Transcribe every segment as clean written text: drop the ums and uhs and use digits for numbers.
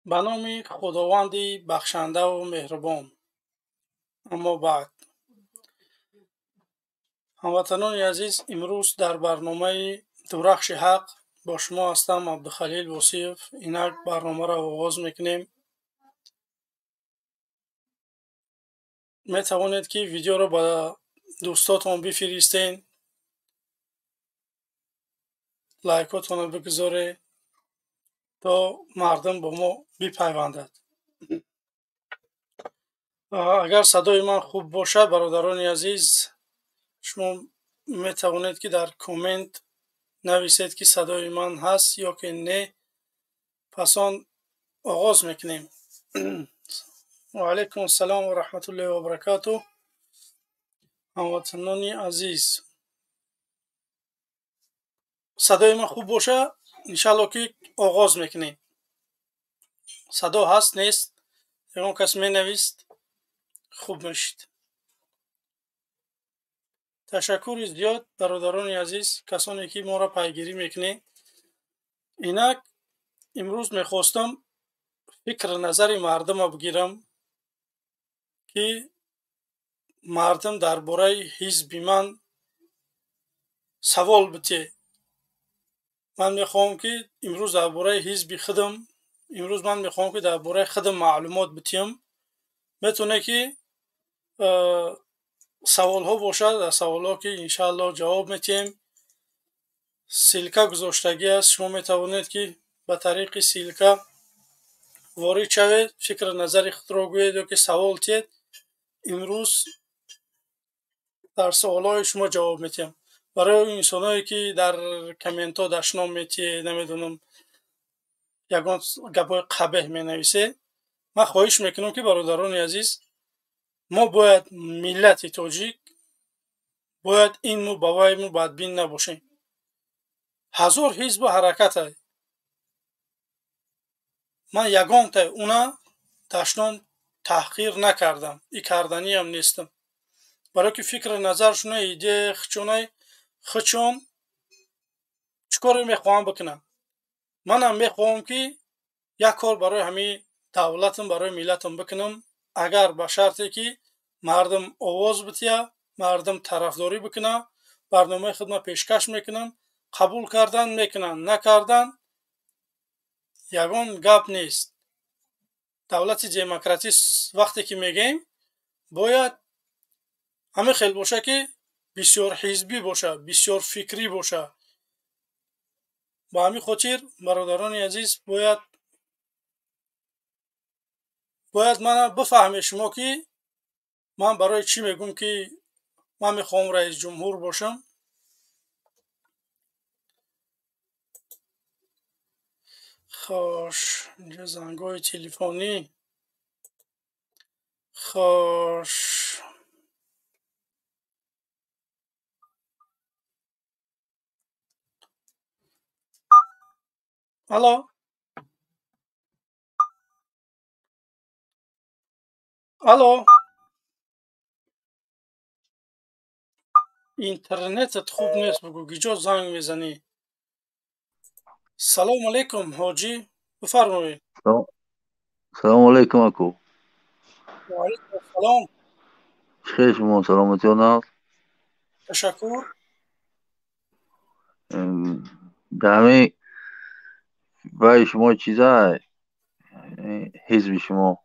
به نام خداوند بخشنده و مهربان. اما بعد هموطنان عزیز، امروز در برنامه درخش حق با شما هستم، عبدالخلیل وصیف. اینک برنامه را آغاز میکنیم. می توانید که ویدیو را با دوستاتون بفرستین، لایکاتون را بگذارید تا مردم با ما بپیوندند. اگر صدای من خوب باشه برادران عزیز، شما می توانید که در کامنت نویسید که صدای من هست یا که نه. پس آن آغاز میکنیم. و علیکم السلام و رحمت الله و برکاته. هموطنان عزیز، صدای من خوب باشه انشالله که آغاز میکنیم. صدا هست نیست؟ یکم کس می نویست خوب میشید. تشکر زیاد برادران عزیز، کسانی که ما را پیگیری میکنید. اینک امروز میخواستم فکر نظر مردم را بگیرم که مردم درباره حزب من سوال بته. من میخوام که امروز درباره حزب خودم درباره خودم معلومات بتیم. میتونه که سوال ها باشه. در سوال ها که انشاءالله جواب میتیم. سیلکه گذاشتگی است، شما میتوانید که به طریق سیلکه وارد شوید، فکر نظر خود را گویید و که سوال تید. امروز در سوال های شما جواب میتیم. برای انسانایی که در کامنت ها دشنام میتی، نمیدونم یگان گپای قبح می نویسه، من خواهش میکنم که برادران عزیز، ما باید ملت تاجیک باید این مو بوای مو بدبین نباشیم. هزار حزب و حرکت های، من یگان تا اونا دشنام تحقیر نکردم، ای کردنی هم نیستم. برای که فکر نظرشونه ایده خچون چکار میخواهم بکنم. منم میخواهم که یک کار برای همین دولتم، برای ملتم بکنم، اگر به شرطی که مردم آواز بتیه، مردم طرفداری بکنه. برنامه خدمت پیشکش میکنم، قبول کردن میکنن، نکردن یگان گپ نیست. دولت دموکراتیک وقتی که میگیم باید همه خیلی باشه که بسیار حزبی باشه، بسیار فکری باشه. با همین خاطر برادران عزیز باید من بفهمه شما که من برای چی میگم که من میخوام رئیس جمهور باشم. خوش اینجا زنگای تلفنی. خوش الو الو، اینترنتت خوب نیست، بگو کجا زنگ میزنی. سلام علیکم حاجی، بفرمایید. سلام علیکم اکو. و علیکم السلام. خیر شما سلامتی ها. تشکر. دمی برای شما چیزا حزب شما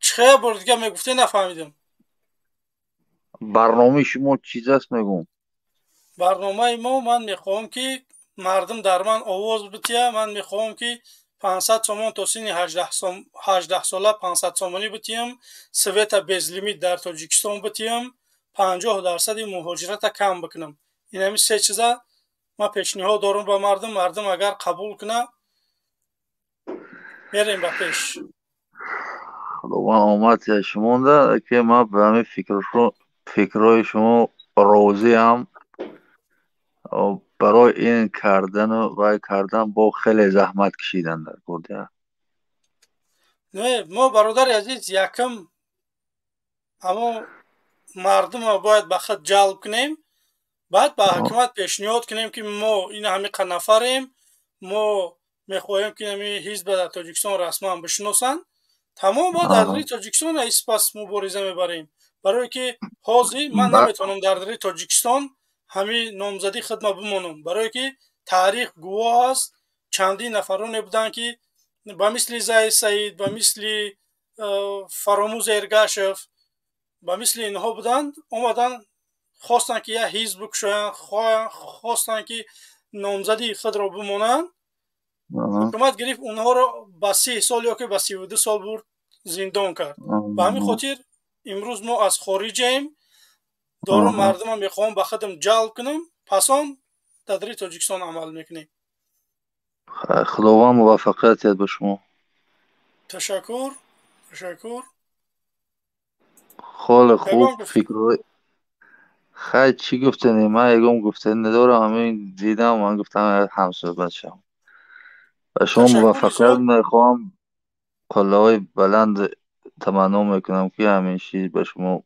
چه بار دیگه میگفتی نفهمیدم. برنامه شما چیز است میگم. برنامه ما، من میخوام که مردم در من آواز بتیه. من میخوام که 500 تومان تا سین 18 ساله 500 تومانی بتیم. سویت بیز لیمیت در تاجیکستان بتیم. 50% مهاجرت کم بکنم. این همی سه چیزه من پیشنهاد دارم به مردم اگر قبول کنه میریم به پیش. خداوند آمد شما ده که من به همین فکرهای شما راضی هم. برای این کردن و کردن با خیلی زحمت کشیدن در برده. نه ما برادر عزیز یکم اما مردم رو باید به خود جلب کنیم. بعد به حکومت پیشنهاد کنیم که ما این همه نفریم، ما میخواهیم که نمی حزب در تاجیکستان رسما بشناسند، تمام با در دری تاجیکستان ایس پس مبارزه میبریم، برای که حاضی من نمیتونم در دری تاجیکستان همین نامزدی خدمت بمانم، برای که تاریخ گواه است چندین نفران بودن که با مثل زاید سعید، با مثل فراموز ارگاشف، با مثل اینها بودند، اومدن خواستن که یه حزب بکشن، خواستن که نامزدی خود را بمانند. حکومت گرفت اونها را با 30 سال یا که با 32 سال برد زندان کرد. به همین خاطر امروز ما از خارجیم، دارم مردم هم میخوام به خودم جلب کنم، پسان در دری تاجیکستان عمل میکنیم. خداوند موفقیت به شما. تشکر. خیلی خوب. فکر خیلی چی گفتنی؟ من یکم گفتنی ندارم، همین دیدم، من گفتم هم صحبت شم. و شما موفقیت میخوام، قله‌های بلند تمنا میکنم که همیشه به شما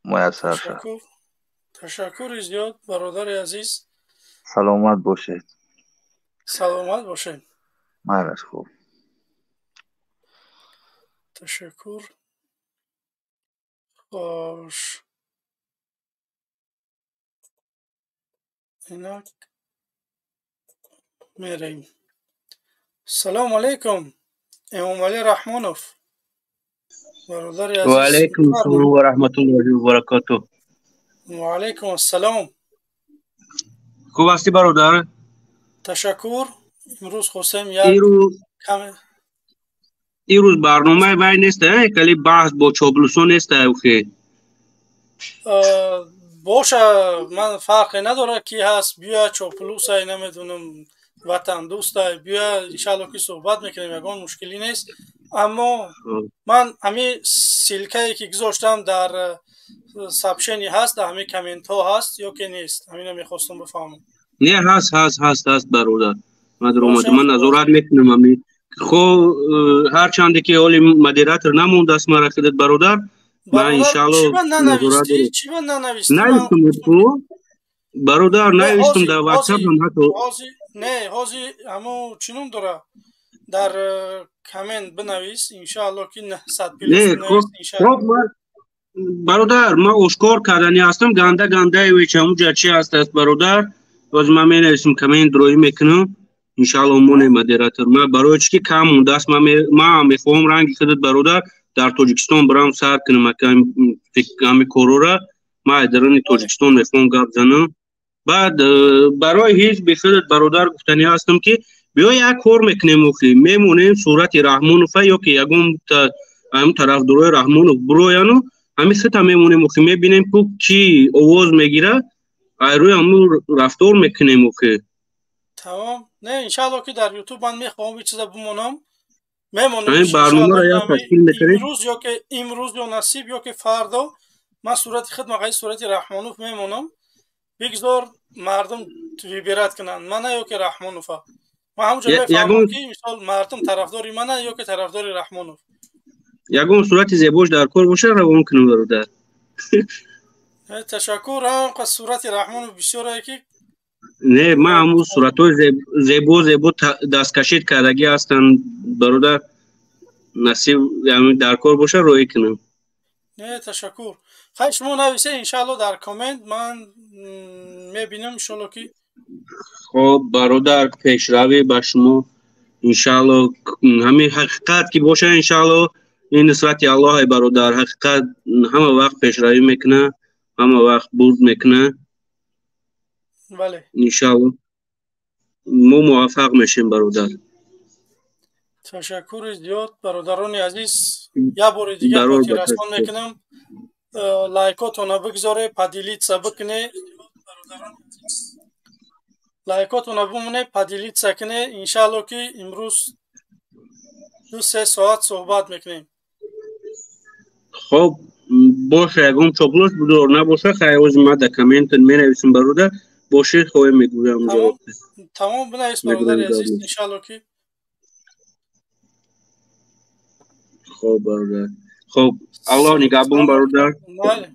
میسر شد. تشکر زیاد برادر عزیز. سلامت باشید. سلامت باشید. مرد خوب. تشکر. باش. اینا میریم. سلام علیکم امام علی رحمانوف. برادر عزیز. و علیکم السلام و رحمت الله و برکاته. و علیکم السلام. خوب هستی برادر؟ تشکر. امروز خواستم این روز برنامه وای نیسته، کلی بحث با چابلوسو نیسته اوخی. باشه، من فرقی نداره کی هست، بیا چاپلوس های نمیدونم وطن دوست های بیا، انشالله که صحبت میکنیم، یکان مشکلی نیست. اما من همین سیلکه که گذاشتم در سبشنی هست، در همین کامنت ها هست یا که نیست، همین میخواستم بفهمم. نه هست برادر، من نظارت میکنم. همین خب هر چنده که حالی مدیراتور نمونده است مرا خودت برادر، من انشالله نظارت چی من ننویستی؟ نویستم برادر، نویستم در واتساپ هم حتی. نه هازی همو چنون داره در کامنت بنویس، انشالله که 100 پلیس بنویس انشالله. برادر من اشکار کردنی هستم، گنده ویچه همونجا چی هست برادر، باز من می نویسم کامنت دروی میکنم انشالله مونه مدیراتور. من برای چی که کم مونده است، من میخوام رنگی خودت برادر در تاجیکستان برام سر کنم کمی کرورا، من درون تاجیکستان میخوام گپ زنم. بعد برای هیچ بخیرت برادر گفتنی هستم که بیا یک کار میکنیم اوخی میمونیم صورت رحمانوف یا که یکم طرف دروی رحمانوف برویانو همین خطا میمونیم اوخی میبینیم که کی آواز میگیره روی همون رفتار میکنیم اوخی. تمام. نه انشالله که در یوتیوب من میخوام یه چیزا بمونم، میمونم امروز یا که امروز یا نصیب یا که فردا من صورت خدمت صورت رحمانوف میمونم. بگذار مردم ویبرات کنن من یا که رحمانوف. من همونجا میفهمم که مثال مردم طرفداری من یا که طرفداری رحمانوف. یگون صورت زیباش در کار باشه روان کنم برادر. تشکر. هم صورت رحمانوف بسیاره که نه من همون صورت های زیبا دستکشید کردگی هستن برادر، نصیب یعنی در کار باشه روی کنم. نه تشکر. خیلی شما نویسه انشالله در کامنت من میبینم انشالله که. خب برادر پیشروی به شما انشالله، همین حقیقت که باشه انشالله این نسبت الله برادر، حقیقت همه وقت پیشروی میکنه، همه وقت بود میکنه. بله انشالله ما موفق میشیم برادر. تشکر زیاد برادران عزیز. یه بار دیگه خاطر رسان میکنم لایکاتون بگذاره، پدیلیت بکنه، لایکاتون بمونه، پدیلیت سکنه. انشالله که امروز 2-3 ساعت صحبت میکنیم. خب باشه اگم چاپلوس بدور نباشه خیلی ما در کامنت مینویسیم برادر، باشه خواهی میگویم جواب. تمام بنویس برادر عزیز انشالله که. خب برادر. خب الله نگهبان برادر.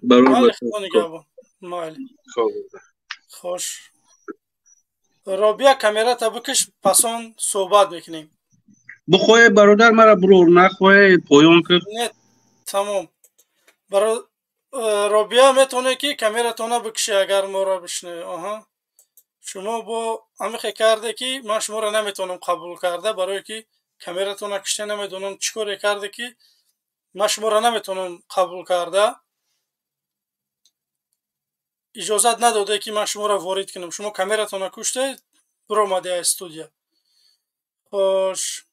مالی خدا نگهبان. مالی خب خوش. رابیا کامرا تا بکش پسان صحبت میکنیم. بخواه برادر مرا برور نخواه پایان کرد. نه تمام. رابیا میتونه که کامرا تونه بکشه اگر ما را بشنه. آها شما با همیخه کرده که من شما را نمیتونم قبول کرده برای که کامرا تونه کشته نمیدونم چیکار کرده که من شما را نمیتونم قبول کرده. اجازت نداده که من شما را وارد کنم. شما کامراتون کشته برو ماده استودیو. خوش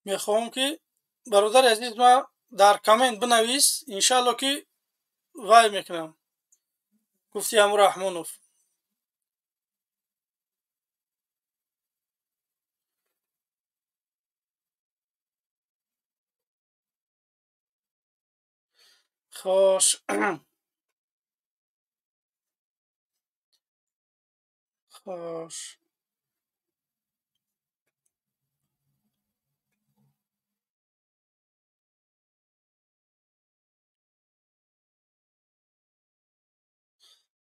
میخوام که برادر عزیز ما در کامنت بنویس انشالله که وای میکنم. گفتی امو رحمانوف خوش خوش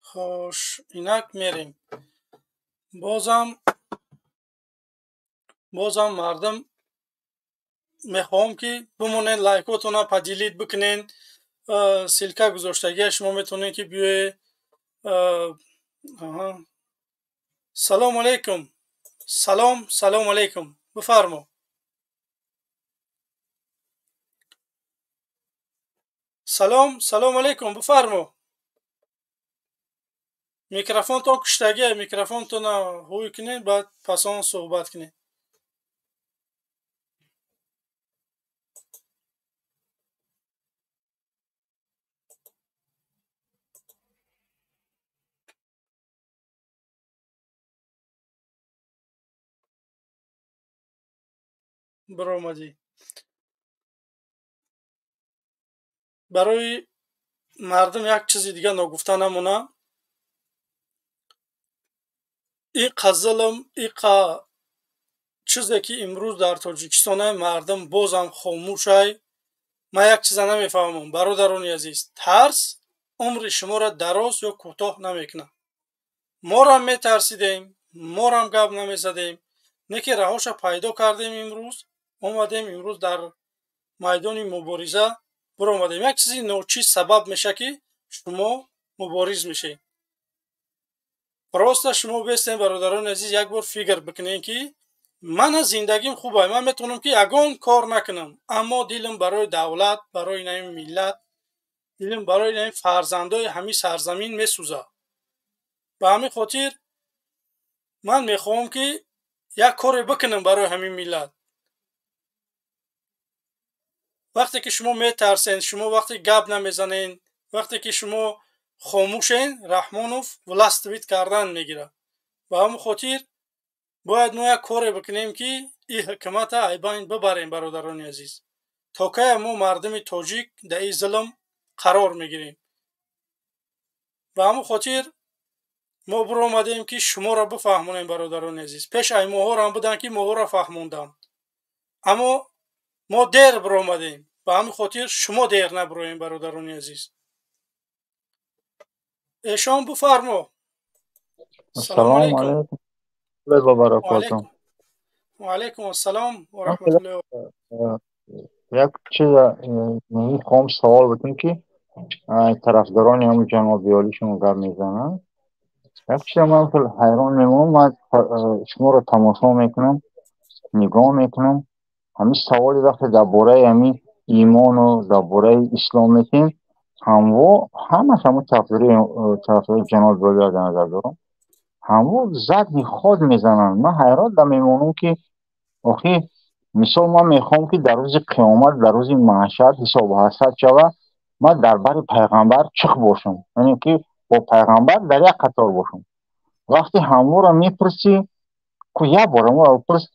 خوش اینک میریم. بازم مردم میخوام که بمونین لایکاتون پدیلیت بکنین. سیلکا گذاشتگی شما میتونین که بیوی. سلام علیکم. سلام علیکم. بفرمو. سلام علیکم. بفرمو. میکروفون تو کشتگی میکروفون تو هوی کنین بعد پسان صحبت کنین. برآمدی. برای مردم یک چیزی دیگه نگفته نمونه. این ظلم این چیزی که امروز در تاجیکستان مردم بازم خاموشه. من یک چیز نمیفهمم برادران عزیز. ترس عمر شما را دراز یا کوتاه نمیکنه. ما را میترسیدیم، ما را گپ نمیزدیم. نکی رهاش پیدا کردیم. امروز اومدیم امروز در میدان مبارزه برآمدیم. یک چیزی نوچیز سبب میشه که شما مبارز میشین. راست شما بیستین برادران عزیز یک بار فکر بکنین که من زندگیم خوبه. من میتونم که یگان کار نکنم اما دلم برای دولت، برای این ملت، دلم برای این فرزندای همین سرزمین میسوزه. به همین خاطر من میخوام که یک کار بکنم برای همین ملت. وقتی که شما میترسین، شما وقتی گپ نمیزنین، وقتی که شما خاموشین، رحمانوف ولستویت کردن میگیره. و همون خاطر باید ما یک کار بکنیم که این حکمت ایبین ببریم برادران عزیز. تا که ما مردم تاجیک در این ظلم قرار میگیریم. و همون خاطر ما برآمدیم که شما را بفهمونیم برادران عزیز. پیش ای ماها را هم بودن که ماها را فهموندن اما ما دیر برآمدیم. و همین خاطر شما دیر نبروین برادران عزیز. ایشان بفرمو. سلام علیکم و برکاته. و علیکم السلام و رحمت الله. یک چیز میخوام سوال بکنم که طرفداران همون جناب بیالی شما گپ میزنن. یک چیز من حیران میمونم. من شما رو تماشا میکنم، نگاه میکنم. همین سوالی وقتی درباره همین ایمان و درباره اسلام میکنیم همش همون طرفدار جناب بیالی را در نظر دارم. همون زد خود میزنن. من حیران میمونم که آخی مثال من میخوام که در روز قیامت، در روز محشر حساب و حساب شوه، من در بر پیغمبر چخ باشم، یعنی که با پیغمبر در یک قطار باشم. وقتی همون را میپرسی که یک بار ما پرس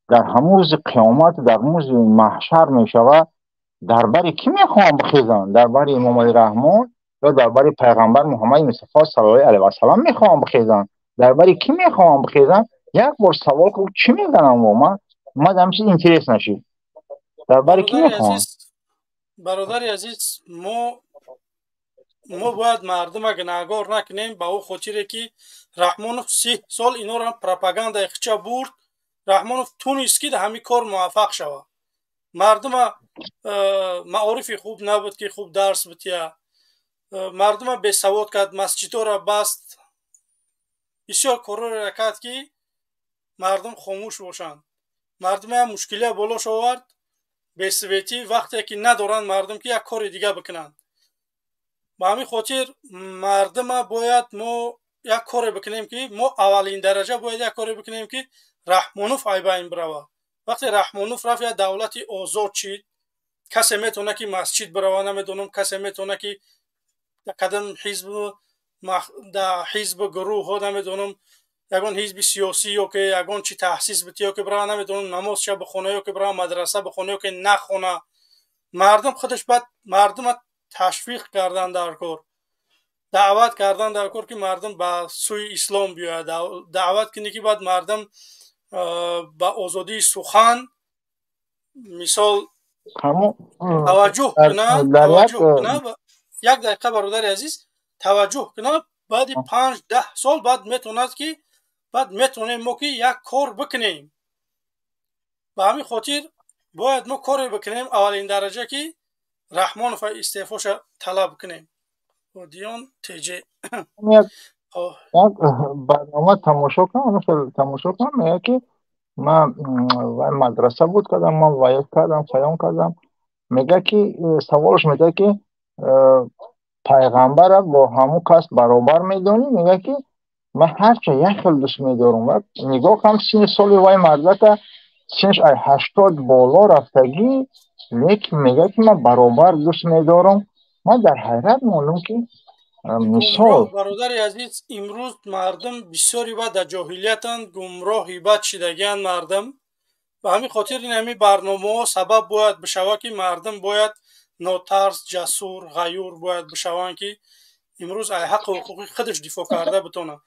در همون روز قیامت، در روز محشر میشوه، در بر کی میخوام بخیزم؟ در بر امام علی رحمان یا در بر پیغمبر محمد مصطفی صلی الله علیه و سلم میخوام بخیزم؟ در بر کی میخوام بخیزم؟ یک بار سوال که چی میگنم و من همچین اینترس نشید. در بر کی میخوام؟ برادر عزیز ما باید مردم گناهگار نکنیم به او خاطره که رحمانوف 30 سال اینا را پروپاگاندا اخچا برد. رحمانوف تونست که در همین کار موفق شود. مردم معارف خوب نبود که خوب درس بتیا، مردم به سواد کرد، مسجدها را بست، بسیار کارا را کرد که مردم خاموش باشند. مردم هم مشکلی بالاش آورد. به سویتی وقتی که ندارند مردم که یک کار دیگه بکنند. با همین خاطر مردم باید ما یک کار بکنیم که ما اولین درجه باید یک کار بکنیم که رحمانوف ای بین بروه. وقتی رحمانوف رفت یک دولت آزاد شد، کسی میتونه که مسجد بروه نمیدونم، کسی میتونه که قدم حزب گروه ها نمیدونم، یگان حزب سیاسی یا که یگان چی تحسیس بتی یا که برای نمیدونم نماز شب بخونه یا که برای مدرسه بخونه یا که نخونه. مردم خودش بعد مردم تشویق کردن در کار، دعوت کردن در کار که مردم به سوی اسلام بیاید، دعوت کنی که بعد مردم به آزادی سخن مثال توجه کنه. یک دقیقه برادر عزیز توجه کنه. بعد 5-10 سال بعد میتوند که بعد میتونیم ما که یک کار بکنیم. به همین خاطر باید ما کاری بکنیم اولین درجه که رحمانوف استعفاش طلب کنیم. و دیان تیجه برنامه تماشا کنم میگه که من مدرسه بود کردم، من وایف کردم، سیان کردم. میگه که سوالش میده که پیغمبر با همون کس برابر میدونی؟ میگه که من هرچه یک خیلی دوست میدارم. و نگاه کم سین سالی وای مرده که سینش 80 بالا رفتگی، لیکن میگه که من برابر دوست میدارم. من در حیرت معلوم که مثال برادر عزیز امروز مردم بسیاری با در جاهلیتند، گمراهی بد شدگیان مردم. به همین خاطر این همین برنامه ها سبب باید بشوه که مردم باید ناترس، جسور، غیور باید بشوند که امروز ای حق و حقوقی خودش دفاع کرده بتونه.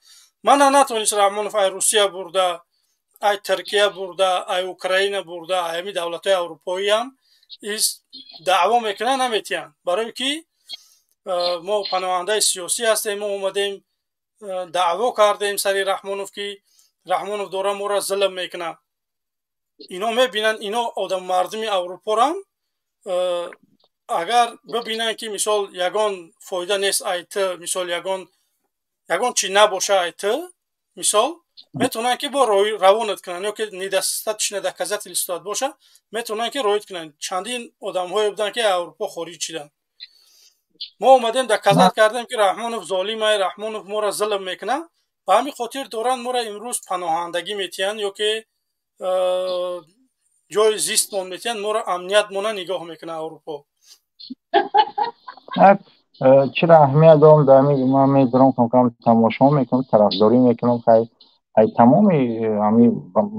من نتونست رحمانوف ای روسیه برده، ای ترکیه برده، ای اوکراین برده، ای همین دولت های اروپایی هم دعوا میکنه نمیتین. برای که ما پناهنده سیاسی هستیم، ما اومدیم دعوا کردیم سری رحمانوف که رحمانوف داره ما را ظلم میکنه. اینا میبینن، اینا آدم مردمی اروپا را اگر ببینن که مثال یگان فایده نیست ایت، مثال یگان چی نباشه ایت، مثال میتونن که با روانت کنن یا که نیدستش ندکزت لیستاد باشه میتونن که رویت کنن. چندین آدم های بودن که اروپا خارج شدن. ما اومدیم دکزت کردیم که رحمانوف ظالمه، رحمانوف ما را ظلم میکنه. و همین خاطر دوران ما را امروز پناهندگی میتین یا که جای زیست مون میتین، ما را امنیت مونه نگاه میکنه اروپا. چرا اهمیت دارم در من میدارم کم تماشا میکنم، طرفداری میکنم که تمامی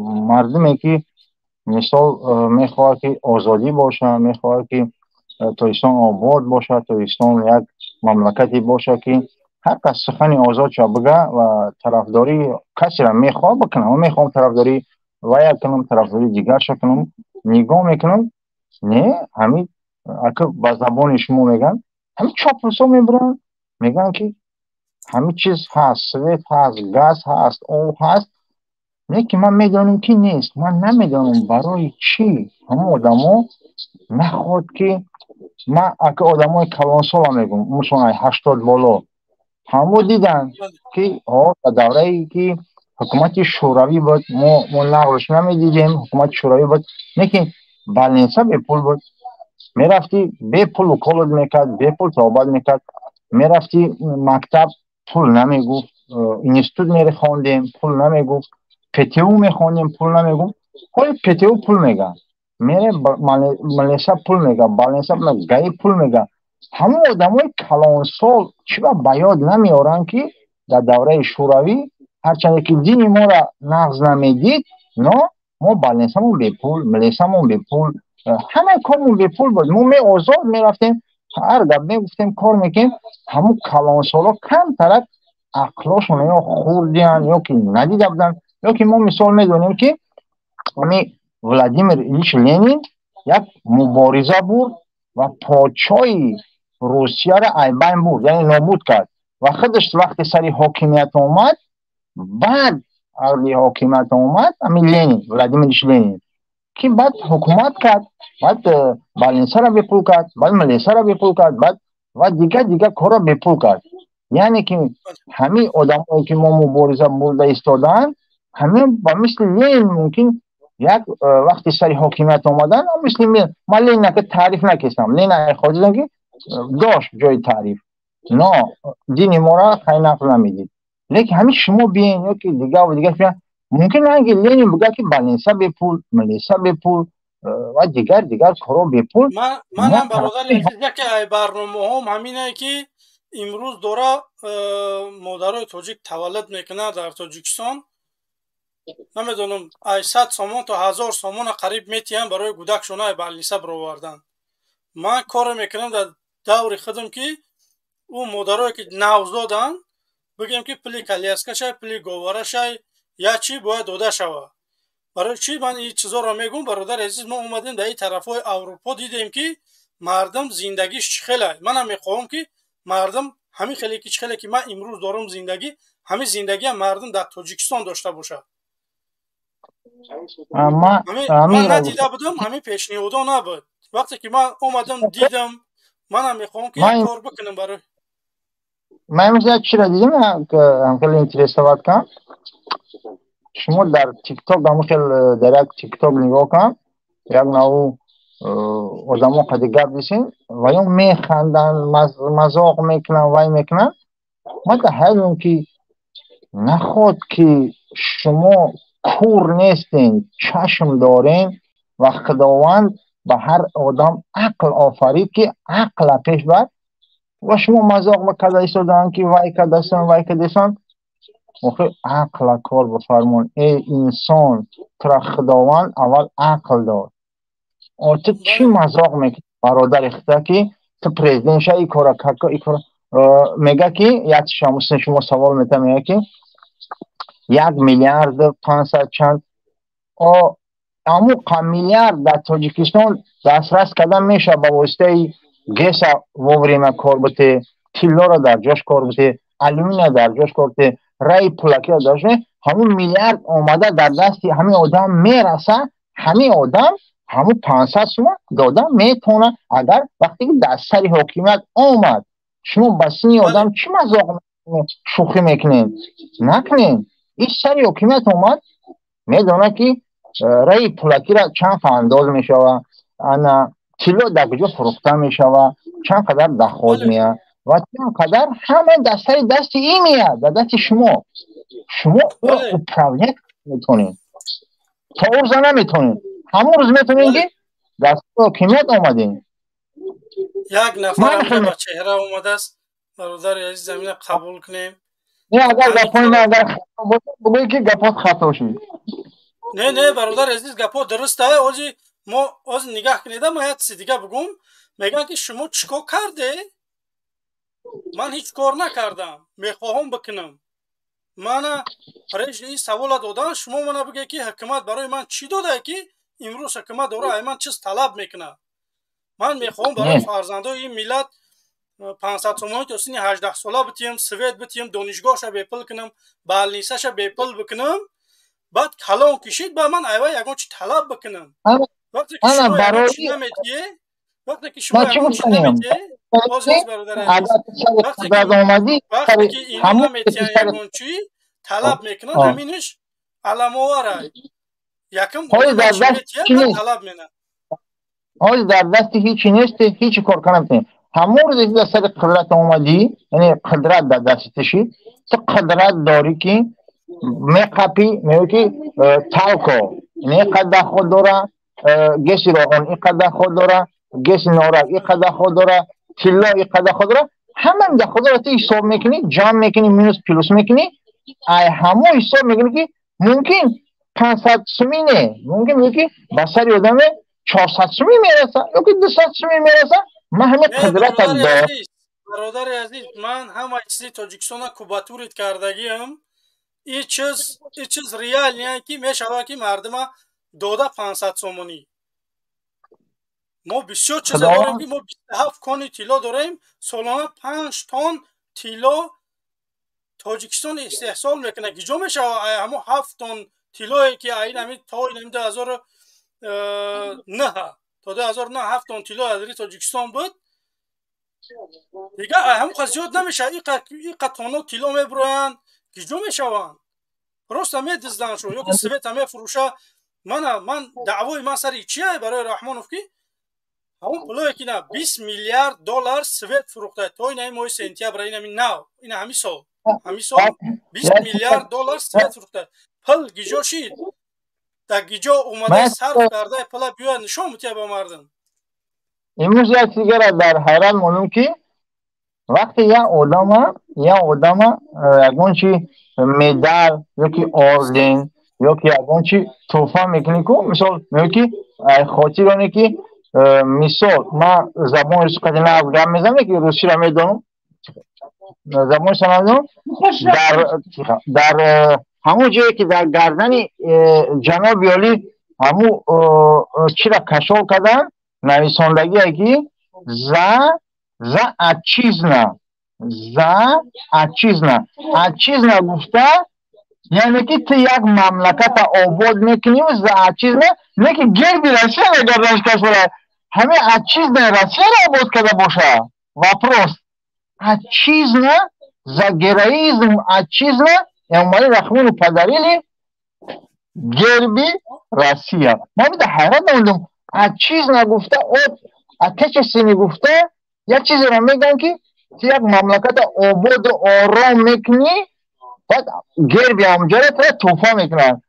مردمی که مثال میخواد که آزادی باشه، میخواد که تویستان آباد باشه، تویستان یک مملکتی باشه که هر کس سخنی آزاد شد بگه و طرفداری کسی را میخواد بکنم. و میخوام طرفداری و یک کنم طرفداری دیگر شکنم، نگاه میکنم نه همین اگه با زبان شما میگن همین چاپلوسا میبرن میگن که همین چیز هست، سویت هست، گاز هست، آب هست. نه که من میدونم که نیست. من نمیدونم برای چی همه آدم ها نخواد که من اگه آدم های کلان سال میگم مثلا 80 بالا همه دیدن که دوره ای که حکومت شوروی بود، ما نقلش نمیدیدیم. حکومت شوروی بود نه که بالنسا به پول بود، میرفتی به پول وکالت میکرد، به پول صحبت میکرد، میرفتی مکتب پول نمیگفت، اینستیتوت میره خواندیم پول نمیگفت، پتیو میخوانیم پول نمیگفت. خود پتیو پول میگن، میره مالیسا پول میگه، بالنسا گای پول میگه. همه آدم های کلانسال چرا بیاد نمیارن که در دوره شوروی هرچند که دین ما را نقض نمیدید، نه ما بالنسامون به پول، ملیسامون به پول، همه کارمون به پول بود. ما می آزاد میرفتیم، هر گپ میگفتیم کار میکنیم. همون کلانسالا کم طرف عقلاشون یا خوردین یا که ندیده بودن یا که ما مثال میدونیم که همین ولادیمیر ایلیچ لنین یک مبارزه بود و پادشاهی روسیه را از بین برد، یعنی نابود کرد و خودش وقتی سری حاکمیت آمد، بعد اولی حاکمیت آمد همین لنین، ولادیمیرش لنین که بعد حکومت کرد، بعد بالنسا را بپول کرد، بعد ملیسا را بپول کرد، بعد و دیگه کارا بپول کرد. یعنی که همین آدمایی که ما مبارزه برده ایستادن همین با مثل لنین ممکن یک وقتی سری حاکمیت آمدن مثل من لنین که تعریف نکردم، لنین خواهد که داشت جای تعریف، نه دین ما را خیلی نقل نمیدید، لیکن همین شما بیاین یا که دیگه و دیگه بیاین ممکن نه که لنین بگه که بالنسا بپول، ملیسا بپول و دیگر کارا بپول. من هم برادر عزیز یکی ای برنامه هم همینه که امروز دوره مادرای تاجیک تولد میکنه در تاجیکستان، نمیدونم 800 سومون تا 1000 سومون قریب میتیم برای کودکشون ای بالنسا برآوردن. من کار میکنم در دور خودم که او مادرایی که نوزادن بگیم که پلی کلیاسکا شای، پلی گواره شای یا چی باید داده شوه. برای چی من این چیزا را میگم برادر عزیز؟ ما اومدیم در این طرفای اروپا دیدیم که مردم زندگیش چخله. من هم میخوام که مردم همین خیلی که چخله که من امروز دارم زندگی، همین زندگی هم مردم در تاجیکستان داشته باشه. من ندیده بودم، همین پیشنهادا نبود. وقتی که من اومدم دیدم، من هم میخوام که یک کار بکنم برای من مثلا چی را دیدم که هم خیلی انترستوات کنم. شما در تیک تاک در یک تیک تاک نگاه کن، یک نوع آدم ها قدی گپ دیسین و یا میخندن، مزاق میکنن وای میکنن. من در حیدم که نخواد که شما کور نیستین، چشم دارین و خداوند به هر آدم عقل آفرید که عقل پیش بر و شما مزاق بکده ایستادن که وای کدستان آخه عقل کار بفرمون. ای انسان ترا خداوند اول عقل دار، تو چی مزاق میکنی برادر اخته که تو پریزیدنت شای ای کارا میگه که یک شما سوال میتونه میگه که 1,500,000,000 چند امو میلیارد در تاجیکستان دسترس کردن میشه با واسطه گیس ووریما کار بوده، تیلا را در جاش کار بوده، الومینیا در جاش کار بوده، رای پلاکی را داشته. همون میلیارد آمده در دستی همین آدم میرسه، همین آدم همون 500 سوم داده میتونه. اگر وقتی که در سری حاکمیت آمد شما بسینی آدم چی مزاق شوخی میکنین؟ نکنین. این سری حاکمیت آمد میدونه که رای پلاکی را چند انداز میشوه، انا کیلو در کجا فروخته میشوه، چند قدر دخواد میاد و چند قدر همه دست این میاد در دست شما اپراونیت میتونین، تا ارزا نمیتونین، همون روز میتونین که دست حاکمیت آمدین. یک نفر هم با چهره اومده است برادر عزیز، زمین قبول کنیم. نه اگر گپای نه اگر بگوی که گپات خطا شد. نه برادر عزیز گپا درسته. آجی ما از نگاه کنیده ما یه چیز دیگه بگم. میگن که شما چیکار کرده؟ من هیچ کار نکردم، میخواهم بکنم. من پریش این سوال دادن شما منو بگه که حکومت برای من چی داده که امروز حکومت داره من چیز طلب میکنه؟ من میخوام برای فرزندای این ملت 500 سومای تا سن 18 ساله بتیم، سوید بتیم، دانشگاهش بپل کنم، بالنساش بپل بکنم، بعد کلام کشید با من ایوا یگان چی طلب بکنم. وقتی که شما یگان چی نمیتیه، وقتی که شما یگان چی نمیتیه، بازیز برادر عزیز، وقتی که اینو نمیتیه یگان چی طلب میکنن، همینش علمواره یکم بودن چی میتیه طلب مینن. آج در دست هیچی نیست، هیچی کار کنم. همون روزی در سر قدرت آمدی، یعنی قدرت در دستشی، تو قدرت داری که میقپی میگه که تالکو این قدر خود داره، گسی روغن این قدر خود داره، گسی نارک این قدر خود داره، تیلا این قدر خود داره. همه در خود داره حساب میکنی، جمع میکنی، مینوس پلوس میکنی. ای همون حساب میکنی که ممکن 500 سومینه، ممکن میگه بسری آدمه 400 سومی میرسه یا که 200 سومی میرسه. من همه قدرت هم دارم. برادر عزیز من همه چیزی تاجیکستان کوباتورید کردگیم. این چیز ریال نیه که میشوه که مردم داده 500 سومونی. ما بسیار چیزا داریم که ما 27 کان طلا داریم، سالانه 5 تن طلا تاجیکستان استحصال میکنه. گیجا میشه همون 7 تن طلایی که این همین تا این 2009 تا 2009 7 تن طلا از تاجیکستان بود دیگه، هم زیاد نمیشه. این قطعانا طلا میبرن گیجا میشوند، راست میدزدن شو یا که سویت همه فروشه. من دعوای من سر چیه برای رحمانوف که همون پلوی که نه 20 میلیارد دلار سویت فروخته تا این ماه سنتیبر این نه این همین سال 20 میلیارد دلار سویت فروخته. پل گیجا شید در گیجا اومده صرف کرده پل بیاد نشان میتیه با مردم. امروز یک دیگر در حیران مونم که وقتی یا آدم یکون چی مدال یا که آردن یا که یکون چی توفا میکنی که مثال میگه که خاطرانه که مثال من زبان روسی قدیم افغان میزنم که روسی را میدونم زبان سنادم در همون جایی که در گردن جناب یالی همون چی را کشال کردن نویسندگی اگه ز اچیزنا گفته یعنی که تو یک مملکت آباد میکنی و ز اچیزنا نه که گرد رسیه نگردنش کشوره همه اچیزنا رسیه را آباد کرده باشه. وپروس اچیزنا ز گراییزم اچیزنا یعنی رحمان پدریلی گربی رسیه. ما بیده حیرت نموندم چیز نگفته اتش چیزی نگفته یک چیزی را میگن که یک مملکت آباد و آرام میکنی بعد گربی همجا را توفا میکنن.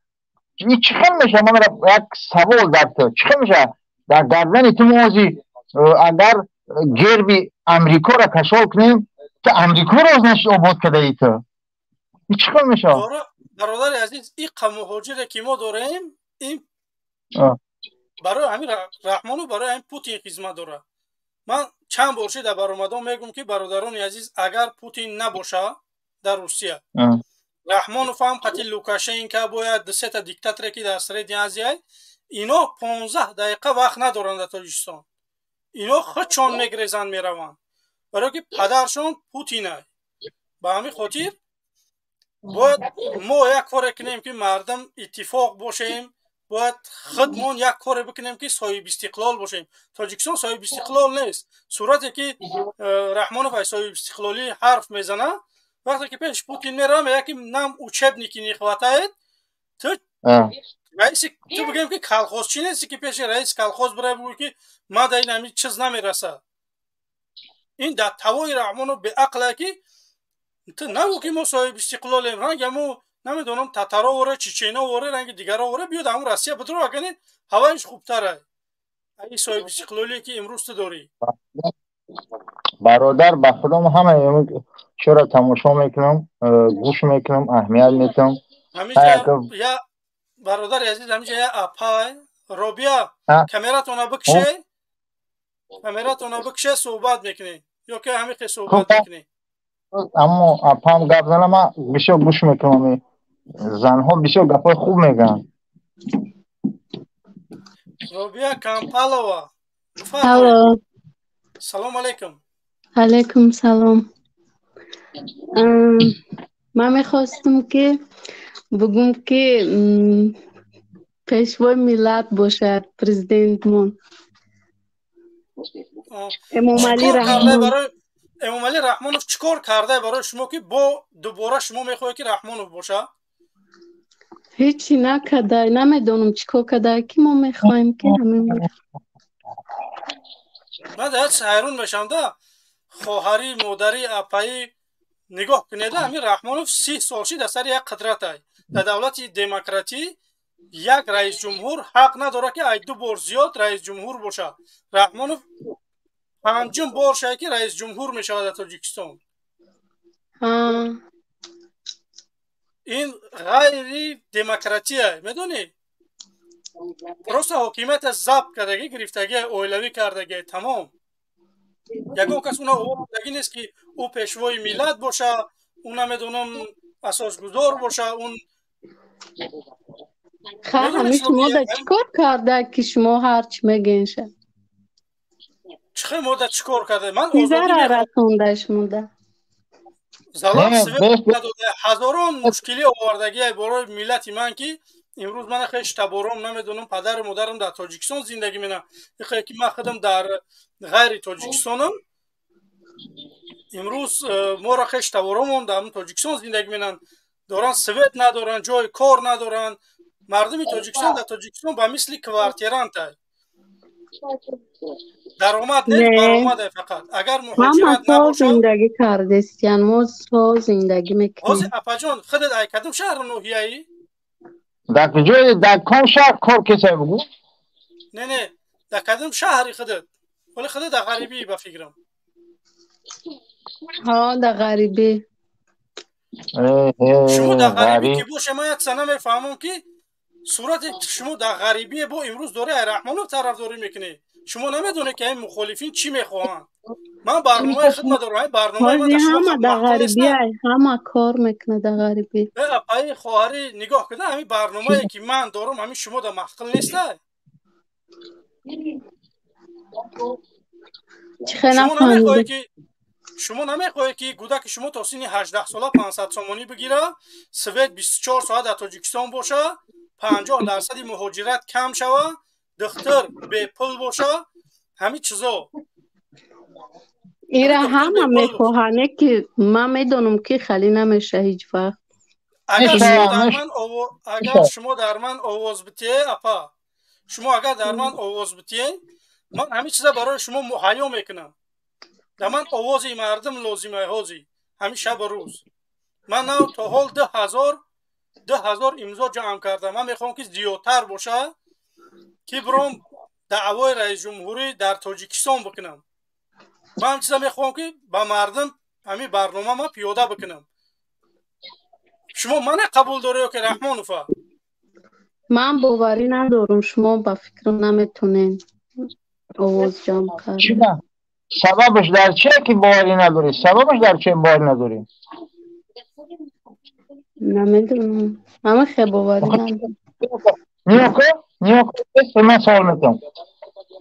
این چخم میشه؟ من را یک سوال در تو چخم میشه در گردن تو موازی اگر گربی امریکا را کشال کنیم که امریکا را از نشد آباد کده ای تو این چخم میشه؟ برادر عزیز این قوم مهاجر که ما داریم این برای همین رحمانو برای همین پوتین خدمت داره. من چند بار در برآمدم میگم که برادران عزیز اگر پوتین نباشه در روسیه رحمانوف هم قتل لوکاشنکو باید دو سه تا دیکتاتوری که در سرید آسیا اینا 15 دقیقه وقت ندارن در تاجیکستان، اینا خودشون میگریزن میروند برای که پدرشون پوتینه. به همین خاطر باید ما یک کار کنیم که مردم اتفاق باشیم، باید خودمون یک کار بکنیم که صاحب استقلال باشیم. تاجیکستان صاحب استقلال نیست. صورتی که رحمانوف صاحب استقلالی حرف میزنه وقتی که پیش پوتین میره میگه که نم учебники не хватает تو رئیس تو بگیم که کلخوزچی نیستی که پیش رئیس کلخوز بره بگو که ما در این همین چیز نمیرسه. این در توای رحمانوف به عقله که تو نگو که ما صاحب استقلالیم، رنگ همو نمیدونم تتارا وره چچینا وره رنگ دیگر وره بیاد همون روسیه بدرو اکنی هوایش خوبتره. این صاحب استقلالی که امروز تو داری برادر به خودم همه چرا تماشا میکنم گوش میکنم اهمیت میتونم همینجا یا برادر عزیز همینجا یا اپای رابیا کامراتون بکشه صحبت میکنی یا که همین که صحبت میکنی اما اپام گپ زنم من بسیار گوش میکنم زنها بسیار گپای خوب میگن. رابیا کامپالوا الو سلام علیکم. علیکم سلام. من میخواستم که بگم که پیشوای ملت باشد پرزیدنتمون امام علی رحمان. امام علی رحمانوف چیکار کرده برای شما که با دوباره شما میخوای که رحمانوف باشه؟ هیچی نکرده، نمیدونم چیکار کرده که ما میخوایم که همین باشه. من در حیران میشم ده خواهری مادری اپایی نگاه کنیده همین رحمانوف 30 سال شد در سر یک قدرت های در دولت دموکراتی یک رئیس جمهور حق نداره که 2 بار زیاد رئیس جمهور باشه. رحمانوف 5م بار شده که رئیس جمهور میشه در تاجیکستان. این غیر دموکراتیه میدونی؟ پروسه حکومت ضبط کردگی گرفتگی اولوی کردگی تمام. یکون کس اونا اولوی نیست که او پیشوای ملت باشه، اون نمیدونم اساسگذار باشه. اون همین شما در چیکار کرده که شما هرچی میگین شد؟ چخه مدت چیکار کرده؟ من چیزا آزادی را میخوام. رسوندش موده زلال سویت نداده، هزاران مشکلی آوردگی برای ملت من که امروز من خیلی تبرم نمیدونم پدر و مادرم در تاجیکستان زندگی میکنن، خیلی که من خودم در غیر تاجیکستانم، امروز ما را خیلی تبرم در تاجیکستان زندگی میکنن، دارن سویت ندارن، جای کار ندارن، مردم تاجیکستان در تاجیکستان به مثل کوارتیران تا درآمد نیست، برآمد فقط. اگر مهاجرت نباشه زندگی کردستیان ما زندگی میکنیم. واسه اپا جان خودت ای کدوم شهر نوحیه‌ای؟ در کجای در کام شهر کار کسی بگو؟ نه در کدوم شهری خودت؟ ولی خودت در غریبی به فکرم. ها در غریبی. شما در غریبی که باشه من یک سنه میفهمم که صورت شما در غریبی با امروز داره رحمانو طرفداری میکنه. شما نمیدونه که این مخالفین چی میخواهن. من برنامه خدمت دارم، برنامه من همه در غریبی همه کار میکنه در غریبی. اپای خواهری نگاه کنه، همین برنامه‌ای که من دارم همین شما در مخکل نیسته. شما نمیخواهی که کودک شما تا سن 18 ساله 500 سومانی بگیره، سویت 24 ساعت در تاجیکستان باشه، 50% مهاجرت کم شوه، دختر به پول باشه، همین چیزا. ایره همه میخواهنه که من میدونم که خیلی نمیشه هیچ وقت. اگر شما در من آواز بتیه اپا، شما اگر در من آواز بتیه، من همین چیزا برای شما مهیا میکنم. در من آوازی مردم لازمه هازی همین شب و روز. من نه تا حال 10,000 امضا جمع کردم. من میخوام که زیادتر باشه که برام دعوای رئیس جمهوری در تاجیکستان بکنم. من همین چیزا میخوام که با مردم همین برنامه ما پیاده بکنم. شما من قبول داری که رحمانوفا؟ من باوری ندارم شما با فکر نمیتونین آواز جمع کردن. سببش در چه که باوری نداری؟ سببش در چه باوری نداری؟ نمیدونم. همه خیلی باوری ندارم. نیوکو من سوال میکنم.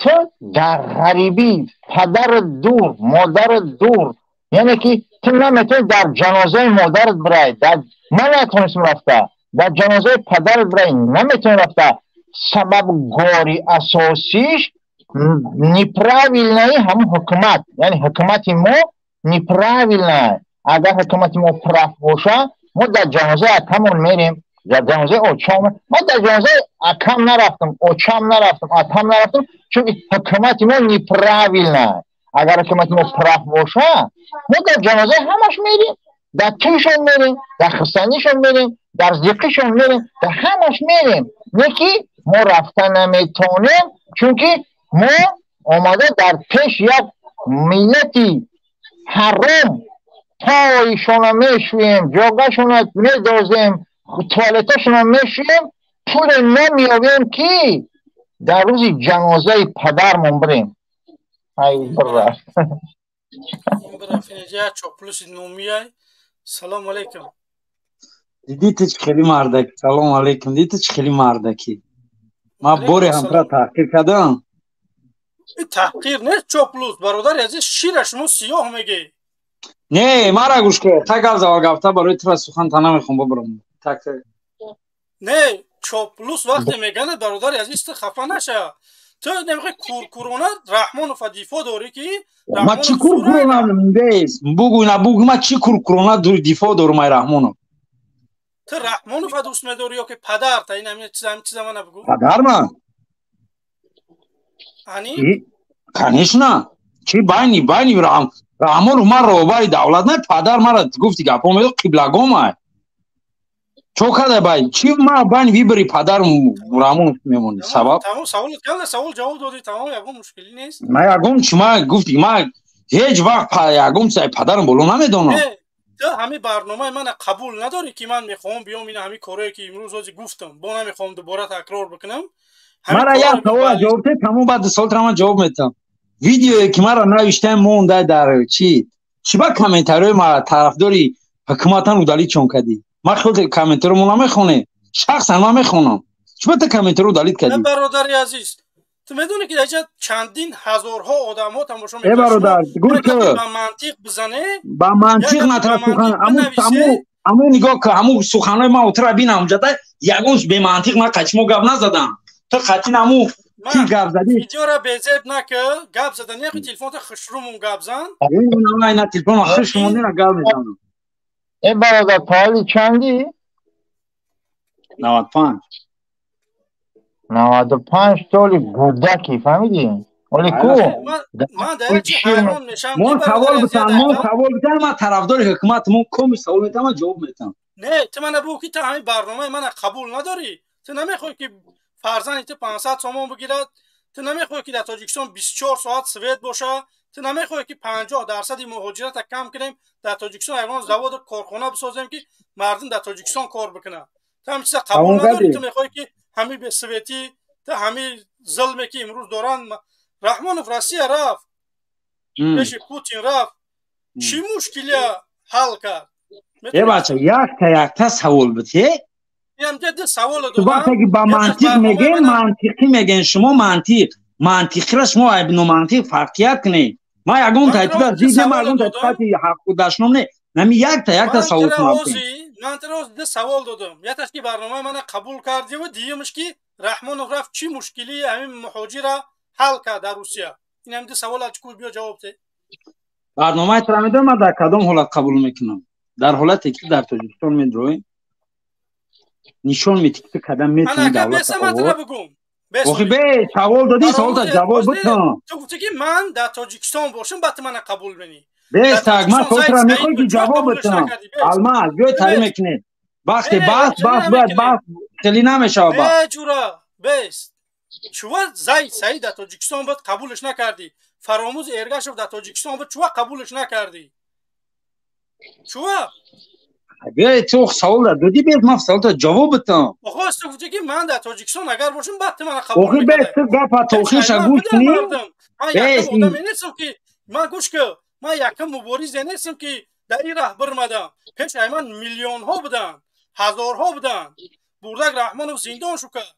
تو در غریبی پدر دور مادر دور، یعنی که تو نمیتونی در جنازه مادرت برای من نتونستم رفته، در جنازه پدرت برای نمیتونی رفته. سبب گاری اساسیش неправильное هم حکومت، یعنی حکومت ما неправильное. اگر حکومت ما پراف باشه ما در جنازه اتمون میریم، در جنازه اوچام. ما در جنازه اکم نرفتم، اوچام نرفتم، اتم نرفتم، چون حکومت ما неправильное. اگر حکومت ما پراف باشه ما در جنازه همش میریم، در توشون میریم، در خستانیشون میریم، در زیقیشون میریم، در همش میریم. نکی ما رفتن نمیتونیم چون که ما آماده در پیش یک ملتی حرام پایشون میشویم، جاگهشون میدازیم، توالتشون میشویم، پول نمیابیم که در روز جنازه پدرمون بریم. ای برا فنجا چوپلوس نومیای. سلام علیکم. دیدی چه خیلی مردکی. سلام علیکم. دیدی چه خیلی مردکی. ما بوری هم را تحقیر کردم. تحقیر نه چوپلوس برادر عزیز، شیر شما سیاه میگی. نه مرا گوش که تکل زوال گفته برای تو سخن تا نمیخوام ببرم. نه چوپلوس وقتی میگن برادر عزیز خفه نشه. تو نمیخوای کورکورونه رحمانوف دیفا داری که ما چی کورکورونه بیس بگو ما چی کورکورونه دیفا دارم ای رحمانوف. تو رحمانوف دوست میداری یا که پدر تا این همین چیزا من بگو. پدر من هنی کنیش نه چی بینی رحمانوف من روبای دولت نه پدر مرا گفتی گپا میدو قبلگام چو کده بای چی ما بین ویبری پدر رحمانوف میمونی سبب تمام سوال جواب دادی تمام یگون مشکلی نیست. ما یگون شما گفتی ما هیچ وقت یگون سای پدرم بولو نمیدونم. تو همین برنامه من قبول نداری که من میخوام بیام این همین کاری که امروز روزی گفتم با نمیخوام دوباره تکرار بکنم. مرا یک سوال جواب ده تمام بعد سال من جواب میدم. ویدیویی که مرا نوشتم مونده در چی با کامنتاری ما طرفداری حکومتان ودالی چون کردی. ما خود کامنتارمون نمیخونه، شخصا نمیخونم. چی با کامنتارو دالید کردی؟ برادری عزیز تو میدونی که اینجا چندین هزارها آدم ها تماشا میکنن. برادر گوش که با منطق بزنه، با منطق مطرح سخن همون نگاه که همون سخنای ما اتر بینم اونجا یگونش به منطق ما قچمو گپ نزدم. تو خاطین همون کی گپ زدی ویدیو را بزب نکه گپ زدن یک تلفن تو خشرومون گپ زن. نه نه تلفن خشرومون نه گپ میزنم. ای برادر پالی چندی؟ 95 95 سالی گودکی فهمیدی؟ ولی کو من در چی حیران میشم. من سوال بتن من طرفدار حکومت من کمی سوال میتم من جواب میتم. نه تو من بگو که تو همین برنامه من قبول نداری. تو نمیخوای که فرزند تو 500 تومان بگیرد. تو نمیخوای که در تاجیکستان 24 ساعت سوید باشه. تو نمیخوای که 50% مهاجرت کم کنیم در تاجیکستان ایوان زواد و کارخانه بسازیم که مردم در تاجیکستان کار بکنن. تو همین چیزا قبول نداری. تو میخوای که همین به سویتی تو همین ظلمی که امروز دارن رحمانوف روسیه رفت پیش پوتین رفت چی مشکلی حل کرد؟ ای بچه یک تا سوال بته هم جد سوال تو وقتی که با منطق میگین منطقی میگین شما منطقی را شما ابن منطق فرقیت کنید. ما یکون تایید از دیده مردم تایید حق داشتم نه نمی یک تا سوال کنم. من تراز ده سوال دادم. یکیش که برنامه من قبول کردی و دیگه‌مش که رحمانوف رفت چی مشکلی همین مهاجر را حل کرد در روسیه. این هم ده سوال از کوی بیا جواب ده. برنامه ترا میدم من در کدام حالت قبول میکنم. در حالتی که در تاجیکستان میدروی نشون میدی که قدم میتونی دولت بگم. آخه به سوال دادی سوال تا جواب بدم. تو گفتی که من در تاجیکستان باشم بعد من قبول بنی. به تاگما تو میخوای که جواب بدم. الماس بیا تعریف میکنی. وقتی باز خیلی نمیشه با. به جورا بس. چوا زای سعید در تاجیکستان بود قبولش نکردی. فراموز ارگاشف در تاجیکستان بود چوا قبولش نکردی. چوا بیا تو سوال دادی بیاد ما سوال تا جواب بدم. آخه تو گفتی که من در تاجیکستان اگر باشم بعد من قبول آخه به تو گپ توخیش گوش کنی. من گوش که من یکم مبارز نیستم که در این رهبر مدام. پیش ایمان میلیون ها بودن، هزارها بودن. بردک رحمانوف زندان شو کرد.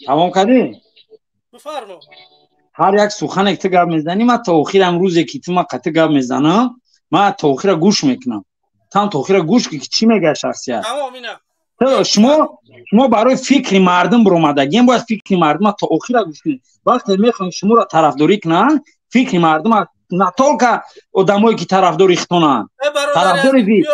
تمام کردی؟ بفرما. هر یک سخن که تو گپ میزنی من تا آخر امروز که تو من قطع گپ میزنم من تا آخر گوش میکنم. تا آخر گوش که چی میگه شخصیت. تمام اینا. تو شما برای فکر مردم برآمدگی باید فکر مردم تا آخر گوش کنید. وقتی میخوان شما را طرفداری کنن فکر مردم نه تولکه آدمایی که طرفداری ختونن. طرفداری بی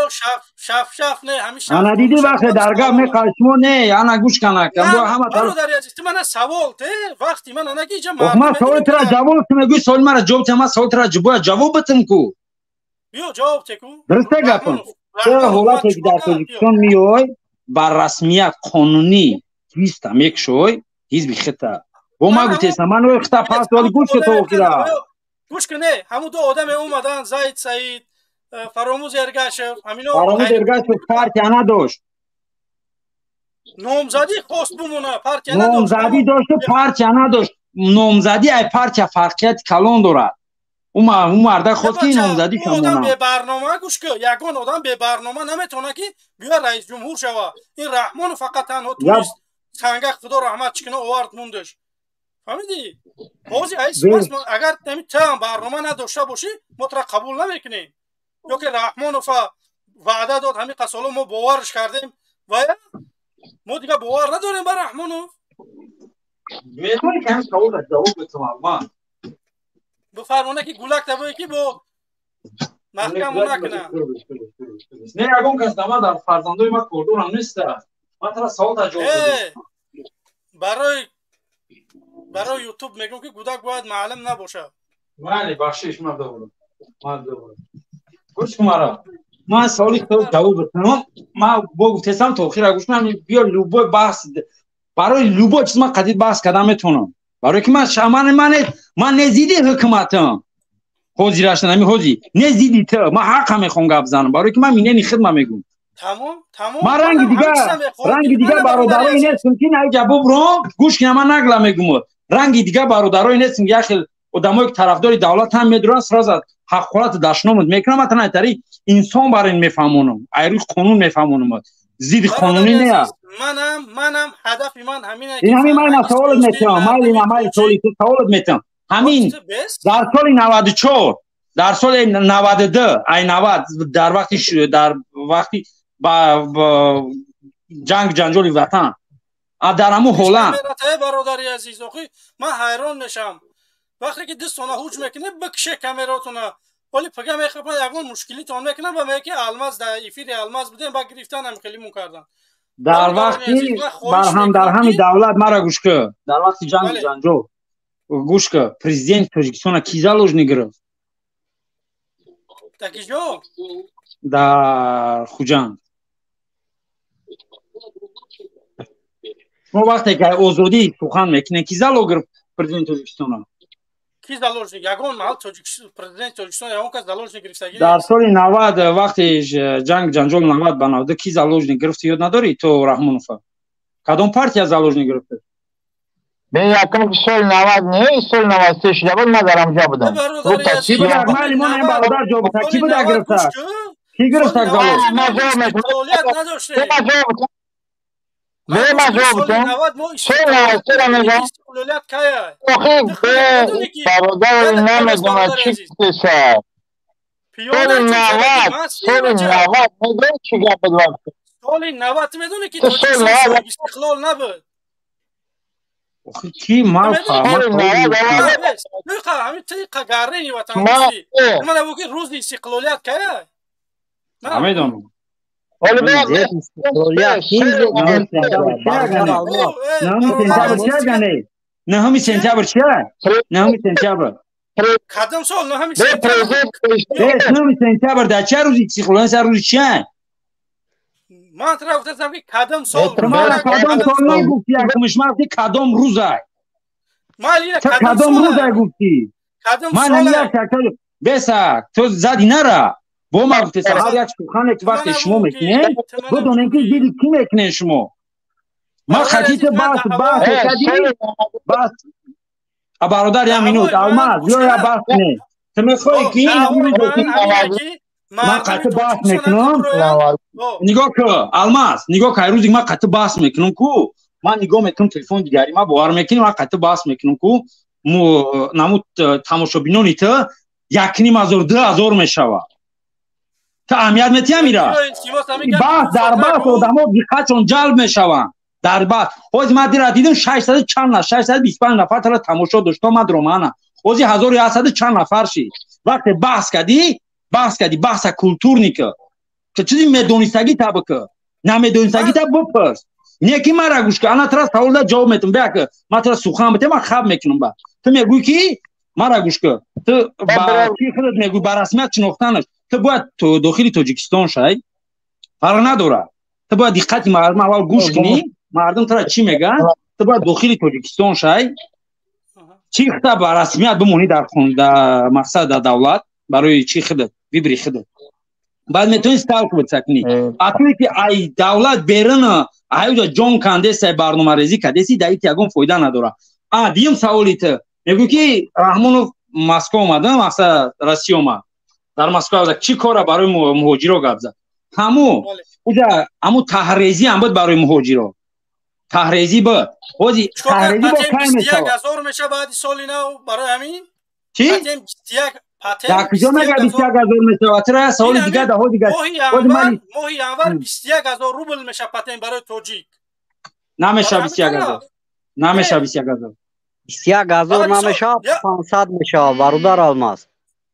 شف نه همیشه. انا دیدی وقتی درگاه میخواد شما نه انا گوش کنه که همه برادر عزیز تو من سوال ته وقتی من انا کی جمع ما سوال ترا جواب میگی سوال مرا جواب ما سوال ترا جواب بتم کو بیا جواب تکو درسته گفتم چه حالتی که در تاجیکستان میای بر رسمیت قانونی هیست یک شوی حزب خطا و ما گفتم من خطا پاس ولی گوش تو کیرا گوش کنه همون دو آدم اومدن زید سعید فراموز ارگاشف همینا فراموز ارگاشف پارتی انا داشت نامزدی خواست بمونه پارتی انا داشت نامزدی داشت پارتی انا داشت نامزدی ای پارتی فرقیت کلان داره اون مرد خود کی نامزدی کمونه آدم به برنامه گوش که یگان آدم به برنامه نمیتونه که بیا رئیس جمهور شوه این رحمان فقط تنها توریست سنگک خدا رحمت چکنه آورد موندش فهمیدی بازی ایس بس اگر نمی تام برنامه نداشته باشی ما تو قبول نمیکنیم یا که رحمانوف وعده داد همین قسالو ما باورش کردیم و ما دیگه باور نداریم بر رحمانوف میدونی که هم سوال جواب بتم بفرمونه که گولک تبایی که با محکم نکنه نه اگون کس دما در فرزندوی ما کردون هم نیست من ترا سوال جواب بدم برای یوتیوب میگم که گودک باید معلم نباشه بله بخشش من دوباره گوش کن مرا من سوالی تو جواب بدم من گفتم تو خیلی گوش من بیا لوبو بحث برای لوبو چیز من قدید بحث کردم میتونم برای که من نزیدی حکومتم حوزی راشتن همی حوزی نزیدی تو من حق هم میخوام گپ بزنم برای که من مینه خدمت میگم تمام من رنگ دیگه برادرای نیستم که نه جواب رو گوش کنم من نگلا میگم رنگ دیگه برادرای نیستم که اخل آدمایی که طرفدار دولت هم میدونن سراز حقوقات داشتنمون میکنم مثلا تری انسان برای میفهمونم ایرو قانون میفهمونم زید قانونی نه منم هدف من همینه این همین من سوالت میتونم من سوالی تو سوالت میتونم همین در سال 94 در سال 92 ای 90 در وقتی با جنگ جنجال وطن در همون هلند برادری عزیز آخی من حیران میشم وقتی که دستونه هوج میکنه بکشه کامراتونه ولی پگه میخوام یگون مشکلی تون میکنه و میگه الماس در افیر الماس بودن با گرفتن هم خیلی میکردن در وقتی در همین دولت مرا گوش که در وقتی جنگ جنجال گوش که پرزیدنت تاجیکستان کی заложник گرفت در کجا در خوجند ما وقتی که آزادی سخن میکنه کی заложник گرفت پرزیدنت تاجیکستان کی заложник یگون محل پرزیدنت تاجیکستان یگون کس заложник گرفته در سال 90 وقتی جنگ جنجال 90 بناوده کی заложник گرفت یاد نداری تو رحمانوف کدام پارتیا заложник گرفته به یکم سال 90 نه سال 93 شده بود من در آنجا بودم کی بود من این برادر جا بود کی بود گرفته کی گرفته заложник ما جواب نداشته ما جواب بودم سال 93 نمیدونم استقلالات کیه برادر نمیدونم چی کسه سال 90 میدونی چی گپ بود سال 90 میدونی که استقلال نبود کی ما فهمم همین طریقه گارنی وطن من بگی روز استقلالیت که نمیدونم ولی به استقلالیت نه همین سنتبر چه نه همین سنتبر کدام سال نه همین سنتبر در چه روزی استقلالیت سر روزی چه من ترا گفتم که کدام سال کدام سال نگفتی یکمش مافی کدام روزه مالی کدام روزه گفتی من یک تکل بسا تو زدی نره با ما گفتی هر یک سخن که وقت شما میکنه بدونین که دیدی کی میکنه شما ما خطیت بس برادر یا مینوت الماس یا بس نه تو میخوای کی من قطع بحث میکنم نگاه که الماس نگاه که روزی من قطع بحث میکنم کو من نگاه میکنم تلفن دیگری من باور میکنم من قطع بحث میکنم کو نمود تماشابینانی تو 1,500 میشوه تا اهمیت میتیم میره بحث در بحث آدم ها دیقتشون جلب میشون در بحث اوز من دیره دیدم 600 چند نفر 625 نفر تا تماشا داشتم من درمانه اوزی 1700 چند نفر شی وقتی بحث کردی بحث کلتورنی که چیزی میدونستگی تا بکه نمیدونستگی تا بپرس نیکی مرا گوش که انا ترا سوال دا جواب میتونم بیا که من ترا سخن بده من خواب میکنم با تو میگوی کی مرا گوش که تو با کی خودت میگوی با رسمیت شناختنش تو باید تو داخل تاجیکستان شای فرق نداره تو باید دقت مردم اول گوش کنی مردم ترا چی میگن تو باید داخل تاجیکستان شای چی خطا با رسمیت بمونی در خون در مقصد دولت برای چی خودت ببری خودت بعد میتونی ستالک بسکنی اتوی که ای دولت بیرون ایو جون کاندس برنامه ریزی کدیسی دایت یگون فایده نداره دیم سوالیت میگو که رحمانوف مسکو اومده مثلا روسیه اومد در مسکو چی کار برای مهاجرا گپ زد همو تحریزی هم بود برای مهاجرا تحریزی بود خودی تحریزی با کای میشه 1000 میشه بعد سالی نو برای همین چی در کجا مگه 21000 میشه چرا سوال دیگه ده ها دیگه ماهی انور 21000 روبل میشه پاتین برای توجیک نمیشه 21000 نمیشه 21000 21000 نمیشه 500 میشه برادر الماس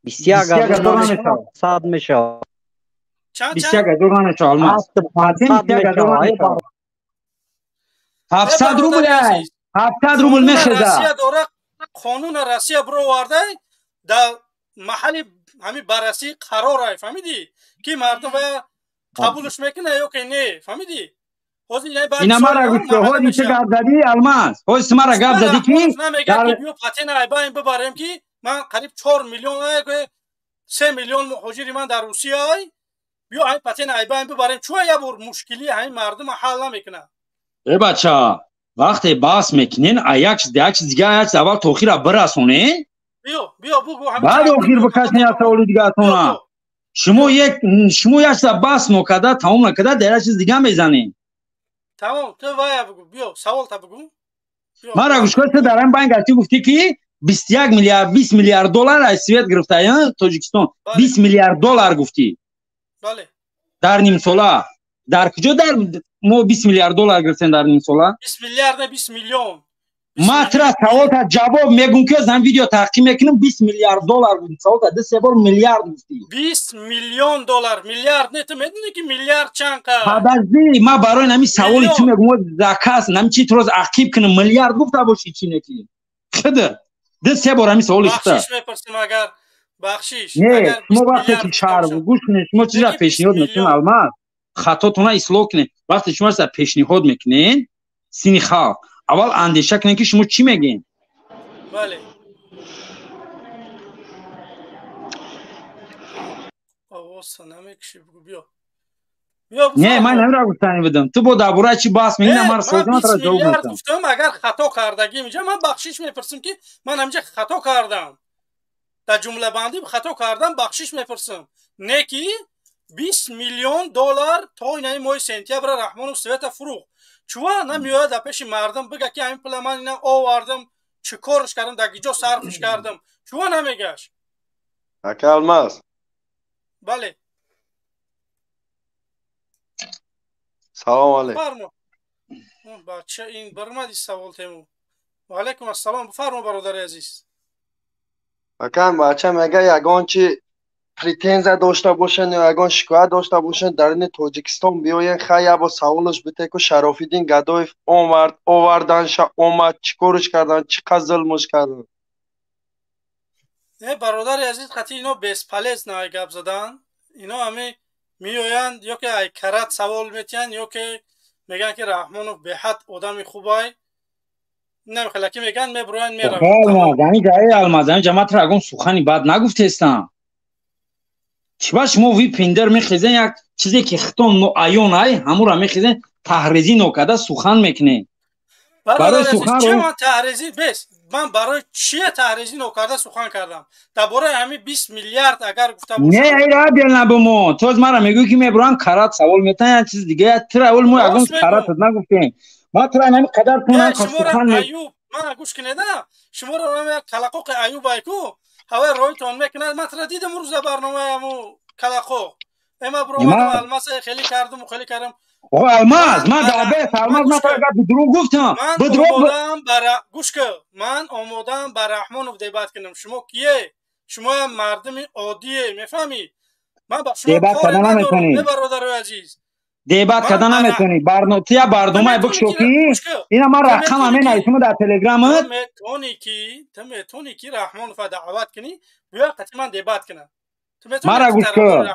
21000 نمیشه 100 میشه 21000 نمیشه الماس 700 روبل 700 روبل میشه قانون روسیه برو ورده در محل همین بررسی قرار ای فهمیدی که مردم قبولش میکنه یا که نه فهمیدی اینا مرا گفته هودی چه گپ زدی الماس هودی مرا گپ زدی کی در بیو پاتین ایباین ببریم که من قریب 4 میلیون 3 میلیون مهاجر من در روسیه ای بیو این پاتین ایباین ببریم چون یه بر مشکلی همین مردم حل نمیکنه ای بچا وقتی باس میکنین ایاکس دیگه اول توخیر برسونه بیا بگو بعد آخر بکشنی از سوالی دیگه اتونه شما یک باس نکده تمام نکده در چیز دیگه میزنین تمام تو وای بگو بیا سوال تا بگو مرا گوش کن تو در این بانک گفتی که 21 میلیارد 20 میلیارد دلار از سوئد گرفته یا تاجیکستان 20 میلیارد دلار گفتی بله در نیم ساله در کجا در ما 20 میلیارد دلار گرفتیم در نیم ساله 20 میلیارد نه 20 میلیون ما ترا سوال تا جواب میگم که زن ویدیو تحقیق میکنم 20 میلیارد دلار بود سوال تا 3 بار میلیارد گفتی 20 میلیون دلار میلیارد نه تو میدونی که میلیارد چند قد حدازی ما برای نمی سوالی تو میگم زکاس نمی چی تو روز عقیب کنم میلیارد گفته باشی چی نکی خدا 3 بار همین سوالی شده بخشش میپرسیم اگر بخشش نه ما وقتی که شهر گوش کنید شما چیزا پیشنهاد میکنین الماس خطاتون اصلاح کنید وقتی شما از پیشنهاد میکنین سینی خال اول اندیشه کنین که شما چی میگین بله آواز نمیکشی بگو بیا نه من نمیرم گفتنی بدم تو با درباره چی بحث میگین من سوالم را جواب میدم گفتم اگر خطا کردگی میگم من بخشش میپرسم که من همینجا خطا کردم در جمله بندی خطا کردم بخشش میپرسم نه کی 20 میلیون دلار تا این ماه سپتامبر رحمان سوئد فروخت چوا نمیاد در پیش مردم بگه که همین پول من اینا آوردم چه کارش کردم در کجا صرفش کردم چوا نمیگش الماس بله سلام علیکم فرما بچه این برمدی سوال تیمو و علیکم السلام بفرما برادر عزیز اکن بچه میگه یگان چی پریتنزه داشته باشن یا یگان شکایت داشته باشن در این تاجیکستان بیاین خیلی با سوالش بده که شرافیدین گدایف آوردنش اومد چیکارش کردن چقدر ظلمش کردن نه برادر عزیز خطی اینا بیس پلیس نه گپ زدن اینا همه میویند یا که ای کرات سوال میتین یا که میگن که رحمانوف به حد آدم خوبای نمیخواد که میگن میبروین میرن یعنی جای المازن جماعت را اگون سخنی بعد نگفتستم چی باش مو وی پندر میخیزن یک چیزی که خطون نو ایون ای همون را میخیزن تحریزی نوکده سخن میکنه برای سخن چه من تحریزی بس من برای چیه تحریزی نوکرده سخن کردم درباره همین 20 میلیارد اگر گفته باشم نه ای را بیل نبمو تو از مرا میگوی که میبرن کرات سوال میتن یا چیز دیگه تر اول مو اگون کرات نگفتیم ما تر همین قدر تونن سخن ایوب من گوش کنید شما رو من کلاقوق ایوب ایکو هوا رویتون میکنه من تر دیدم روز برنامه مو کلاقوق اما برو الماس خیلی کردم و خیلی کردم الماس من دعبه الماس ما فقط بدرو گفتم بدرو گوش که من آمادم بر رحمانوف دیبات کنم شما کیه شما مردم عادیه میفهمی من با شما کار ندارم برادر عزیز دیبات کردن نمیتونی برنامه بکشوکی اینا من رقم همین شما در تلگرامت تو میتونی کی رحمانوف دعوت کنی بیا قطعا من دیبات کنم مرا گوش کن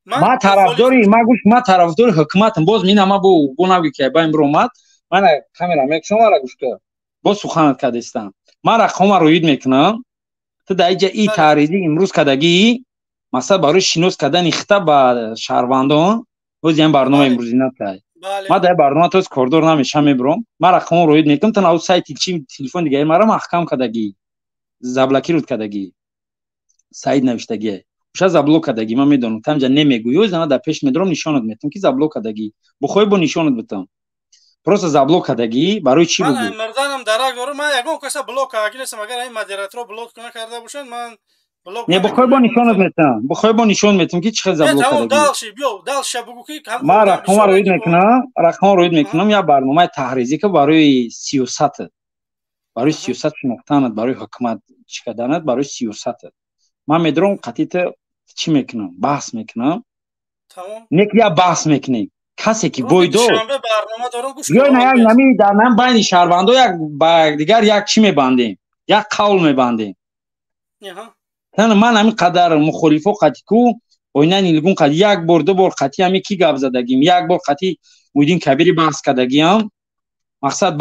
ما طرفداری ما طرفدار حکومتم باز مینا ما بو نگی که با امرو اومد من کامera میک شما را گوش کن با سخنت کردستم من رقم رو یاد میکنم تو در اینجا این تحریزی امروز کدگی مثلا برای شینوس کردن اخته با شهروندان باز این برنامه امروز اینا تای ما در برنامه تو از کوردور نمیشم میبرم من رقم رو یاد میکنم تا اون سایت چی تلفن دیگه مرا محکم کدگی زبلکی رود کدگی سعید نوشتگی شاید زبلوک کدگی من میدونم تمجا نمیگویی زنا در پیش میدرم نشانت میتم که زبلوک کدگی بخوای با نشانت بتم پروسه زبلوک کدگی برای چی بود من مردانم درک دارم من یگون کسا بلوک اگیلسم اگر این مدیراتور بلوک کنه کرده باشن من بلوک نه بخوای با نشانت میتم بخوای با نشان میتم که چه زبلوک کدگی دالشی بیو دالش بگو که ما رقم رو یاد میکنم رقم رو یاد میکنم یا برنامه تحریزی که برای سیاست برای سیاست شناختنت برای حکومت چیکدنت برای سیاست من میدونم قطعیت چی میکنم بحث میکنم تمام نکیا بحث میکنی کسی که بویدو شنبه برنامه دارم گوش یا نه نمی در من بین شهروندو یک با دیگر یک چی میبندیم یک قول میبندیم تن من همین قدر مخالفو قطعی اوینا نیلگون قد یک بار دو بار قطعی همین کی گپ زدگیم یک بار قطعی مودین کبیری بحث کردگیم مقصد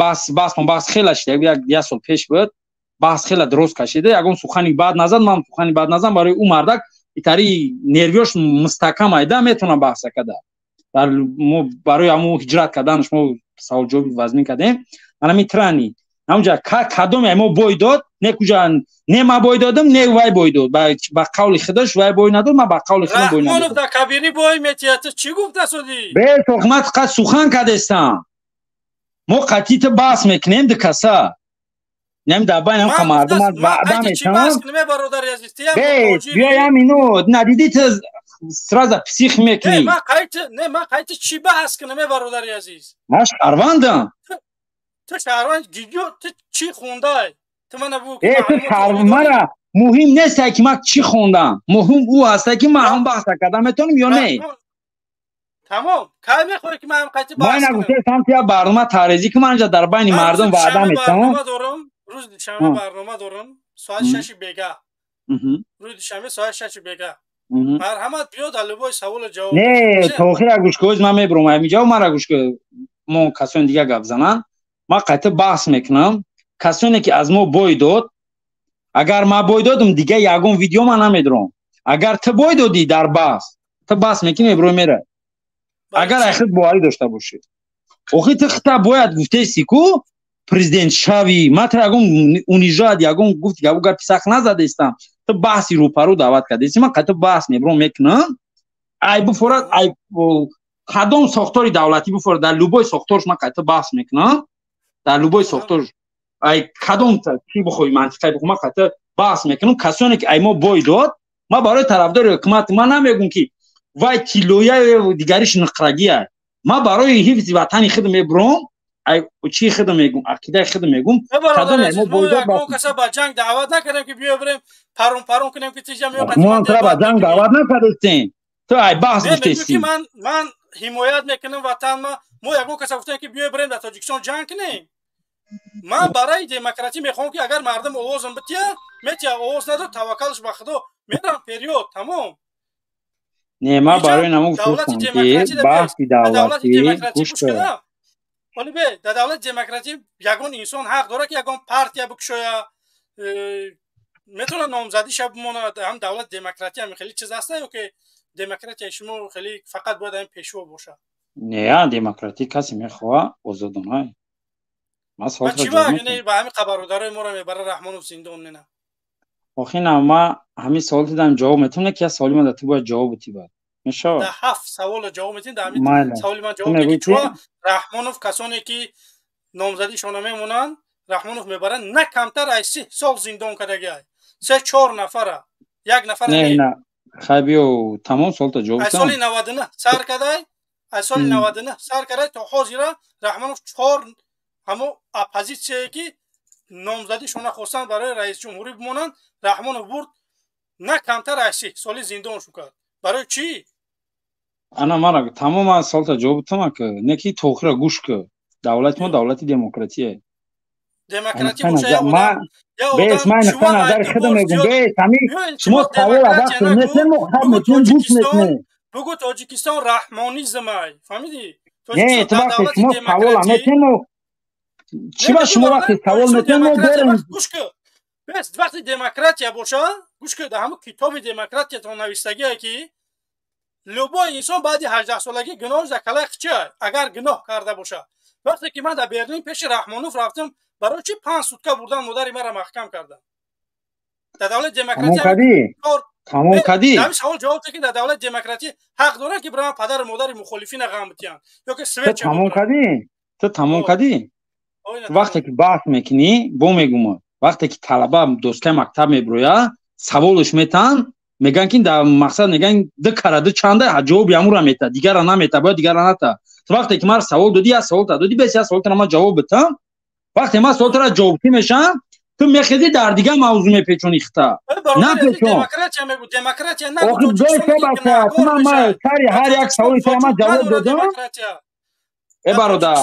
بحث خیلی شده یک سال پیش بود بحث خیلی درست کشیده یگون سخنی بعد نزد من سخنی بعد نزدم برای اون مردک ایتاری نرویش مستحکم ایده میتونم بحث کده برای همون هجرت کردنش ما سوال جواب وزمین کردیم من میترانی اونجا کدوم ما بوی داد نه کجا نه ما بوی دادم نه وای بوی داد با قول خودش وای بوی نداد من با قول خودم بوی ندادم رحمانوف در کبیری بوی میتیات چی گفته سودی به حکومت قد سخن کردستم ما قطعی تو بحث میکنیم ده کسا نیم در بین هم مردم از وعده میتونم بیایم اینو ندیدی تو سراز پسیخ میکنی نه من قایت چی بحث کنم برادر عزیز من شهروندم تو شهروند گیگو تو چی خونده تو من بگو تو شهروند مهم نیست که من چی خوندم مهم او هست که من هم بحث کردم میتونم یا نه تمام کی میخوای که من قایت بحث کنم من نگفتم که برنامه تعریضی که من اینجا در بین مردم وعده میتونم روز دوشنبه برنامه دارم ساعت 6 بیگه روز دوشنبه ساعت 6 بیگه مرحمت بیاد البای سوال جواب نه توخیر گوش کوز من میبرم اینجا مرا گوش که ما کسان دیگه گپ زنن ما قطع بحث میکنم کسانی که از ما بوی داد اگر ما بوی دادم دیگه یگون ویدیو من نمیدرم اگر تو بوی دادی در بحث تو بحث میکنی برو میره اگر اخیت بواری داشته باشی اوخی تو خطا باید گفته سیکو پرزیدنت شاوی ما تر یگون اونیجاد یگون گفت که اگر پیسخ نزده استم تو بحثی رو پرو دعوت کرده ایسی من قطع بحث میبرم میکنم ای بفورد ای کدام ساختاری دولتی بفورد در لوبای ساختارش من قطع بحث میکنم در لوبای ساختارش ای کدام چی بخوای منطقه بخوای من قطع بحث میکنم کسانی که ای ما بوی داد ما برای طرفدار حکومت ما نمیگم که وای تیلویا دیگریش نقرگیه ما برای حفظ وطن خود میبرم ای چی خود میگم عقیده خود میگم کدام ما بوی داد ما کسا با جنگ دعوت نکردیم که بیا بریم پرون کنیم که تیجا ما تو با جنگ دعوت نکردیم تو ای بحث گفتیستی من حمایت میکنم وطن ما یگو کسا گفتن که بیا بریم در تاجیکستان جنگ کنیم من برای دموکراسی میخوام که اگر مردم آوازم میتیا آواز نداد توکلش به خدا میرم پریود تمام نه ما برای نمو گفتم که بحثی دولتی گوش کنم ولی به در دولت دموکراسی یگون انسان حق داره که یگون پارتیا بکشه میتونه نامزدی شب بمونه هم دولت دموکراتی هم خیلی چیز هسته یا که دموکراتی شما خیلی فقط باید هم پیشوا باشه نه دموکراتی کسی میخواه آزادانه ما چی با اگه با همین خبرودارای ما رو میبره رحمان و زندان نه آخه نه ما همین سوال دیدم جواب میتونه که سوالی من تو باید جواب بدی بعد میشه ده 7 سوال جواب میتین در همین سوالی من جواب میگی چون رحمانوف کسانی که نامزدیشون میمونن رحمانوف میبرن نه کمتر از 3 سال زندان کردگی 3-4 نفره یک نفر نه خبیو تمام سوال تا جواب از سال 99 سر کردای از سال 99 سر کردای تا حاضر رحمانوف 4 همو اپوزیسیون که نامزدیشون خواستن برای رئیس جمهوری بمونن رحمانوف برد نه کمتر از 3 سال زندان شو کرد برای چی انا مرا تمام سوال تا جواب تمام که نکی توخره گوش که دولت ما دولت دموکراتیه دموکراتی باشه یا آدم بیس من نظر خودم میگم بیس همین شما سوال وقت مثل مخابرتون گوش میکنه بگو تاجیکستان رحمانیزمه فهمیدی نه تو وقتی شما سوال میکنه چی با شما وقتی سوال میکنه داریم گوش که بس وقتی دموکراتیا باشه گوش که در همون کتاب دموکراتیا تو نوشتگیه که لوبا انسان بعد 18 سالگی گناهش در کلک چه اگر گناه کرده باشه وقتی که من در برلین پیش رحمانوف رفتم برای چی 5 سوتکه بردن مادر مرا محکم کردن در دولت دموکراتی تمام کدی همین سوال جواب که در دولت دموکراتی حق داره که برام پدر مادر مخالفین غم بتیان یا که سویت چه تو تمام کدی وقتی که بحث میکنی بو میگم وقتی که طلبه دوسته مکتب میبرویا سوالش میتن میگن که در مقصد میگن ده کرده چنده جواب یامورا میته دیگر نمیته باید دیگر نته تو وقتی که من سوال دادی از سوال دادی بس از سوال ما جواب بدم وقتی ما سوال را جواب میشم تو میخیزی در دیگه موضوع میپیچونی خطا نه دموکراسی میگو دموکراسی نه تو من سری هر یک سوالی تو ما جواب دادم ای برادر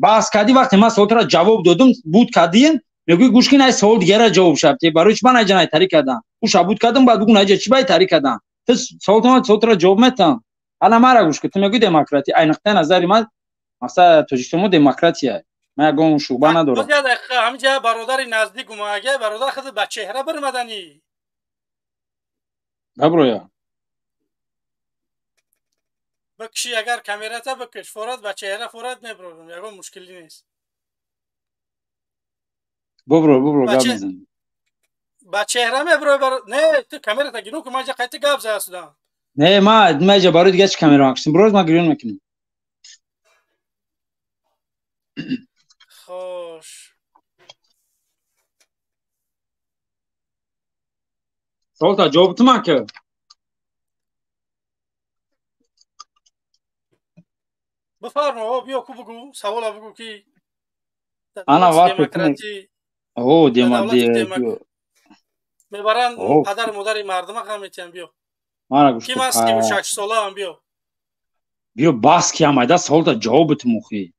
بحث کردی وقتی ما سوال را جواب دادم بود کردین میگوی گوش کن ای سوال دیگه را جواب شد برای چی من اجنای طریق کردم او شبود کردم بعد بگو نجا چی باید طریق کردم تو سوال را جواب میتم حالا مرا گوش کن تو میگوی دموکراتی این نقطه نظری من مثلا تاجیکستان دموکراتیه من گم شوبه ندارم همینجا برادر نزدیک ما اگه برادر خود با چهره برمدنی ببرویا بکشی اگر کامیرا بکش فوراد با چهره فوراد میبرم یگو مشکلی نیست ببرو گاب میزن با چهره میبرو نه تو کامیرا تا گیرون که ما جا قیت گاب زده سودم نه ما جا برای دیگه چی کامیرا مکشیم بروز ما گیرون میکنیم خوش سوالتا جواب ما که بفرما بیا کو بگو سوال بگو کی انا وقت دموکراسی او میبرن پدر مادر مردم هم میتین بیا مانا گوشت کی من 36 ساله هم بیا باس کی آمده سوالتا جوابت مخی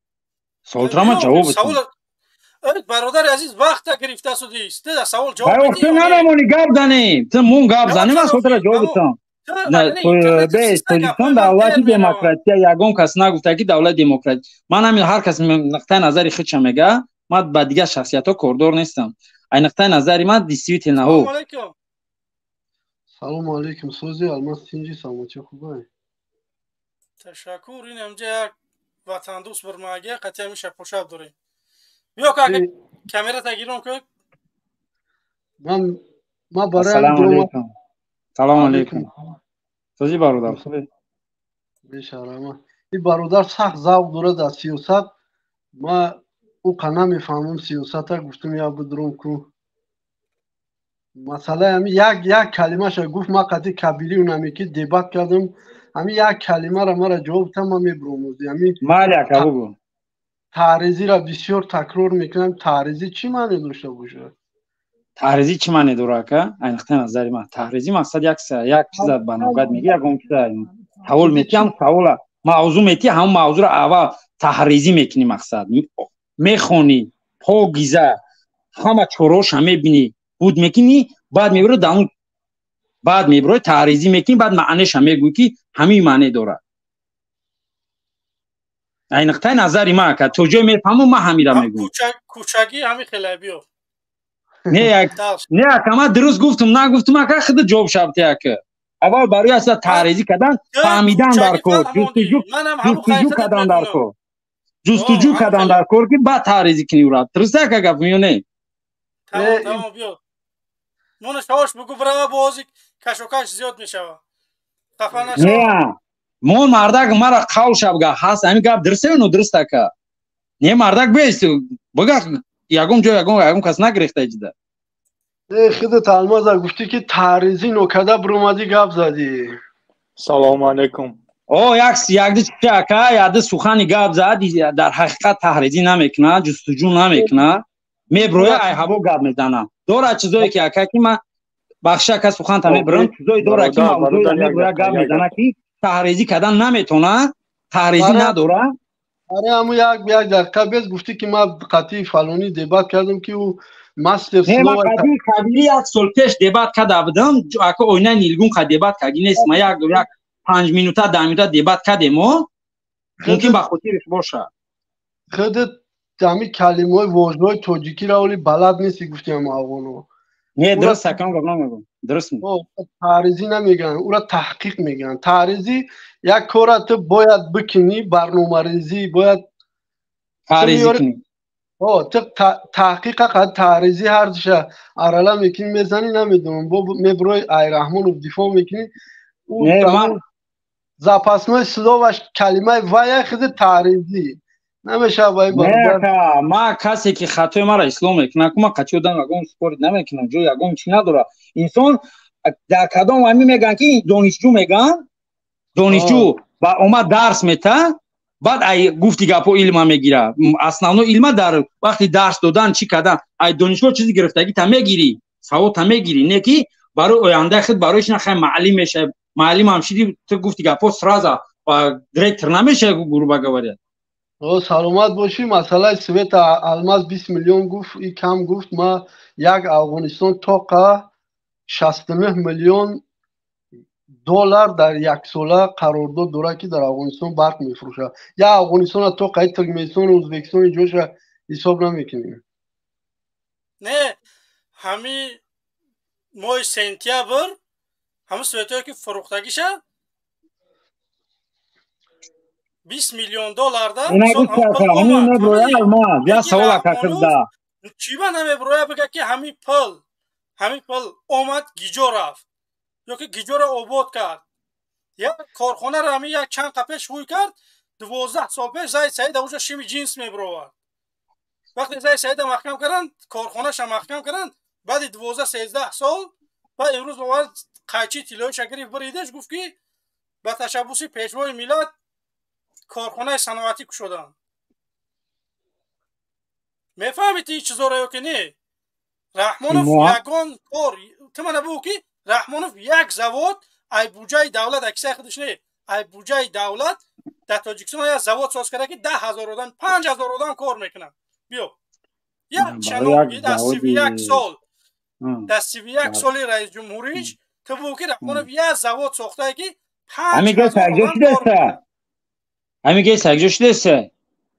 سوالتا ما جوابت برادر عزیز وقت گرفته سودی است سوال جواب میدی تو نمونی گپ زنیم تو مون گپ زنیم از سوالتا جوابتم نه تو به پوزیشن دولت دموکراسی یگان کس نگفته که دولت دموکراسی من همین هر کس نقطه نظری خودش میگه من با دیگه شخصیت‌ها کاردار نیستم این نقطه نظری من دیسیویت نه سلام علیکم سوزی الماس سینجی ساموچه خوبه تشکر این همجا یک وطن دوست برماگه قطعه میشه پوشاب داریم بیا که کامرا تگیرون که ما برای سلام علیکم سلام علیکم سوزی برادر خوبه بیشارم این برادر سخت ذوق داره در سیاست ما او قنا میفهمم سیاست ها گفتم یا بدرون کو مثلا همین یک کلمه شو گفت ما قضیه کبیری اونمی که دیبات کردم همین یک کلمه را مرا جواب تمام میبروموزی همین مالک بگو تعریضی را بسیار تکرار میکنم تعریضی چی معنی داشته باشه تعریضی چی معنی داره که این نقطه نظری من تعریضی مقصد یک چیز بناگت میگه یگون که حول میتیم سوال موضوع میتی هم موضوع را اول تحریزی میکنی مقصد میخونی پاگیزه همه چوروش هم میبینی بود میکنی بعد میبره داون بعد میبره تحریزی میکنی بعد معنیش هم میگوی که همین معنی داره این نقطه نظری ما که تو جای میفهمم ما همین را میگم کوچگی همین خیلی بیو نه کما درست گفتم نگفتم که خود جواب شبته که اول برای اصلا تعریضی کردن فهمیدن در کار جستجو کردن در کار جستجو کردن در کار که بعد تعریضی کنی ورد درسته که گفت میونه تمام بیا مونش هاش بگو برای بازی کشوکش زیاد میشوه خفه نشو نه مون مردک مرا قول شبگه هست همین گفت درسته و درسته که نه مردک بیست بگه یگم کس نگرفته اجده خودت الماس گفتی که تعریضی نکده برومدی گپ زدی سلام علیکم یک دی سخنی گپ زد در حقیقت تحریضی نمیکنه جستجو نمیکنه میبروی ای هوا گپ میزنه داره چیزایی که اکاکی من بخشه که سخن تا میبرم چیزایی داره که موضوعی میبروی گپ میزنه که تحریضی کردن نمیتونه تحریضی نداره آره همون یک دقیقه بیست گفتی که ما قطعی فلانی دیبات کردم که او مستر سلو ما قطعی کبیری یک سال پیش دیبات کرده بودم اکا اوینه نیلگون که دیبات کردی نیست ما یک 5 مینوته 10 مینوته دیبات کردیم و ممکن با خودیرش باشه خودت همی کلمه های واژه های تاجیکی را ولی بلد نیستی گفتی هم افغانو نه درست سکم گفت نمیگم درست میگم تعریضی نمیگن او را تحقیق میگن تعریضی یک کار تو باید بکنی برنامه‌ریزی باید تعریضی کنی تو تحقیق قد تعریضی هر شه ارلا میکنی میزنی نمیدونم میبروی ای رحمان رو دفاع میکنی نه من زپاسمای صدا و کلمه و خود تعریضی نمیشه وای برادر ما کسی که خطای ما را اسلام میکنه که ما قطعی دادن اگه سپورت نمیکنم جو یگام چی نداره انسان در کدام همی میگن که دانشجو میگن دانشجو و اومد درس میته بعد ای گفتی گپو علم میگیره اصلا علم در وقتی درس دادن چی کردن ای دانشجو چیزی گرفتگی تا میگیری سواد تا میگیری نه که برای آینده خود برایش نخیر معلم میشه معلم هم شدی تو گفتی گپو سرازا و دیرکتر نمیشه گروه بگوارید سلامت باشی مسئله سویت الماس 20 میلیون گفت ای کم گفت ما یک افغانستان تا 69 میلیون دلار در یک ساله قرارداد داره که در افغانستان برق میفروشه یا افغانستان تا قید ترکمنستان و ازبکستان جوش حساب نمیکنیم نه همین ماه سنتیابر همه سویتایی که فروختگیشه 20 میلیون دلار ده همین نبروی الماس یا سوال کرده چی با نمیبروی بگه که همین پل اومد گیجو رفت یا که گیجو را آباد کرد یا کارخانه را همین یک چند قپش روی کرد 12 سال پیش زاید سعید اوجا شیمی جینس میبروید وقتی زای سعید محکم کردن کارخانه‌ش محکم کردن بعد 12 13 سال و امروز باور قایچی طلای شکری بریدش گفت که با تشبوس پیشوای میلاد کارخانه صنعتی کشودن. میفهمید این چیزا رو که نه؟ رحمانوف یگان کار تمنا بگو که رحمانوف یک زواد ای بودجه دولت اکثر خودش نه ای بودجه دولت در تاجیکستان یا زواد ساز کرده که 10,000 آدم 5,000 آدم کار میکنن. بیا یک چنان بگی در 31 سال در 31 سال رئیس جمهوریش تو بگو که رحمانوف یک زواد ساخته که 5,000 آدم کار میکنن. همیگه سرجوش دسته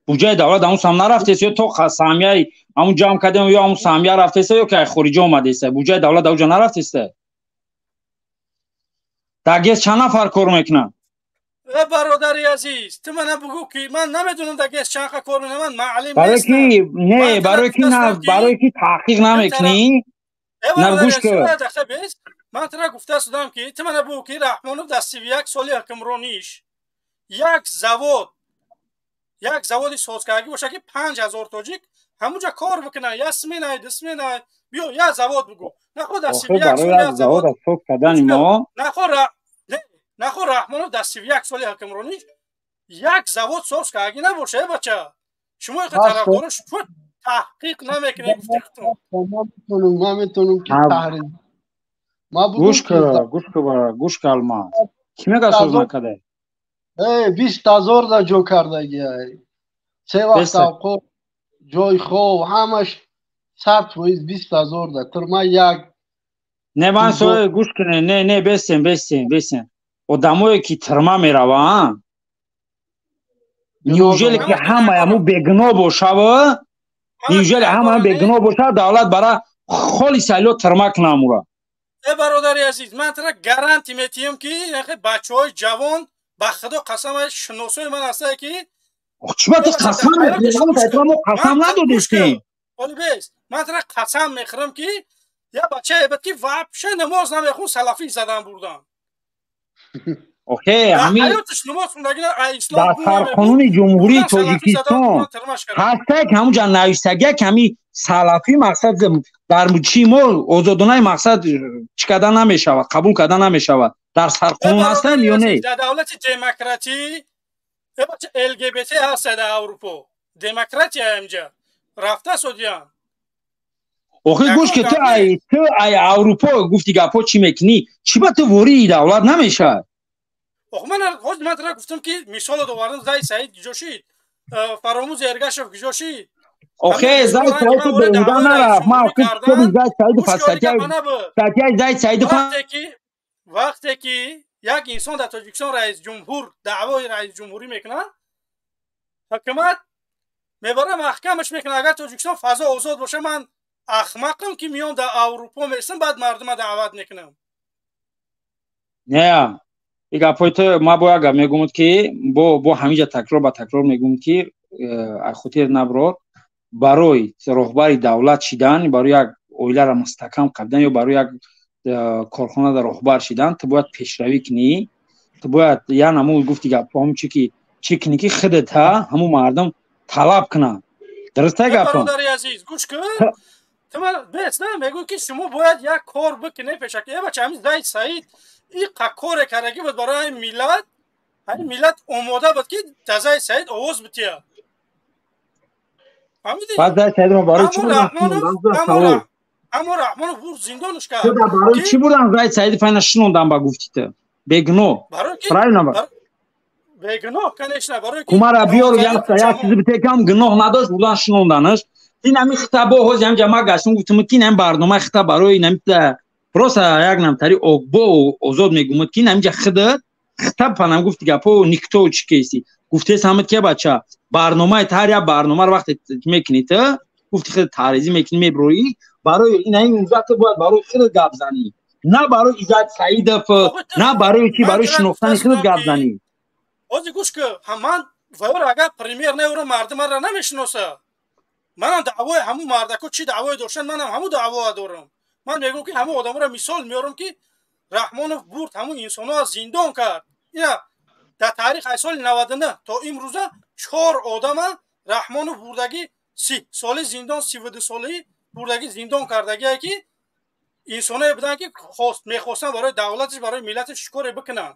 بودجه دولت همون سام نرفته یا تو سامیای همون جام کردم یا همون سامیا رفته است یا که خارجی اومده است بودجه دولت اونجا نرفته است. داگیس چند نفر کار میکنن؟ برادری عزیز تو من بگو که من نمیدونم داگیس چند کار میکنن من معلم برای کی نه برای کی نه برای کی تحقیق نمیکنی؟ نگوش که من ترا گفته استم که تو من بگو که رحمانوف در 31 سال حکمرانیش یک زوادی سازکارگی باشه که 5,000 تاجیک همونجا کار بکنن یا اسمینای دسمینای بیا یا زواد بگو نخو در 31 سال زواد ساخت کردن ما نخو رحمانوف در 31 سال حکمرانیش یک زواد سازکارگی نباشه بچه شما طرفدارش تو تحقیق نمیکنید ما میتونم که تحریز گوش کن ما کی میگه ساز نکرده 20,000 دا جو کردگی سه وقت اوقات جای خوب همش ثبت ویز 20,000 دا ترما یک نه من سوال گوش کنه نه بسیم آدمایی که ترما میروان نیوژل که همه بگناه باشه و نیوژل همه بگناه باشه دولت برای خالی سیلو ترما کنه امورا برادری عزیز من ترا گارانتی میتیم که بچه های جوان با خدا قسم شناسای من هسته که چی با تو قسم قسم ندادستی من ترا قسم میخورم که یا بچه ایبت که وابشه نماز نمیخون سلفی زدن بردن اوکی همین در سرقانون جمهوری تاجیکستان هسته که همون جان نویستگی کمی سلفی مقصد در چی ما آزادانه مقصد چی کردن نمیشود قبول کردن نمیشود در سرقانون هستن یا نه در دولت دموکراتی LGBT هست در اروپا دموکراتی اینجا رفته سودیان اوکی گوش که تو ای اروپا گفتی گپا چی میکنی چی با تو وری دولت نمیشه آخه من ترا گفتم که مثال دوباره زای سعید جوشید فراموز ارگاشف جوشید اوکی زای سعید بودن نرفت ما گفتم زای سعید فاستاتی زای سعید وقتی که یک انسان در تاجیکستان رئیس جمهور دعوای رئیس جمهوری میکنه حکومت میبره محکمش میکنه اگر تاجیکستان فضا آزاد باشه من احمقم که میام در اروپا میرسم بعد مردم دعوت میکنم نه ایگه پایت ما باید میگم که با همینجا تکرار میگم که خاطر نبرد برای رهبر دولت شدن برای یک اویله را مستحکم کردن یا برای یک کارخانه در رهبر شدن تو باید پیشروی کنی تو باید یا نمو گفتی گپام چی کنی که خودت همون مردم طلب کنن درسته گپام برادر عزیز گوش کن تو من بس نه میگو که شما باید یک کار بکنی پیشک ای بچه همین زید سعید این کار کردگی بود برای میلاد همین میلاد آماده بود که تزای سعید آواز بتیا بعد زید سعید ما برای چی بودن اما رحمانو بور زندانش کرد برای چی بودن زید سعید فاینا شنوندن با گفتی تو بگنو بگناه کنش نه برای کمارا بیارو یک چیزی بته کم گناه نداشت بودن شنوندنش این همی خطابه هوز هم جمع گشتم گفتم که این برنامه خطاب برای نمیت پروسا یک نمتری اوگبو اوزاد میگم که نمیجا خطاب پنم گفتی گپو نیکتو چی کیسی گفته سامت که بچه برنامه تر یا برنامه رو وقتی میکنی تو گفتی خود تاریزی میکنی میبروی برای این موضوعات باید برای خود گپ زنی نه برای ایجاد سعید نه برای چی برای شناختن خود گپ زنی اوزی گوش که همان وایور اگر پریمیر نه مردم را نمیشناسه من دعوای همون مردکو چی دعوای داشتن منم همون دعوا دارم من میگم که همون آدما را مثال میارم که رحمانوف برد همون انسانا زندان کرد اینا در تاریخ سال 99 تا امروز 4 آدم رحمانوف بردگی 30 سالی زندان 32 سالی بردگی زندان کردگی که انسانایی بودن که میخواستن برای دولتش برای ملتش کاری بکنن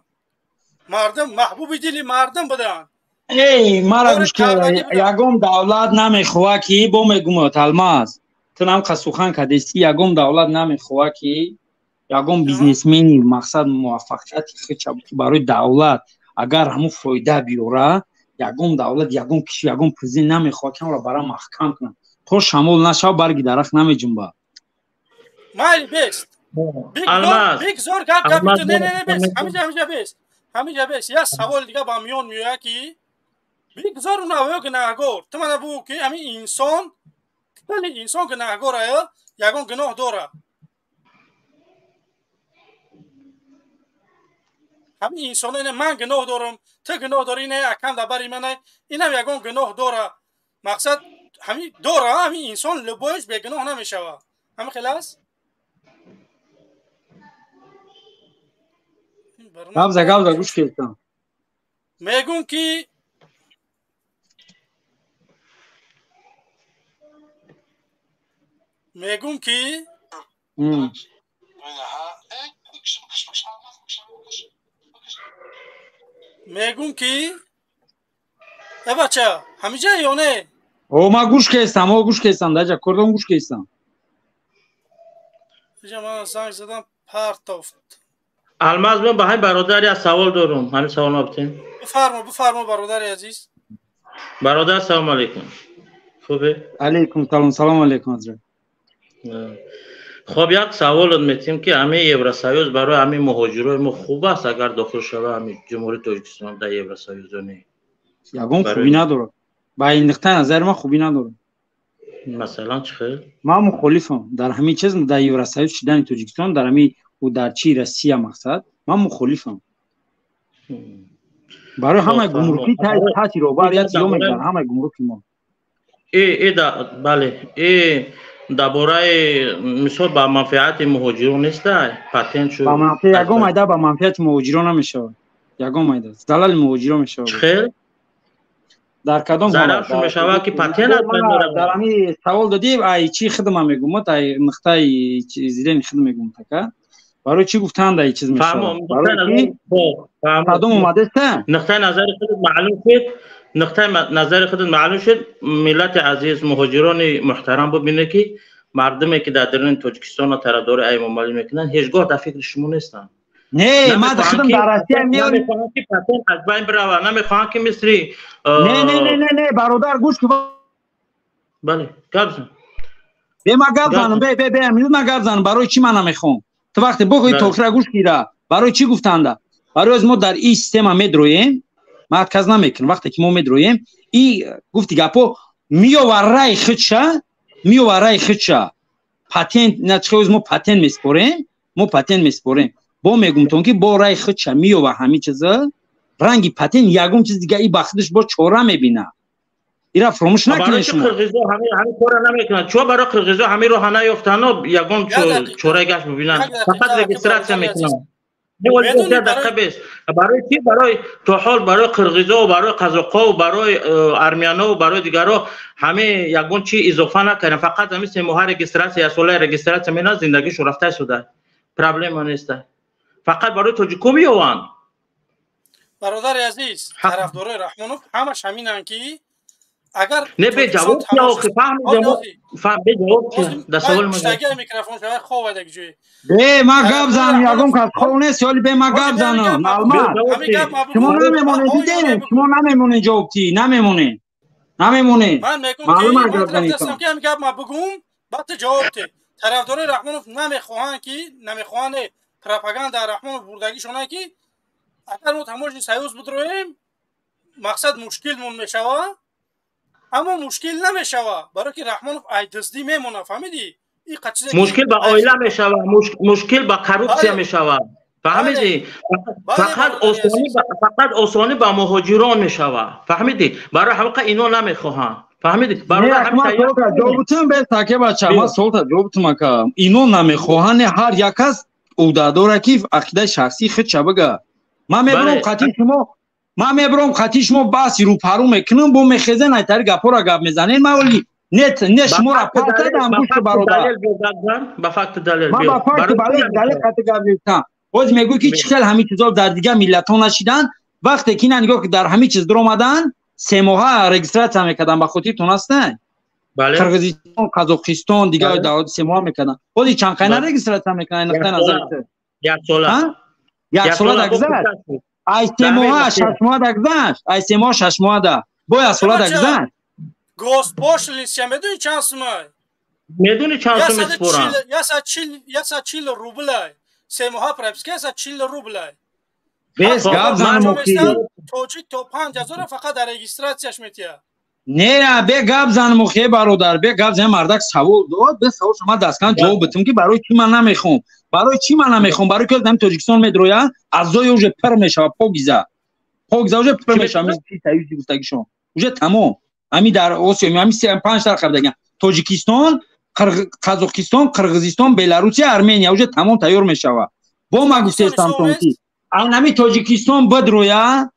مردم محبوب دل مردم بودن ای مرا گوش که یگم دولت نمیخواه که با میگم تلماس تو نم سخن کدستی یگم دولت نمیخواه که یگم بیزنسمنی مقصد موفقیت خود برای دولت اگر همون فایده بیاره یگم دولت یگم کشی یگم پرزیدنت نمیخواه که اون را برای محکم کنه تو شامل نشو برگ درخت نمیجنبه مایل بیست بیگ زور گپ نه بیست همینجا بیست یه سوال دیگه با میان میاد که بیگ زور اونها گناهگار تو من بگو که همین انسان کلی انسان گناهگاره یگم گناه داره همین انسان اینه من گناه دارم تو گناه داری نه اکم دبری منه اینم یگم گناه داره مقصد همین داره همین انسان لبایش به گناه نمیشه همین خلاص گابزا گوش کردم میگم که ای بچه همیجا یا نه او ما گوش کردم داجا کردم گوش کردم من زنگ زدم پرت افت الماس من به همین برادر یه سوال دارم همین سوال نبتین بفرما برادر عزیز برادر سلام علیکم خوبه؟ علیکم سلام علیکم حضرت خب یک سوال میتیم که همه یوراسیوز برای همه مهاجرای ما خوب است اگر داخل شده همه جمهوری تاجیکستان در یوراسیوز نه یگم خوبی نداره با این نقطه نظر من خوبی نداره مثلا چه خیلی؟ من مخالفم در همه چیز در یوراسیوز شدن تاجیکستان در همه و در چی روسیه مقصد من مخالفم برای همه گمرکی تاثیر رو باید یوم در همه گمرکی ما بله درباره مثال با منفعت مهاجران نیست پاتنت شد با منفعت یگم ایده با منفعت مهاجران نمیشه یگم ایده زلال مهاجران میشه خیر در کدام حالت میشه که پاتنت در همین سوال دادی ای چی خدمت میگم تا نقطه زیرین خدمت میگم تا برای چی گفتن در چیز میشه برای کدام اومده است نقطه نظر خود معلوم شد ملت عزیز مهاجران محترم ببینه که مردمی که در درون تاجیکستان و طرفدار ای ممالی میکنن هیچگاه در فکر شما نیستن نه ما داشتم در روسیه میام نمیخوام که پاتنت از بین بره نمیخوام که مصری نه برادر گوش کن بله گابزن به ما گابزن به امروز ما گابزن برای چی من نمیخوام تو وقتی بگوی توکرا گوش گیره برای چی گفتند برای از ما در این سیستم میدرویم ما اتکاز نمیکنم وقتی که ما میدرویم این گفتی گپو میواره خودشه پاتنت نچخه از ما پاتنت میسپوریم با میگم تون که با رای خودشه میوه همین چیزا رنگی پاتنت یگم چیز دیگه ای بخدش با چوره میبینه ایرا فراموش نکنید شما قرقیزا همین کارا نمیکنن چون برای قرقیزا همین راه نیافتن و یگم چوره گشت ببینن فقط رجیستراسیون میکنن برای چی برای تا حال برای قرقیزا و برای قزاق‌ها و برای ارمنیا و برای دیگرها همه یگون چی اضافه نکنن فقط همین سه ماه رجیستراسیون یا سال رجیستراسیون مینا زندگیش رفته شده پرابلم نیست فقط برای تاجیکو میوان برادر عزیز طرفدارای رحمانوف همش همینن که اگر نه به جواب یا فهم به جواب در سوال مشتاقی میکروفون شما خوب دیگه جوی به ما گپ زن یگم که خوب نیست ولی به ما گپ زن معلومات شما نمیمونه جوابتی نمیمونه من میگم که گفتم که میگم ما بگم بعد جوابتی طرفدارای رحمانوف نمیخوان پروپاگاندا رحمانوف بردگیشونه که اگر ما تماشای سیاس بدرویم مقصد مشکلمون میشه اما مشکل نمیشه برای که رحمانوف ایدزدی میمونه فهمیدی مشکل با آیله میشه مشکل با کروپسیا میشه فهمیدی فقط آسانی با مهاجران میشه فهمیدی برای حلقه اینا نمیخواهن فهمیدی برای همین جوابتون به تاکه بچه ما سوالت جوابتون که اینا نمیخواهن هر یک از عقده‌دار که عقیده شخصی خود چه بگه من میبرم خطی شما بس رو پرو میکنم با میخزن ایتر گپا را گپ میزنین ما ولی نه شما را پس دادم گوش برادر با فکت دلیل ما با فکت دلیل قطع گفتم باز میگو که چه همه چیزا در دیگه ملت ها نشیدن وقتی که نگاه که در همه چیز در اومدن 3 ماه رجیستراسیون میکردن با خودی تونستن بله قرقیزستان قزاقستان دیگه داود 3 ماه میکردن بازی چند قینا رجیستراسیون میکنن نقطه نظر یک سال دگذشت ای 3 ماه 6 ماه دگذشت ای 3 ماه 6 ماه ده باید سال دگذشت Госпошлиница, медуни чанд сумай? Медуни чанд сумай спорам? Я 40 рублей. 3 моҳа прописка 40 рублей. Бес гап занам ки. Тоҷик то 5000 фақат дар регистрацияш метия. Не, бе гап занам ки бародар, бе гап занам мардак савол дод, бе савол шума дасткан ҷавоб битум ки барои чӣ ман намехом. Барои чӣ ман намехом? Барои ки дам Тоҷикистон медроя, азои уже пир мешава, погиза. Погиза уже пир мешава, мисли таюзи гуфтагишон. Уже тамом. Ами дар Осиё, ами 5 тар хабдаган. Тоҷикистон, Қазоқистон, Қирғизистон, Беларусия, Армения уже тамом тайёр мешава. Бо ма гуфтестам тонки. Нами Тоҷикистон бидроя,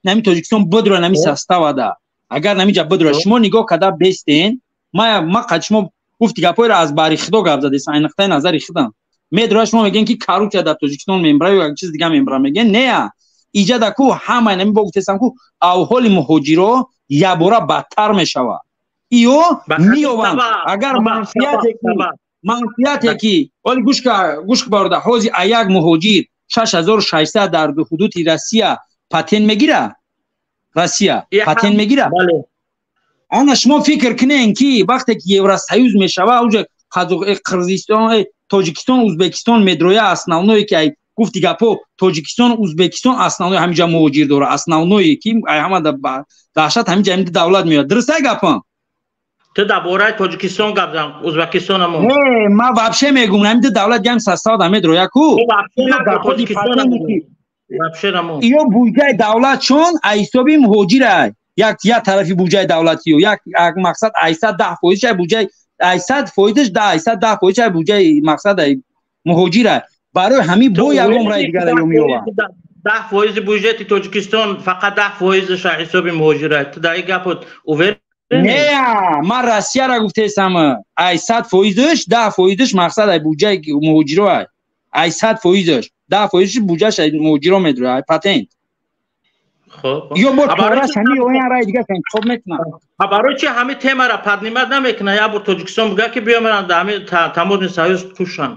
нами саставада. Агар нами ҷа бидроя, шумо нигоҳ када бестен. Ма қад шумо гуфти гапоиро аз бари худо гап задест, ай нуқтаи назари худам. Медроя шумо мегӯен ки коррупсия дар Тоҷикистон мембара ё як чиз дига мембара мегӯен. Не. Иҷада ку ҳама нами бо гуфтестам ку аҳволи муҳоҷиро ябора бадтар мешава. Иё миёванд агар манфиате ки оли гӯш бародар ҳозир як муҳоҷир 6600 дар ҳудуди Россия патент мегира. Россия патент мегира. Ана шумо фикр кунен ки вақте ки Евросоюз мешава уже Қирғизистон, Тоҷикистон, Узбекистон медроя основное ки гуфти гапо Тоҷикистон, Узбекистон основное ҳамиҷа муҳоҷир дора. Основное ки ҳама даҳшат ҳамиҷа ҳамиҷа давлат меояд. Дурустай гапам? Ту дар бораи Тоҷикистон гап зан, Узбекистон ҳамон. Не, ма вообще мегӯям, ҳамиҷа давлат гам састава медроя ку. Иё буҷаи давлат чон аз ҳисоби муҳоҷирай. Як тарафи буҷаи давлатиё, як мақсад 10% буҷаи 80% 10% буҷаи мақсад муҳоҷирай. Барои ҳамин бо ягон рай дигара меёванд. 10% буҷаи Тоҷикистон фақат 10% аз ҳисоби муҳоҷирай. Ту дар гап увер Не, ман Россияро гуфтестам. 80%, 10% мақсад ай буҷаи муҳоҷиро ай. 80%, 10% буҷааш ай муҳоҷиро медроя, патент. Хоб. Ё бо чораш ҳами оин рай дига интихоб метунам. Барои чи ҳами темара паднимат намекуна, я бор Тоҷикистон бига ки биёмаран дар ҳами таможни союз тушан.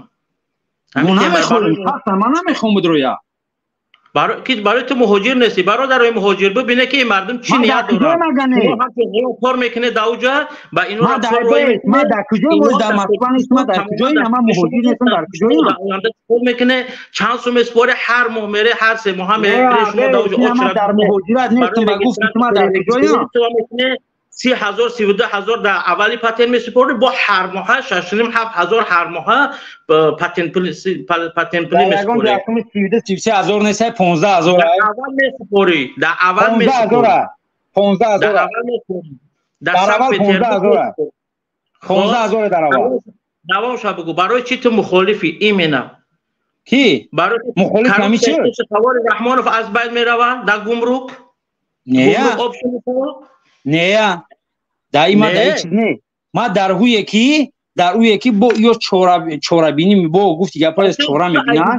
Ман намехом бидроя. برای تو مهاجر نیستی برادر مهاجر ببینه که این مردم چی نیت دارن کار میکنه دوجا با اینو ما در کجا در مسئله نیست ما در کجایی ما مهاجر نیستم در کجایی کار میکنه چند سو مسپاره هر ماه میره هر 3 ماه میره شما دوجا ما در مهاجرت نیستم با گفت ما در کجایی 30,000 32,000 در اولی پاتنت میسپاره با هر ماه 6,500 هر ماه پاتنت پلی میسپاره 33,000 نیست 15,000 در اول میسپاری در اول میسپاری 15,000 در اول 15,000 15,000 در اول دوام شو بگو برای چی تو مخالفی ایمنا کی مخالف نمی چی سوار رحمانوف از بین میروند در گمرک نه نه دائما در چیز نه ما در او یکی با یا چورابینی با گفتی گپا از چورا میبینن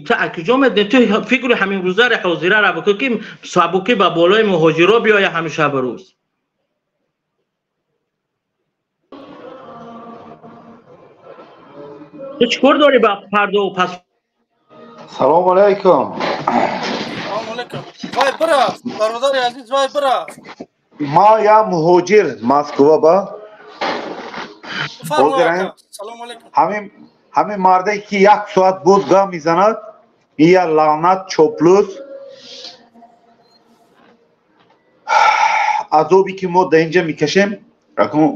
تو کجا میدونی تو فکر همین روزا را حاضره را بکن که سابقه با بالای مهاجرا بیای همیشه بروز تو چیکار داری با پرده و پس سلام علیکم سلام علیکم وای برا برادر عزیز وای برا ما یا مهاجر مسکو با سلام علیکم همین مرده که 1 ساعت بود گام میزند یا لعنت چوپلوس عذابی که ما در اینجا میکشیم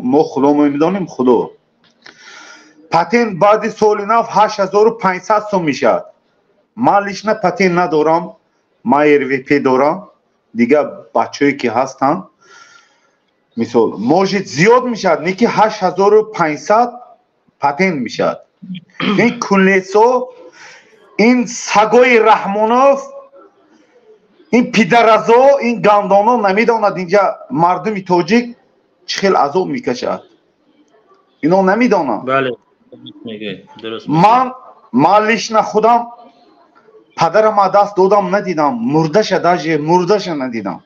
ما خدا میدانیم خدا پاتنت بعد سال نو 8500 سوم میشد من لیشنه پاتنت ندارم ما RVP دارم دیگه بچه‌ای که هستن مثال موجود زیاد میشد نه که 8500 پاتنت میشد این کلیسو این سگای رحمانوف این پیدرازو این گاندانو نمیداند اینجا مردم تاجیک چخیل عذاب میکشد اینو نمیدانم. بله میگه درست. من لیشنا خودم پدرم دست دادم ندیدم، مردش ندیدم.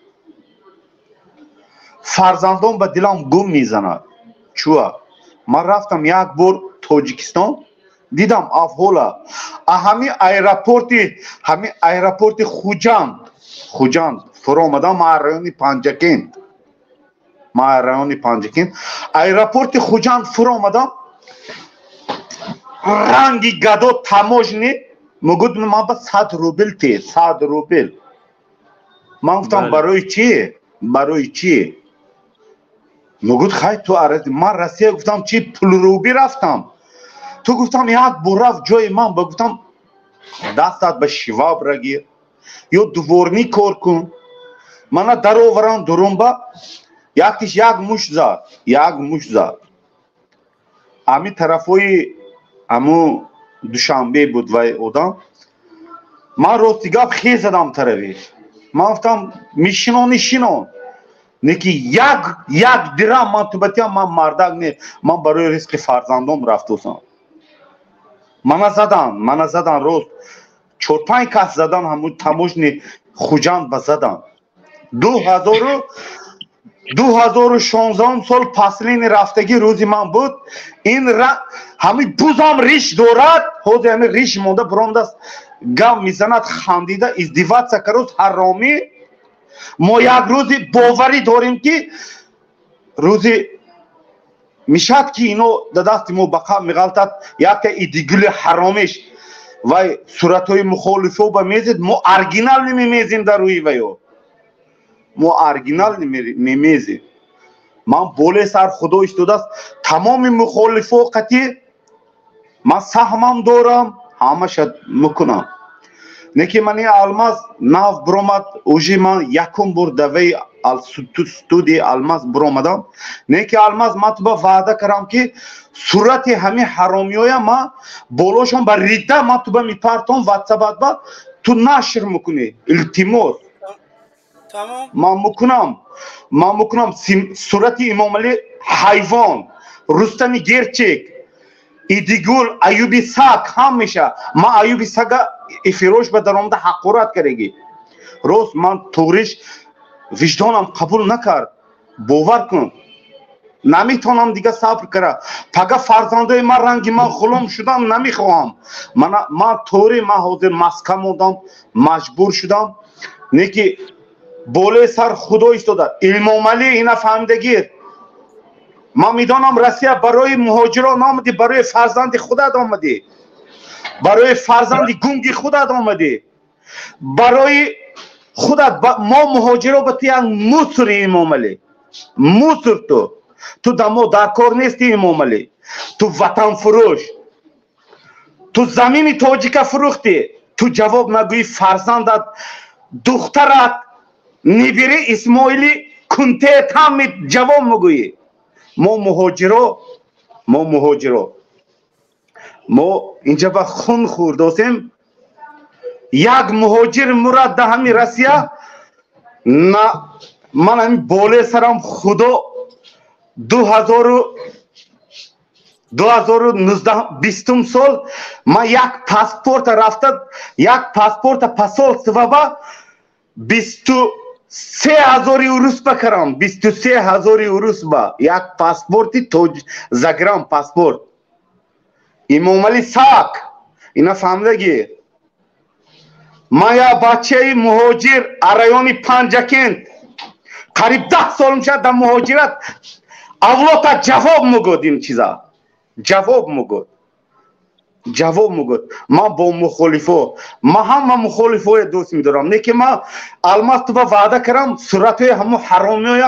فرزندان به دلم گم میزنه. چوه من رفتم یک بار تاجیکستان دیدم احوالا همین ایرپورت خوجند فرو آمدم. ما رایون پنجکین ایرپورت خوجند فرو آمدم. رنگی گدو تماجنی مگود من با 100 روبل من گفتم برای چی مگود خیلی تو عرض من رسیه گفتم چی پول روبی رفتم تو گفتم یک برف جای من گفتم دستت به شواب رگیر یا دورنی کار کن من در آورم درون یکیش یک مش زد امی طرفوی امو دوشنبه بود و اودم من روستیگاب خیز زدم طرفی من گفتم میشنون نکی یک درام من تو بتیم من مردک نه من برای رزق فرزندم رفتم من زدن روز 4-5 کس زدن همون تموجنی خوجان بزدن 2016 سال پسلین رفتگی روزی من بود این همین بوزم ریش دارد حوضی همین ریش مونده برام دست گم میزند خندیده ازدیوات سکروز حرامی ما یک روزی باوری داریم که روزی میشد که اینو دست ما بقا میغلطد یک ایدیگل حرامیش و صورتهای مخالفه با میزید ما ارگینال نمیمیزیم در روی ویو ما ارگینال نمیمیزیم من بوله سر خدا اشتوده است تمام مخالفه قطعی من سهمم دارم همه شد میکنم نکی منی الماس ناف برومد اوجی من یکم بر دوی استودی الماس برومدم نکی الماس من تو با وعده کردم که صورت همین حرامیای ما بولوشون بر ریده من تو با میپرتم واتساپ با تو نشر میکنی التماس من میکنم صورت امام علی حیوان رستمی گرچک ایدیگول ایوبی ساک هم میشه ما ایوبی ساگا افیروش به درآمده حقارت کردگی روز من توریش وجدانم قبول نکرد باور کن نمیتونم دیگه صبر کنم پگه فرزنده من رنگی من خلوم شدم نمیخوام من توری من حاضر مسکه موندم مجبور شدم نیکی بوله سر خدا ایستاده امام علی اینا فهمیدگی ما میدانم روسیه برای مهاجران آمدی برای فرزند خودت آمدی برای فرزند گونگی خودت آمدی برای خودت ما مهاجران به تو یک مصر امام علی مصر تو دمو در کار نیستی امام علی تو وطن فروش تو زمین تاجیک فروختی تو جواب نگویی فرزندت دخترت نیبری اسماعیلی کنته تام جواب مگویی ما مهاجرو ما اینجا با خون خوردیم یک مهاجر مرد ده همی روسیه نه من همین باله سرم خدا 2019 20 سال ما یک پاسپورت رفتد یک پاسپورت پاسال سوابا 23,000 یوروس بکرم 23,000 یوروس با یک پاسپورتی زگرام پاسپورت امام علی ساک اینا فهمیدگی ما یا بچه مهاجر رایون پنجکین قریب 10 سال میشه در مهاجرت اولاد جواب مگود این چیزا جواب مگود ما با مخالفه ما هم مخالفه دوست میدارم نه که ما الماس تو با وعده کردم صورت همو حرامی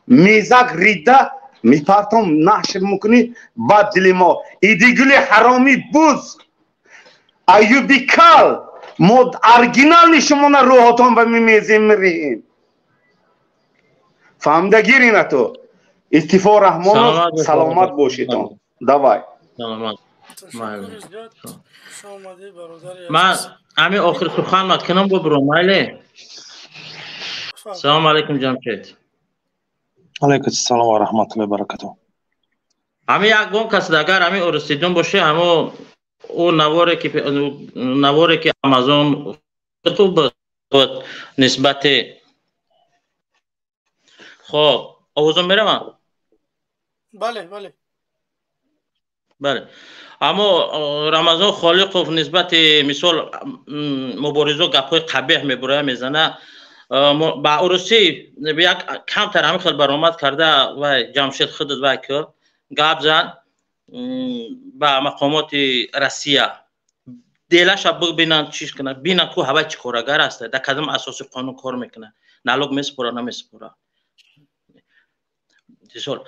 میزک ریده میپرتم نشر میکنی بعد دل ما ایدیگل حرامی بوز ایوبی کال مود ارگینال نشمونه روحاتون و میمیزیم میریم فهمده اینا تو استیفا رحمان سلامت باشیتون دوای سلامت من همین آخر سخن مکنم برو مایله سلام علیکم جمشید علیکم السلام و رحمت الله و برکاته همه یکگون کس اگر همه ارسیدون باشه همه او نواری که آمازون تو نسبت خب آوازم میره من؟ بله بله. اما رمضان خالق نسبت مثال مبارزه گپای قبیح میبره میزنه با عروسی یک کمتر همه خیلی برآمد کرده و جمشید خودت و که گپ زن با مقامات روسیه دیلش ببینن چیش کنه ببینن کو هوا چی کارگر است در کدام اساس قانون کار میکنه نالوگ میسپره نمیسپره مثال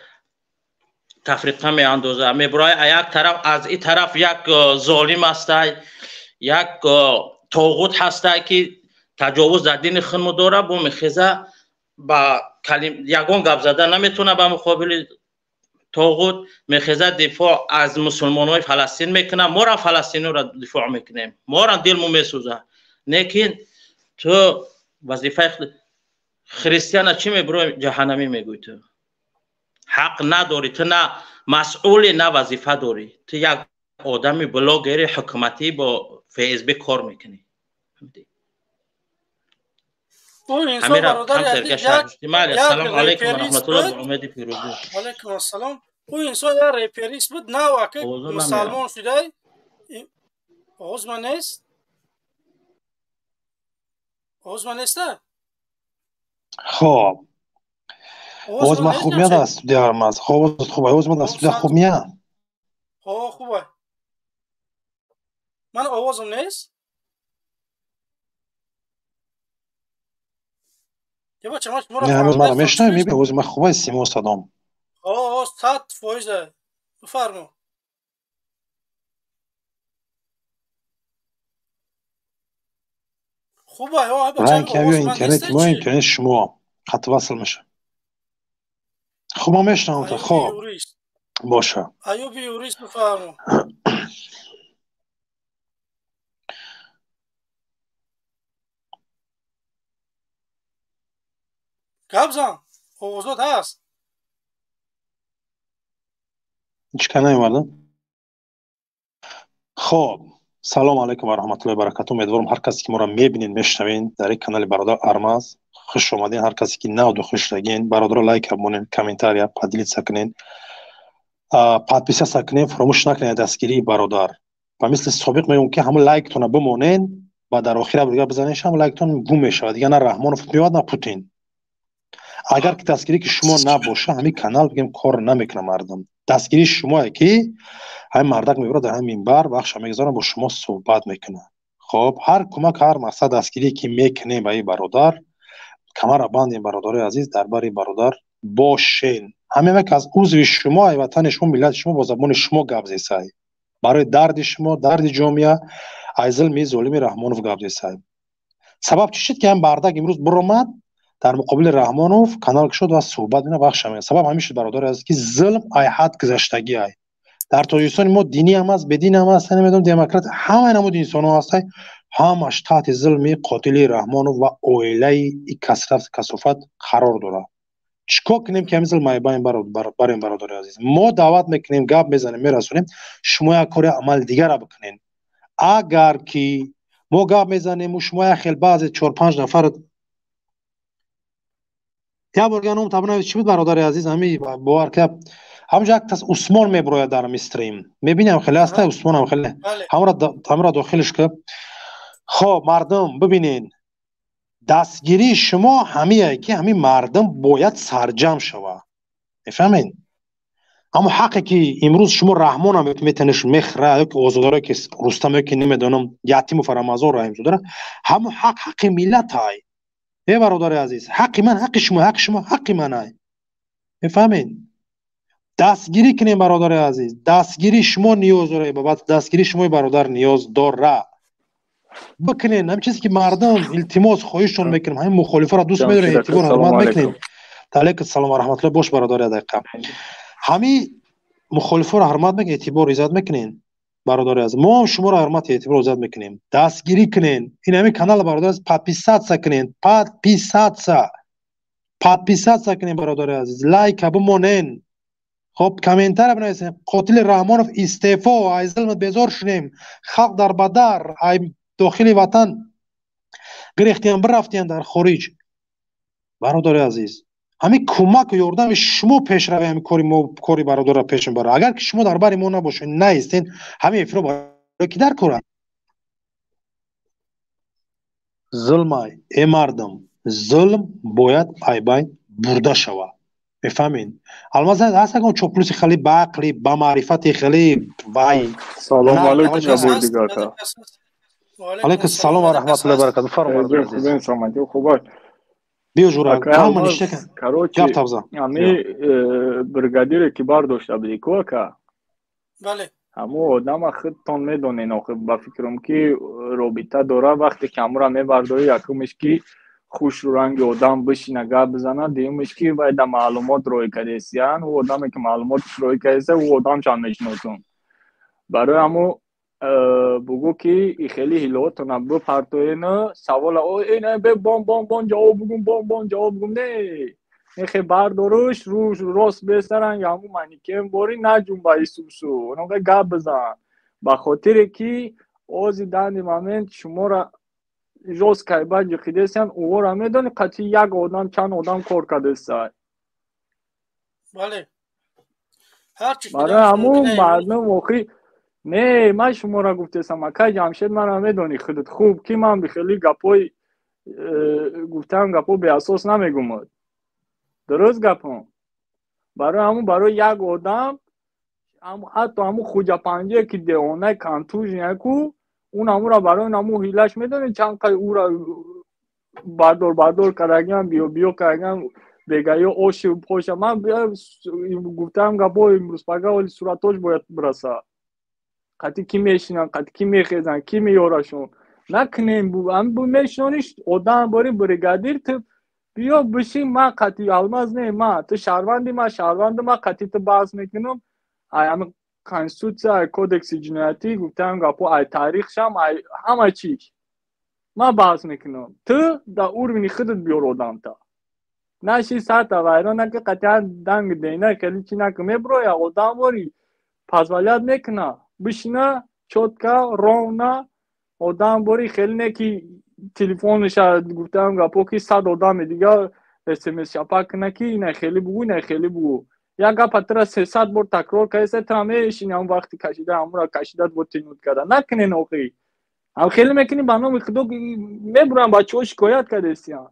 تفریقه می اندازه میبره یک طرف از این طرف یک ظالم است یک طاغوت هست که تجاوز در دین خود داره با میخیزه با یگان گپ زده نمیتونه به مقابل طاغوت میخیزه دفاع از مسلمان های فلسطین میکنه ما را فلسطینی را دفاع میکنیم ما را دلمو میسوزه لیکن تو وظیفه خریستیان چی میبره جهنمی میگوی تو حق نداری تو نه مسئول نه وظیفه داری تو یک آدمی بلاگر حکومتی با فیسبوک کار میکنی اون انسان برادر سلام علیکم و رحمت الله و امید پیروزی علیکم السلام اون انسان یا ریپریست بود نه واقع مسلمان شده آغاز من نیست خب آواز من خوب میاد از استودیو هرمز آواز من از استودیو خوب میاد خوبه من آوازم نیست نه هنوز من رو میشنوی میبینی آواز من خوبه سیما و صدام 100% بفرما خوبه رنگ کمی اینترنت ما اینترنت شما خط وصل میشه خب ما میشنم تا خب باشه ایوبی یوریست بفرما گبزن آوازات هست هیچ کنه ایماردم خب سلام علیکم و رحمت الله و برکاته امیدوارم هر کسی که ما را میبینین میشنوین در این کانال برادر ارمز خوش اومدین هر کسی که نو خوش لگین برادر لایک بمونین کامنتار یا پادلیت سکنین پادپیسا سکنین فراموش نکنین دستگیری برادر و مثل سابق میگم که همون لایک تون بمونین و در آخر دیگه بزنین همون لایک تون گم میشه دیگه نه رحمانوف میاد نه پوتین اگر که دستگیری که شما نباشه همین کانال بگیم کار نمیکنه مردم دستگیری شما که همین مردک میبره در همین بر بخش میگذارم با شما صحبت میکنه خب هر کمک هر مقصد دستگیری که میکنه به این برادر کمر باندین برادر عزیز درباره برادر باشین همین که از عضو شما وطن شما ملت شما با زبان شما گپ زدید برای درد شما درد جامعه ظلم ظالم رحمانوف گپ زدید سبب چی شد که هم بردک امروز برآمد در مقابل رحمانوف کانال شد و صحبت میکنه بخش میکنه سبب همیشه برادر عزیز که ظلم ای حد گذشتگی ای در تاجیکستان ما دینی هم است بدین هم است نمیدونم دموکرات همه نمود انسان ها هست همش تحت ظلم قاتلی رحمانوف و اویله کثافت قرار داره چیکار کنیم که همین ظلم باین برادر عزیز ما دعوت میکنیم گپ میزنیم میرسونیم شما یک کار عمل دیگر را بکنین اگر که ما گپ میزنیم و شما خیلی بعض 4-5 نفر یا برگانم تابنه چی بود برادر عزیز همین باور که همونجا که عثمان میبروید در استریم میبینم خیلی هسته عثمان هم خیلی همرا داخلش که خب مردم ببینین دستگیری شما همیه که همین مردم باید سرجم شوه میفهمین اما حقی که امروز شما رحمان هم میتونش میخره که اوزداره که رستم که نمیدونم یتیم و فرامازون رحم داره همون حق ملت های ای برادر عزیز حق من حق شما حق من های میفهمین دستگیری کنیم برادر عزیز دستگیری شما نیاز داره بابت دستگیری شما برادر نیاز داره بکنین هم چیزی که مردم التماس خواهششون میکنیم همین مخالفه را دوست میدارن اعتبار حرمت میکنین علیکم السلام و رحمت الله باش برادر دقیقا همین مخالفه را حرمت میکنین اعتبار ایجاد میکنین برادر عزیز ما هم شما را حرمت اعتبار ایجاد میکنیم دستگیری کنین این همین کانال برادر عزیز پادپیسات کنین پادپیسات کنین برادر عزیز لایک بمونین خب کامنتر بنویسیم قاتل رحمانوف استعفا از ظلم بیزار شدیم خلق در بدر ای داخل وطن گریختیم برفتیم در خارج. برادر عزیز همین کمک و یاردم شما پیش روی همین کاری برادر را پیش میبره. اگر که شما در بر ما نباشین نیستین همین افرا برای کی در کاره ظلم ای مردم ظلم باید ای بین برده شود. میفهمین؟ الماز هست اگه چوپلوسی خیلی با عقلی با معرفت خیلی وای سلام علیکم ابوالدیگاتا. علیکم السلام و رحمت الله و برکاته. فرمایید عزیز. خوبه بیو جورا کام نشته کن گپ تابزا امی برگادیر کبار داشته بودی کوکا. بله همو آدم خودتون میدونین آخه با فکرم که رابطه داره وقتی کامرا میبرداری یکمش که خوش رنگ آدم بشینه گپ بزنه دیمش که باید معلومات روی کردیسیان و آدمی که معلومات روی کردیسه و آدم چند میشنوتون برای همو بگو که خیلی هلوتونه بپرتوین سوال اینه به بام جواب بگم نه خیلی بردارش روش راست بسرن یا همون منی که باری نجون بایی سوسو اونگه گپ بزن با خاطر که آزی دندی момент شما را جوز که باید خیدیسن او را میدونی قطعی یک آدم چند آدم کار کرده سای بله برای همون مردم واقعی نه من شما را گفتم اکا جمشید من را میدونی خودت خوب که من بخیلی گپای گفتم گپا به اساس نمیگم درست گپم برای یک آدم حتی همون خوجا پنجه که دیوانه کانتوژ یکو اون همون را برای همون هیلش میدونی چند قای او را بردار کردگیم بیو کردگیم بگه یا آشی پوشه من گفتم گپا امروز پگه ولی صورتاش باید برسه قطعی کی میشینن قطعی کی میخیزن کی میارشون نکنیم بو میشنانیش آدم باری برگادیر تو بیا بشی ما قطعی الماز نه ما تو شهروندی ما شهروند ما قطعی تو باز میکنم همه کانستیتوسیا کودکس جنایتی گفتم گپو ای تاریخ شم همه چیز ما باز میکنم تو دا اورمینی خودت بیار آدم تا نشی ساعت وایران که قطعا دنگ دینه کلی چی نکنه برو یا آدم باری پاسوالات میکنه بشینه چوتکا رونا آدم باری خیلی نکی تلفنش گفتم گپو که 100 آدم دیگه SMS چاپا کنه که نه خیلی بگو یا گپ تر 300 بار تکرار کیسه تامیش این هم وقتی کشیده همون را کشیده بود تینود کرده نکنه نوخی هم خیلی میکنی بنا میخدو میبرن بچه‌ها شکایت کردیسیان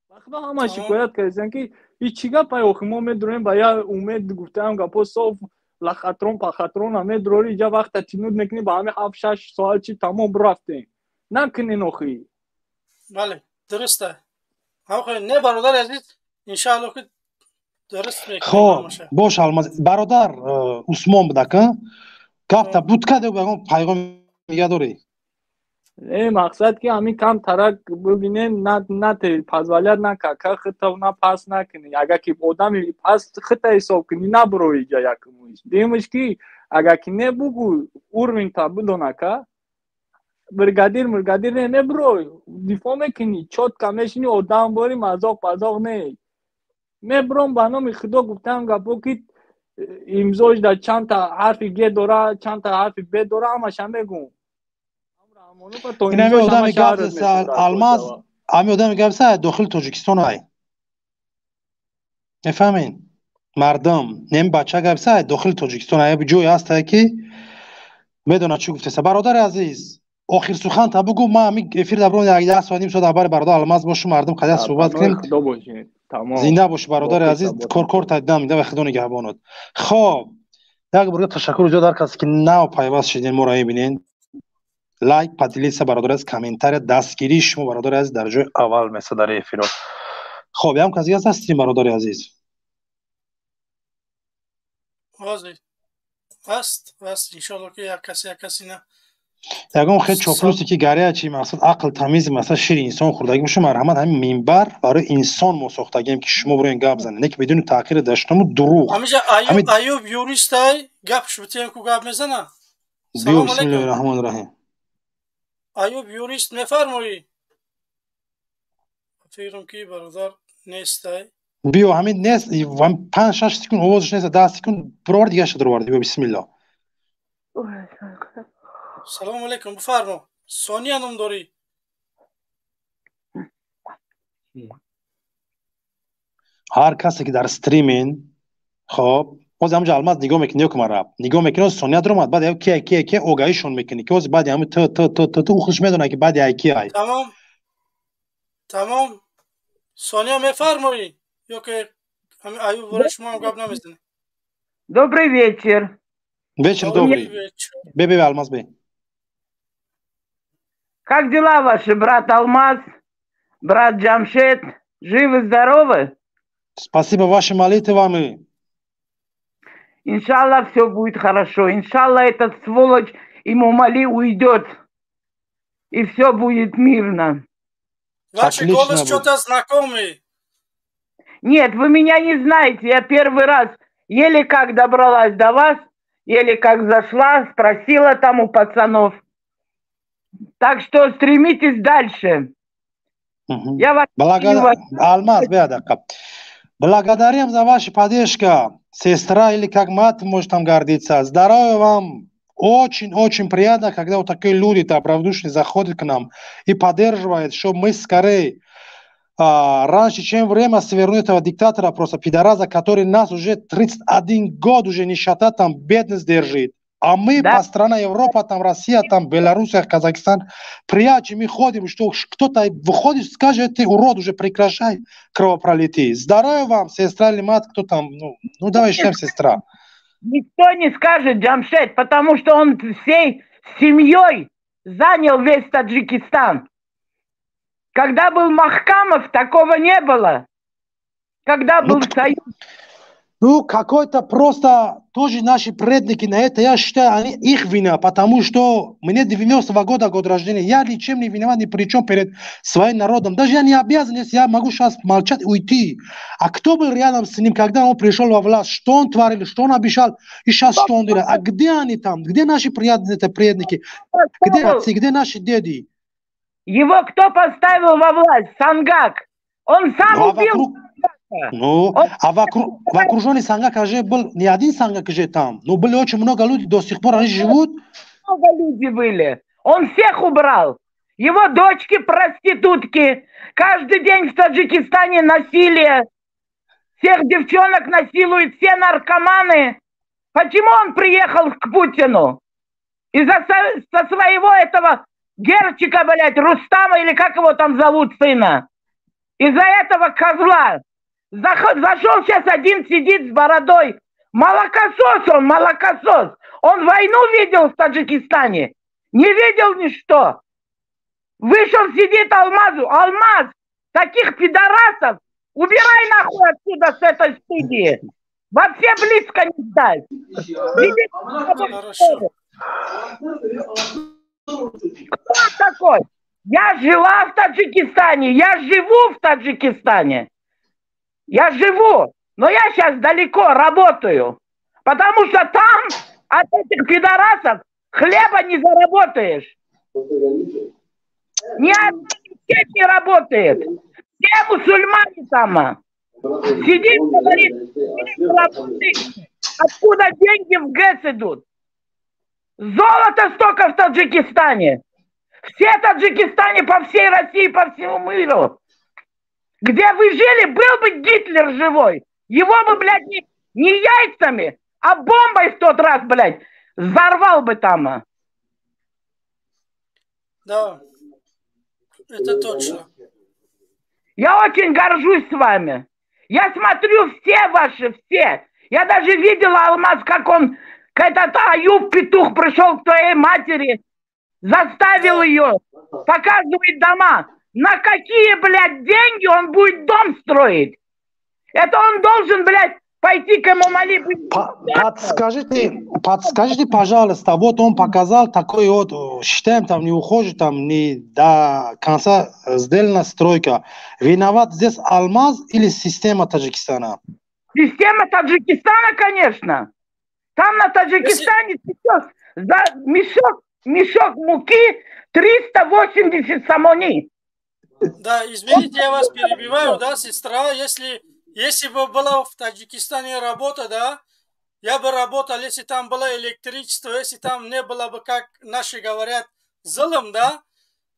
وقتا همه شکایت کردیسیان که هیچ چیگا پای اوخی ما میدونیم با یا امید گفتم گپو صاف لخطرون پا خطرون همه دروری جا وقت تینود میکنی با همه 7-6 ساعت چی تمام رفتیم نکنی نوخی بله درسته آخه نه برادر عزیز انشاءالله که درست میکنی خب باش الماز برادر عثمان بدکن گفته بود که بگم پیغام میگه داری مقصد که همین کم ترک ببینه نه پازوالیت نکه که خطا نه پاس نکنی اگر که آدمی پاس خطا حساب کنی نه بروی جا یکمویش دیمش که اگر که نه بگو اورمین تا بدونه که برگادیر نه بروی دفاع میکنی چوت کمشنی آدم باری مذاق نه میبرم با نام خدا گفتم گپو که امضاش در چند تا حرف گ داره چند تا حرف ب داره همش میگم این همی آدم گفت الماز همی آدم گفت داخل تاجیکستان های نفهمین مردم نیم بچه گفت داخل تاجیکستان های جوی هست که میدونه چی گفته برادر عزیز آخر سخن تا بگو ما همی افیر دبرون یک 10 ساعت نیم ساعت برای برادر الماز باشو مردم قضیه صحبت کنیم زنده باش برادر عزیز کار تا دم میده و خدا نگهبانت. خب یک بار تشکر جو در کسی که نو پیوست شدین ما را ببینین لایک پادلیس برادر از کامنتار دستگیری شما برادر از در جای اول مثل در افیرا. خب هم کسی هستیم برادر عزیز هست انشالله که یک کسی نه یکم خیلی چاپلوسی که گریه چی مقصد عقل تمیز مثلا شیر انسان خوردگی باشه مرحمت همین منبر برای انسان ما ساختگیم که شما برای این گپ بزنید نه که بدون تاخیر داشتم و دروغ همیشه ایوب یوریستای گپ شوتیم کو گپ میزنه سلام بسم الله الرحمن الرحیم ایوب یوریست میفرمایی فکرم که برادر نیستای Био, ҳамин нест, 5-6 секунд овозиш нест, 10 секунд biror دیگه شد رو وارد. بیو بسم الله. سلام علیکم، بفرما. ثانیه نام داری؟ هر کسی که در استریمین خب باز همونجا الماس نگاه میکنی که مرا نگاه میکنی ثانیه در اومد بعد کی اوگایشون میکنی که بعد همون تو خودش میدونه که بعد کی ای. تمام ثانیه میفرمایی یا که ایوب برای شما هم گپ نمیزنه؟ Добрый вечер. Вечер добрый. Бей, Алмаз, бей. Как дела ваши, брат Алмаз, брат Джамшед? Живы-здоровы? Спасибо вашим молитвам. Иншаллах, все будет хорошо. Иншаллах, этот сволочь Эмомали уйдет. И все будет мирно. Ваш голос что-то знакомый. Нет, вы меня не знаете. Я первый раз еле как добралась до вас, еле как зашла, спросила там у пацанов. Так что стремитесь дальше. Я вас Алмаз, благодарим за ваши поддержка, сестра, или как мать может там гордиться. Здоровья вам. Очень приятно, когда вот такие люди оправдушные заходят к нам и поддерживают, чтобы мы скорее раньше, чем время свернуть этого диктатора, просто пидораза, который нас уже 31 год уже нищета, там бедность держит. А мы по стране Европа, там Россия, там Белоруссия, Казахстан, прячем и ходим, что кто-то выходит, скажет, ты урод, уже прекращай кровопролитие. Здоровья вам, сестра или мать, кто там, ну давай считаем сестра. Никто не скажет, Джамшед, потому что он всей семьей занял весь Таджикистан. Когда был Махкамов, такого не было. Когда был Союз. Ну, какой-то просто тоже наши предки на это, я считаю, они их вина, потому что мне 90-го года год рождения, я ничем не виноват, ни при чем перед своим народом. Даже я не обязан, если я могу сейчас молчать и уйти. А кто был рядом с ним, когда он пришел во власть, что он творил, что он обещал, и сейчас что он делает? А где они там? Где наши предки? Где отцы, где наши деды? Его кто поставил во власть? Сангак. Он сам убил. Ну, а в окружении Сангака же был не один Сангак же там. Ну, были очень много людей, до сих пор они живут. Много людей были. Он всех убрал. Его дочки проститутки. Каждый день в Таджикистане насилие. Всех девчонок насилуют, все наркоманы. Почему он приехал к Путину? Из-за со своего этого Герчика, блядь, Рустама, или как его там зовут, сына. Из-за этого козла. Зашел сейчас один, сидит с бородой. Молокосос он, молокосос. Он войну видел в Таджикистане? Не видел ничто. Вышел, сидит Алмазу. Алмаз, таких пидорасов убирай нахуй отсюда с этой студии. Вообще близко не сдай. Кто такой? Я жила в Таджикистане, я живу в Таджикистане. Я живу, но я сейчас далеко работаю. Потому что там от этих пидорасов хлеба не заработаешь. Ни один не работает. Все мусульмане там. Сидит, говорит, откуда деньги в ГЭС идут. Золото столько в Таджикистане. Все Таджикистане по всей России, по всему миру. Где вы жили, был бы Гитлер живой. Его бы, блядь, не яйцами, а бомбой в тот раз, блядь, взорвал бы там. Да, это точно. Я очень горжусь с вами. Я смотрю все ваши, все. Я даже видела, Алмаз, как он, этот Аюб Петух пришел к твоей матери, заставил ее, показывает дома. На какие, блядь, деньги он будет дом строить? Это он должен, блядь, пойти к Эмомали. Подскажите, пожалуйста, вот он показал такой вот, считаем, там не ухожет, там не до конца сделана стройка. Виноват здесь Алмаз или система Таджикистана? Система Таджикистана, конечно. Там на Таджикистане сейчас за мешок муки 380 самони. Да, извините, я вас перебиваю, да, сестра, если Если бы была в Таджикистане работа, да, я бы работал, если там было электричество, если там не было бы, как наши говорят, злым, да,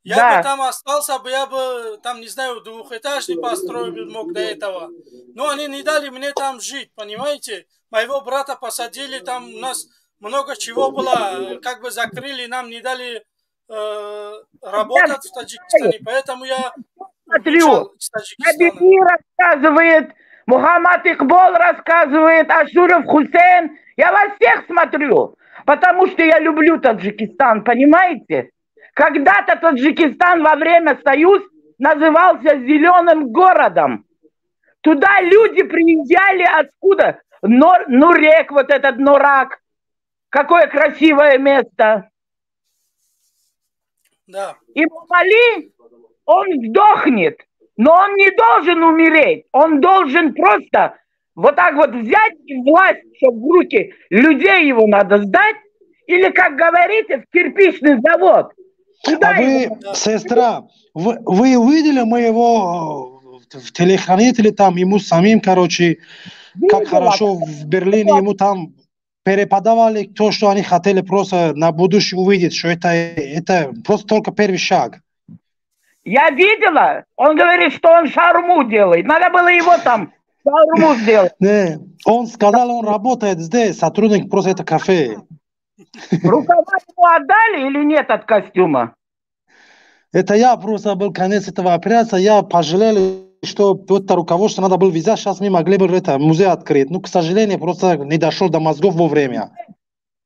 я бы там остался бы, я бы там, не знаю, двухэтажный построил бы мог до этого. Но они не дали мне там жить, понимаете? Моего брата посадили, там у нас много чего было, как бы закрыли, нам не дали работать в Таджикистане, поэтому я смотрю. Абиби рассказывает, Мухаммад Икбол рассказывает, Ашуров Хусейн. Я вас всех смотрю, потому что я люблю Таджикистан, понимаете? Когда-то Таджикистан во время Союз назывался зеленым городом. Туда люди приезжали откуда? Нурек, вот этот Нурак. Какое красивое место. Да. И Мамали, он сдохнет, но он не должен умереть. Он должен просто вот так вот взять власть, чтобы в руки людей его надо сдать, или, как говорите, в кирпичный завод. А вы, сестра, вы увидели моего в телехранителе там, ему самим, короче, как хорошо в Берлине ему там переподавали то, что они хотели просто на будущее увидеть, что это просто только первый шаг. Я видела, он говорит, что он шаурму делает. Надо было его там шаурму сделать. Не, он сказал, он работает здесь, сотрудник просто это кафе. Рукава ему отдали или нет от костюма? Это я просто был конец этого операции, я пожалел, что это руководство надо было взять, сейчас мы могли бы это музей открыть. Ну, к сожалению, просто не дошел до мозгов вовремя.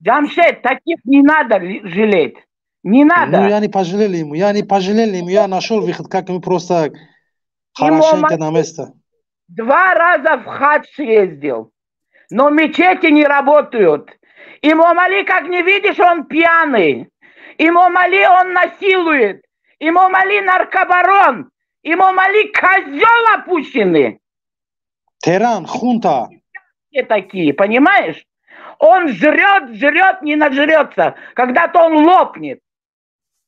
Джамшед, таких не надо жалеть. Не надо. Ну, я не пожалел ему, я нашел выход, как ему просто хорошенько на место. 2 раза в хадж ездил, но мечети не работают. Имам Али, как не видишь, он пьяный. Имам Али, он насилует. Имам Али наркобарон. Имам Али козел опущенный. Тиран, хунта. Все такие, понимаешь? Он жрет, не нажрется. Когда-то он лопнет.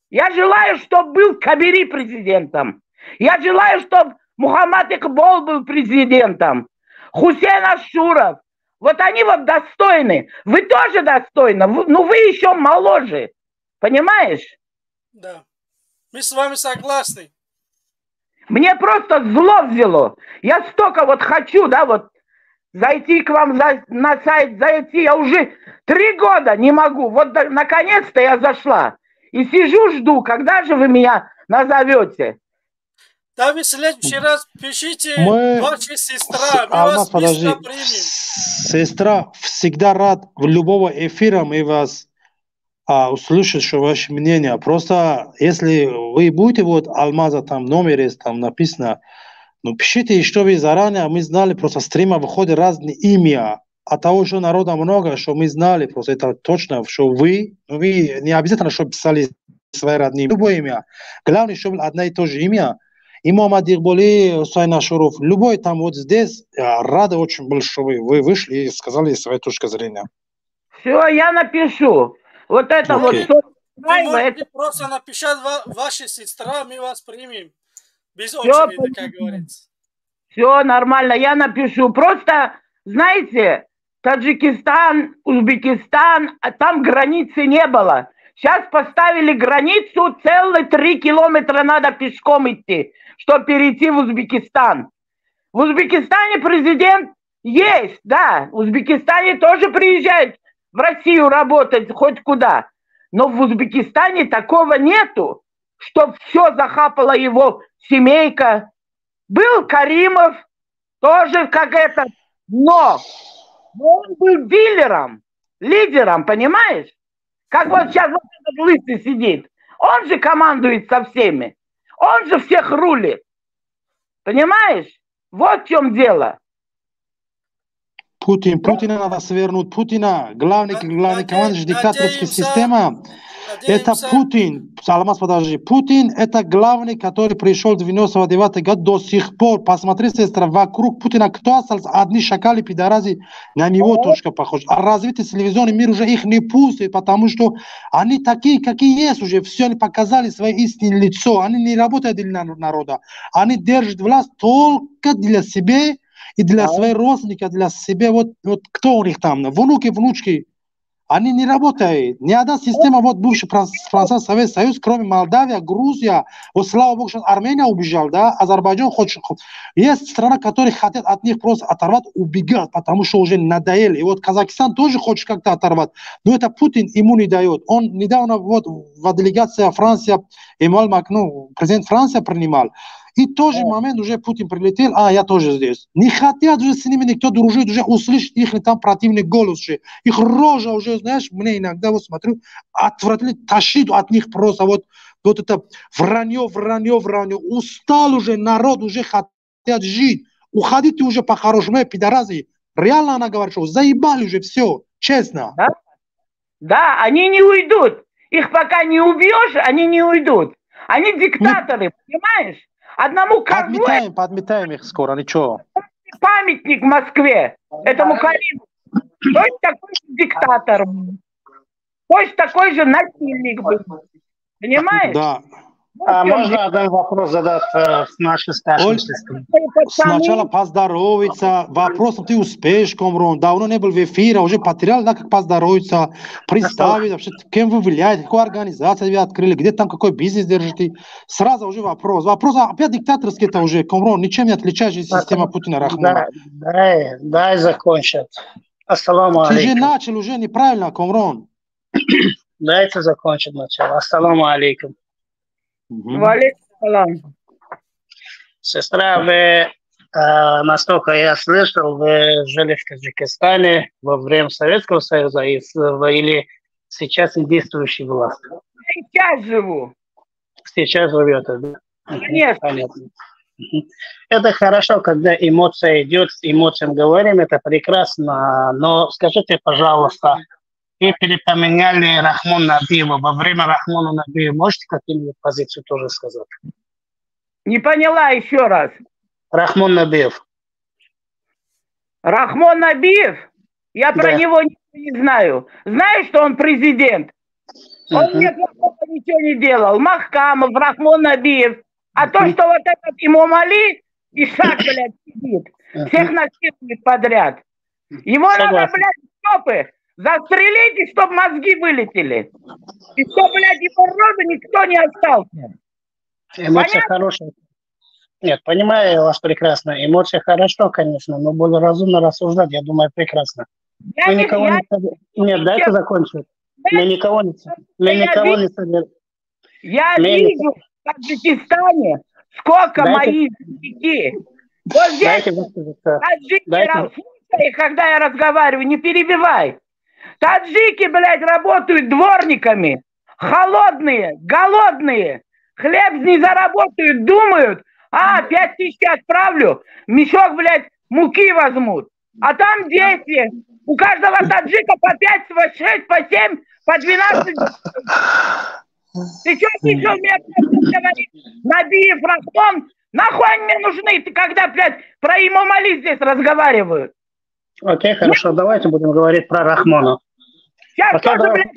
Я желаю, чтобы был Кабири президентом. Я желаю, чтобы Мухаммад Икбол был президентом. Хусейн Ашуров. Вот они вот достойны. Вы тоже достойны. Но вы еще моложе. Понимаешь? Да. Мы с вами согласны. Мне просто зло взяло. Я столько вот хочу, да, вот зайти к вам на сайт, зайти. Я уже 3 года не могу. Вот наконец-то я зашла. И сижу, жду, когда же вы меня назовете. Да, вы в следующий раз пишите, ваша сестра, мы вас быстро примем. Сестра, всегда рад в любого эфира мы вас услышать, что ваше мнение. Просто если вы будете, вот Алмаза там номер есть, там написано, ну пишите, что вы заранее, мы знали, просто стрима выходят разные имя. А того, что народа много, что мы знали, просто это точно, что вы не обязательно, чтобы писали свои родные, любое имя. Главное, чтобы одно и то же имя. И Мухаммад Икболи, Хусейн Ашуров, любой там вот здесь, рада очень был, что вы вышли и сказали свою точку зрения. Все, я напишу. Вот это вот. Вы можете просто написать ваша сестра, мы вас примем. Без очереди, как говорится. Все нормально, я напишу. Просто, знаете, Таджикистан, Узбекистан, а там границы не было. Сейчас поставили границу, целых 3 километра надо пешком идти, чтобы перейти в Узбекистан. В Узбекистане президент есть, да. В Узбекистане тоже приезжает в Россию работать хоть куда. Но в Узбекистане такого нету, чтоб все захапала его семейка. Был Каримов, тоже как это, но он был дилером, лидером, понимаешь? Как вот сейчас вот этот лысый сидит. Он же командует со всеми. Он же всех рулит. Понимаешь? Вот в чем дело. Путина надо свернуть. Путина, главный командующий диктаторской системы. Это Путин. Алмаз, подожди. Путин это главный, который пришел в 99 год до сих пор. Посмотри, сестра, вокруг Путина кто остался? Одни шакали, пидорази, на него точка похож. А развитый телевизионный мир уже их не пустит, потому что они такие, какие есть уже. Все они показали свое истинное лицо. Они не работают для народа. Они держат власть только для себя. и для своих родственников, для себя, вот кто у них там, внуки, внучки, они не работают. Ни одна система, вот бывший Французский Советский Союз, кроме Молдавии, Грузия, вот слава богу, сейчас Армения убежал, да, Азербайджан хочет. Есть страны, которые хотят от них просто оторвать, убегать, потому что уже надоели. И вот Казахстан тоже хочет как-то оторвать, но это Путин ему не дает. Он недавно вот в делегации Франции, Эммануэль Макрон, президент Франции принимал. И в тот же момент уже Путин прилетел, я тоже здесь. Не хотят уже с ними никто дружить, уже услышать их там противный голос. Их рожа уже, знаешь, мне иногда вот смотрю, отвратительно тащит от них просто вот это вранье. Устал уже народ, уже хотят жить. Уходите уже по-хорошему, пидорасы. Реально она говорит, что заебали уже все, честно. Да, они не уйдут. Их пока не убьешь, они не уйдут. Они диктаторы, понимаешь? Одному козлу... Подметаем их скоро, ничего. Памятник в Москве этому Кариму. Точно такой же диктатор. Точно такой же насильник был. Понимаешь? Да. Можно один вопрос задать с нашей старшей сестрой? Сначала поздоровиться. Вопросом ты успеешь, Комрон. Давно не был в эфире, уже потерял, да, как поздоровиться. Представить вообще, кем вы влияете, какую организацию вы открыли, где там какой бизнес держите. Сразу уже вопрос. Вопрос опять диктаторский это уже, Комрон. Ничем не отличаешь система Путина Рахмона. Дай закончить. Ассаламу алейкум. Ты же начал уже неправильно, Комрон. Дайте закончить начало. Ассаламу алейкум. Сестра, вы, насколько я слышал, вы жили в Таджикистане во время Советского Союза или сейчас действующей власти? Сейчас живу. Сейчас живете, да? Конечно. Понятно. Это хорошо, когда эмоция идет, с эмоциями говорим, это прекрасно, но скажите, пожалуйста, вы перепоменяли Рахмона Набиева. Во время Рахмона Набиева можете какую-нибудь позицию тоже сказать? Не поняла еще раз. Рахмон Набиев. Рахмон Набиев? Я про него не знаю. Знаю, что он президент. Он мне плохого ничего не делал. Махкамов, Рахмон Набиев. А то, что вот этот Имам Али, Ишак, блядь, сидит, всех насилует подряд. Его надо, блядь, стопы. Застрелите, чтобы мозги вылетели. И чтобы, блядь, его рода никто не остался. Эмоции хорошие. Нет, понимаю вас прекрасно. Эмоции хорошо, конечно, но более разумно рассуждать, я думаю, прекрасно. Нет, дайте закончить. Я никого не собираю. Я вижу в Таджикистане, сколько моих детей. Вот здесь таджики, когда я разговариваю, не перебивай. Таджики, блядь, работают дворниками. Холодные, голодные. Хлеб не заработают, думают, 5000 отправлю, мешок, блядь, муки возьмут. А там дети. У каждого таджика по 5, по 6, по 7, по 12. Ты что пришел мне говорить? Набиев, Рахмон? Нахуй они мне нужны? Ты когда, блядь, про Имам Али здесь разговаривают? Окей, хорошо, давайте будем говорить про Рахмона. Сейчас тоже, блядь,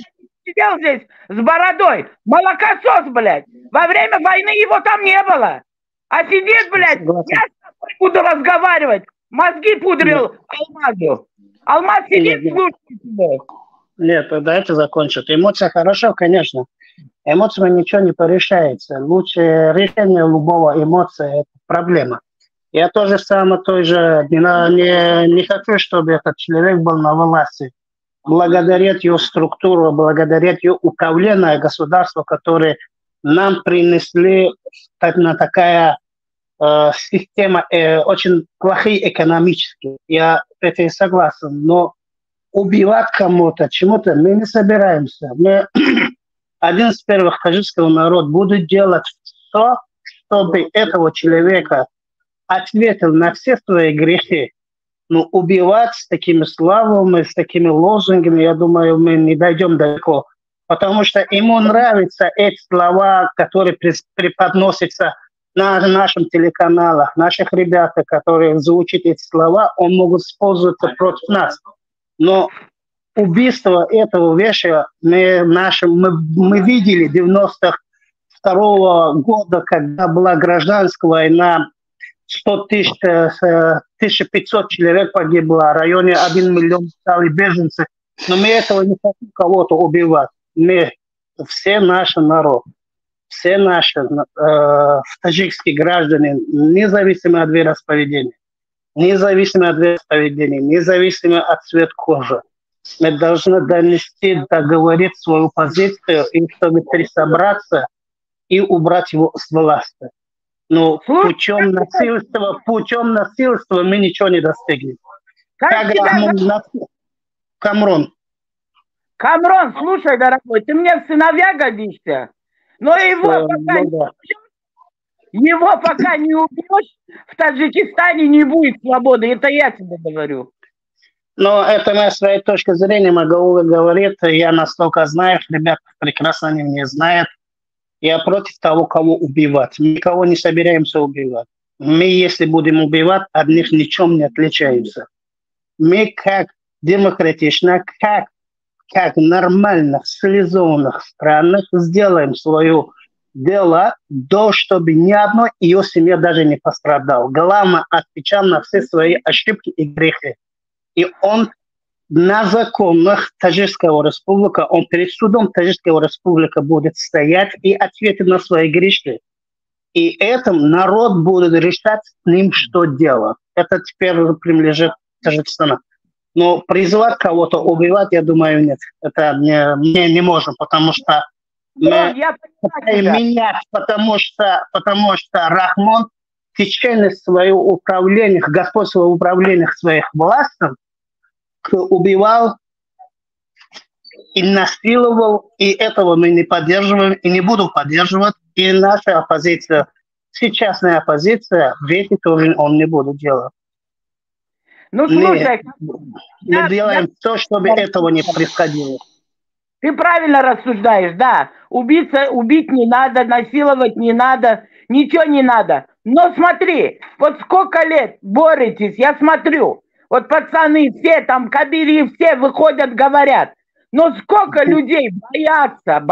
сидел здесь с бородой. Молокосос, блядь. Во время войны его там не было. А сидит, блядь, я с тобой буду разговаривать. Мозги пудрил Алмазу. Алмаз сидит, слушает тебя. Нет, дайте закончить. Эмоция хорошо, конечно. Эмоциями ничего не порешается. Лучшее решение любого эмоции – это проблема. Я тоже самое не хочу, чтобы этот человек был на власти. Благодарить ее структуру, благодарить ее управление государства, которые нам принесли такая система очень плохие экономически. Я это согласен. Но убивать кому-то, чему-то мы не собираемся. Мы один из первых таджикского народа будет делать все, чтобы этого человека ответил на все свои грехи. Но убивать с такими словами, с такими лозунгами, я думаю, мы не дойдем далеко. Потому что ему нравятся эти слова, которые преподносятся на нашем телеканалах. Наших ребят, которые звучат эти слова, он могут использоваться против нас. Но убийство этого вещи мы видели 92-го года, когда была гражданская война 100 тысяч, 1500 человек погибло, в районе 1 миллион стали беженцы. Но мы этого не хотим кого-то убивать. Мы, все наши народ, все наши таджикские граждане, независимо от вероисповедения, независимо от цвета кожи, мы должны донести, договорить свою позицию, и чтобы пересобраться и убрать его с власти. Но путем насильства мы ничего не достигнем. Камрон, слушай, дорогой, ты мне в сыновья годишься, но его пока не убьешь, в Таджикистане не будет свободы, это я тебе говорю. Но это моя своя точка зрения, Магаула говорит, я настолько знаю, ребята прекрасно они меня знают. Я против того, кого убивать. Мы никого не собираемся убивать. Мы, если будем убивать, от них ничем не отличаемся. Мы как демократично, как нормально в цивилизованных странах сделаем свое дело, чтобы ни одной ее семья даже не пострадала. Главное, отвечал на все свои ошибки и грехи. И он на законах Таджикского республика, он перед судом Таджикского республика будет стоять и ответить на свои грешки. И этим народ будет решать с ним, что делать. Это теперь принадлежит Таджикистану. Но призывать кого-то убивать, я думаю, нет. Это не можем, потому что потому что Рахмон в течение своего управления, господства управления своих властей убивал и насиловал, и этого мы не поддерживаем, и не буду поддерживать. И наша оппозиция, сейчасная оппозиция, веки тоже он не будет делать. Ну, слушай, мы делаем все, чтобы этого не происходило. Ты правильно рассуждаешь, да. Убить не надо, насиловать не надо, ничего не надо. Но смотри, вот сколько лет боретесь, я смотрю. Вот пацаны все, там кабели все выходят, говорят. Но сколько людей боятся.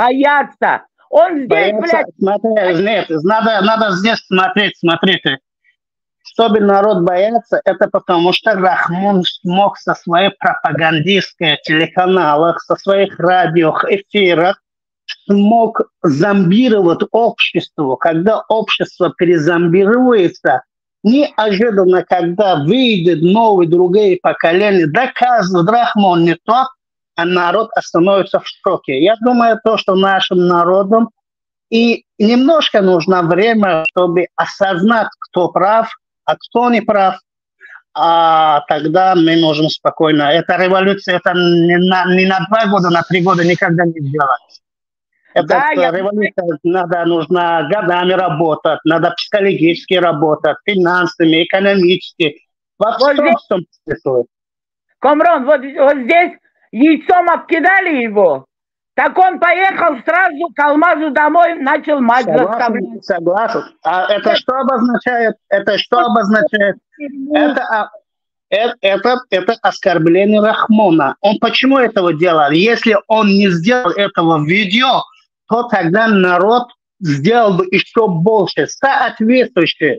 Он здесь, блядь... Нет, надо здесь смотрите. Чтобы народ боялся, это потому что Рахмон смог со своих пропагандистских телеканалах, со своих радиоэфирах, смог зомбировать общество. Когда общество перезомбируется, неожиданно, когда выйдет новые другие поколения, доказывают, Рахмон не тот, а народ остановится в шоке. Я думаю, что нашим народом и немножко нужно время, чтобы осознать, кто прав, а кто не прав. А тогда мы можем спокойно. Эта революция, это не на 2 года, на 3 года никогда не сделать. Революция нужно годами работать, надо психологически работать, финансами, экономически. Камрон, вот здесь яйцом обкидали его, так он поехал сразу к Алмазу домой, начал мать заставлять. Согласен. А это что обозначает? Это оскорбление Рахмона. Он почему этого делал? Если он не сделал этого видео, то тогда народ сделал бы еще больше.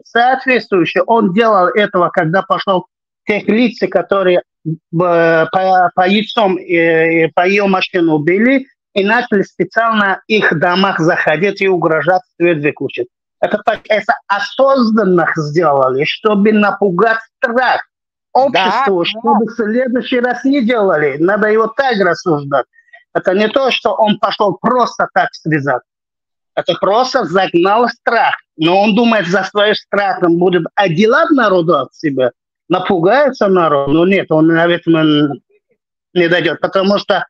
Соответствующе он делал этого, когда пошел тех лиц, которые по яйцом и по ее машину убили, и начали специально их домах заходить и угрожать, свет выключить. Это осознанно сделали, чтобы напугать страх обществу, чтобы в следующий раз не делали. Надо его так рассуждать. Это не то, что он пошел просто так связать. Это просто загнал страх. Но он думает, за своим страхом будет отделять народу от себя, напугается народ. Но нет, он, наверное, не дойдет. Потому что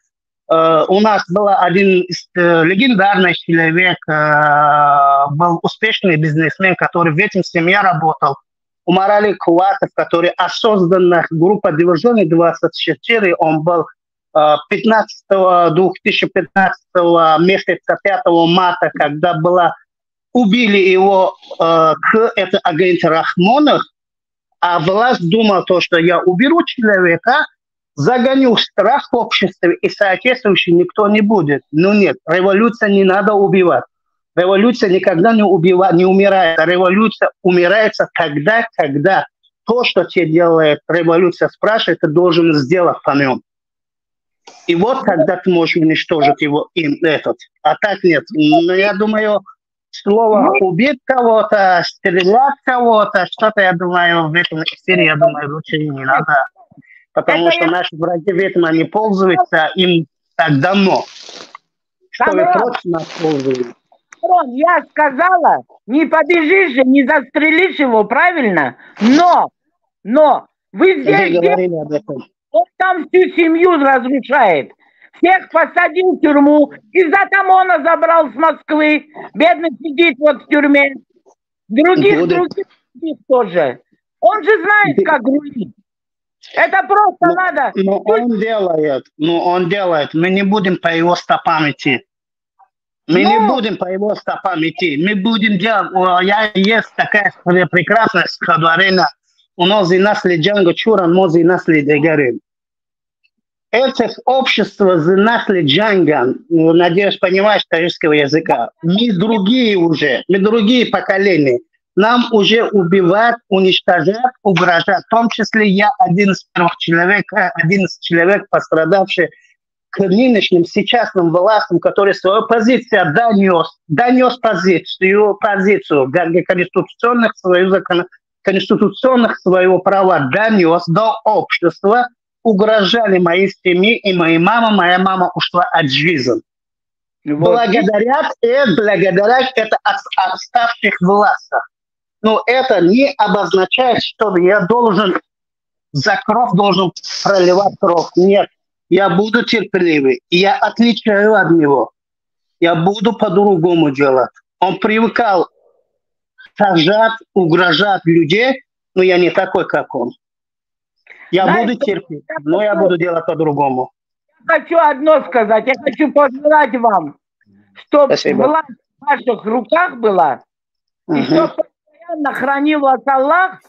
у нас был один легендарный человек, был успешный бизнесмен, который в этом семье работал. Умарали Кулатов, который осознанно группа Движения 24, он был 2015 месяца 5 марта, когда убили его это агент Рахмонов, а власть думала, что я уберу человека, загоню страх в обществе, и соответствующе никто не будет. Но нет, революция не надо убивать. Революция никогда не умирает. Революция умирается тогда, когда то, что тебе делает революция, спрашивает, ты должен сделать по нем. И вот тогда ты можешь уничтожить его, а так нет. Но я думаю, слово убить кого-то, стрелять кого-то, что-то, я думаю, в этом эфире, я думаю, лучше не надо. Потому что наши враги в этом они пользуются, им так давно. Что вы против нас пользуетесь? Я сказала, не побежишь же, не застрелишь его, правильно? Но вы здесь... говорили об этом. Он там всю семью разрушает. Всех посадил в тюрьму. Из-за Тамона забрал с Москвы. Бедный сидит вот в тюрьме. Других тоже. Он же знает, как рулить. Это просто надо... Но он делает. Мы не будем по его стопам идти. Мы будем делать... Есть такая прекрасная стихотворение. У нас и насли Джанго Чуран, мози и насли Дегарин. Это общество за насли Джанган, надеюсь, понимаешь таджикского языка. Мы другие поколения. Нам уже убивают, уничтожают, угрожают. В том числе я один из первых человек, пострадавший к нынешним, сейчасным властям, который свою позицию донес позицию конституционных своего права донес до общества, угрожали моей семье и моя мама ушла от жизни. Благодаря это отставших властях. Но это не обозначает, что я за кровь должен проливать кровь. Нет, я буду терпеливый, я отличаю от него. Я буду по-другому делать. Он привыкал сажать, угрожать людей, но я не такой, как он. Я буду терпеть, но я буду делать по-другому. Я хочу одно сказать. Я хочу пожелать вам, чтобы власть в ваших руках была, и чтобы постоянно хранил вас Аллах,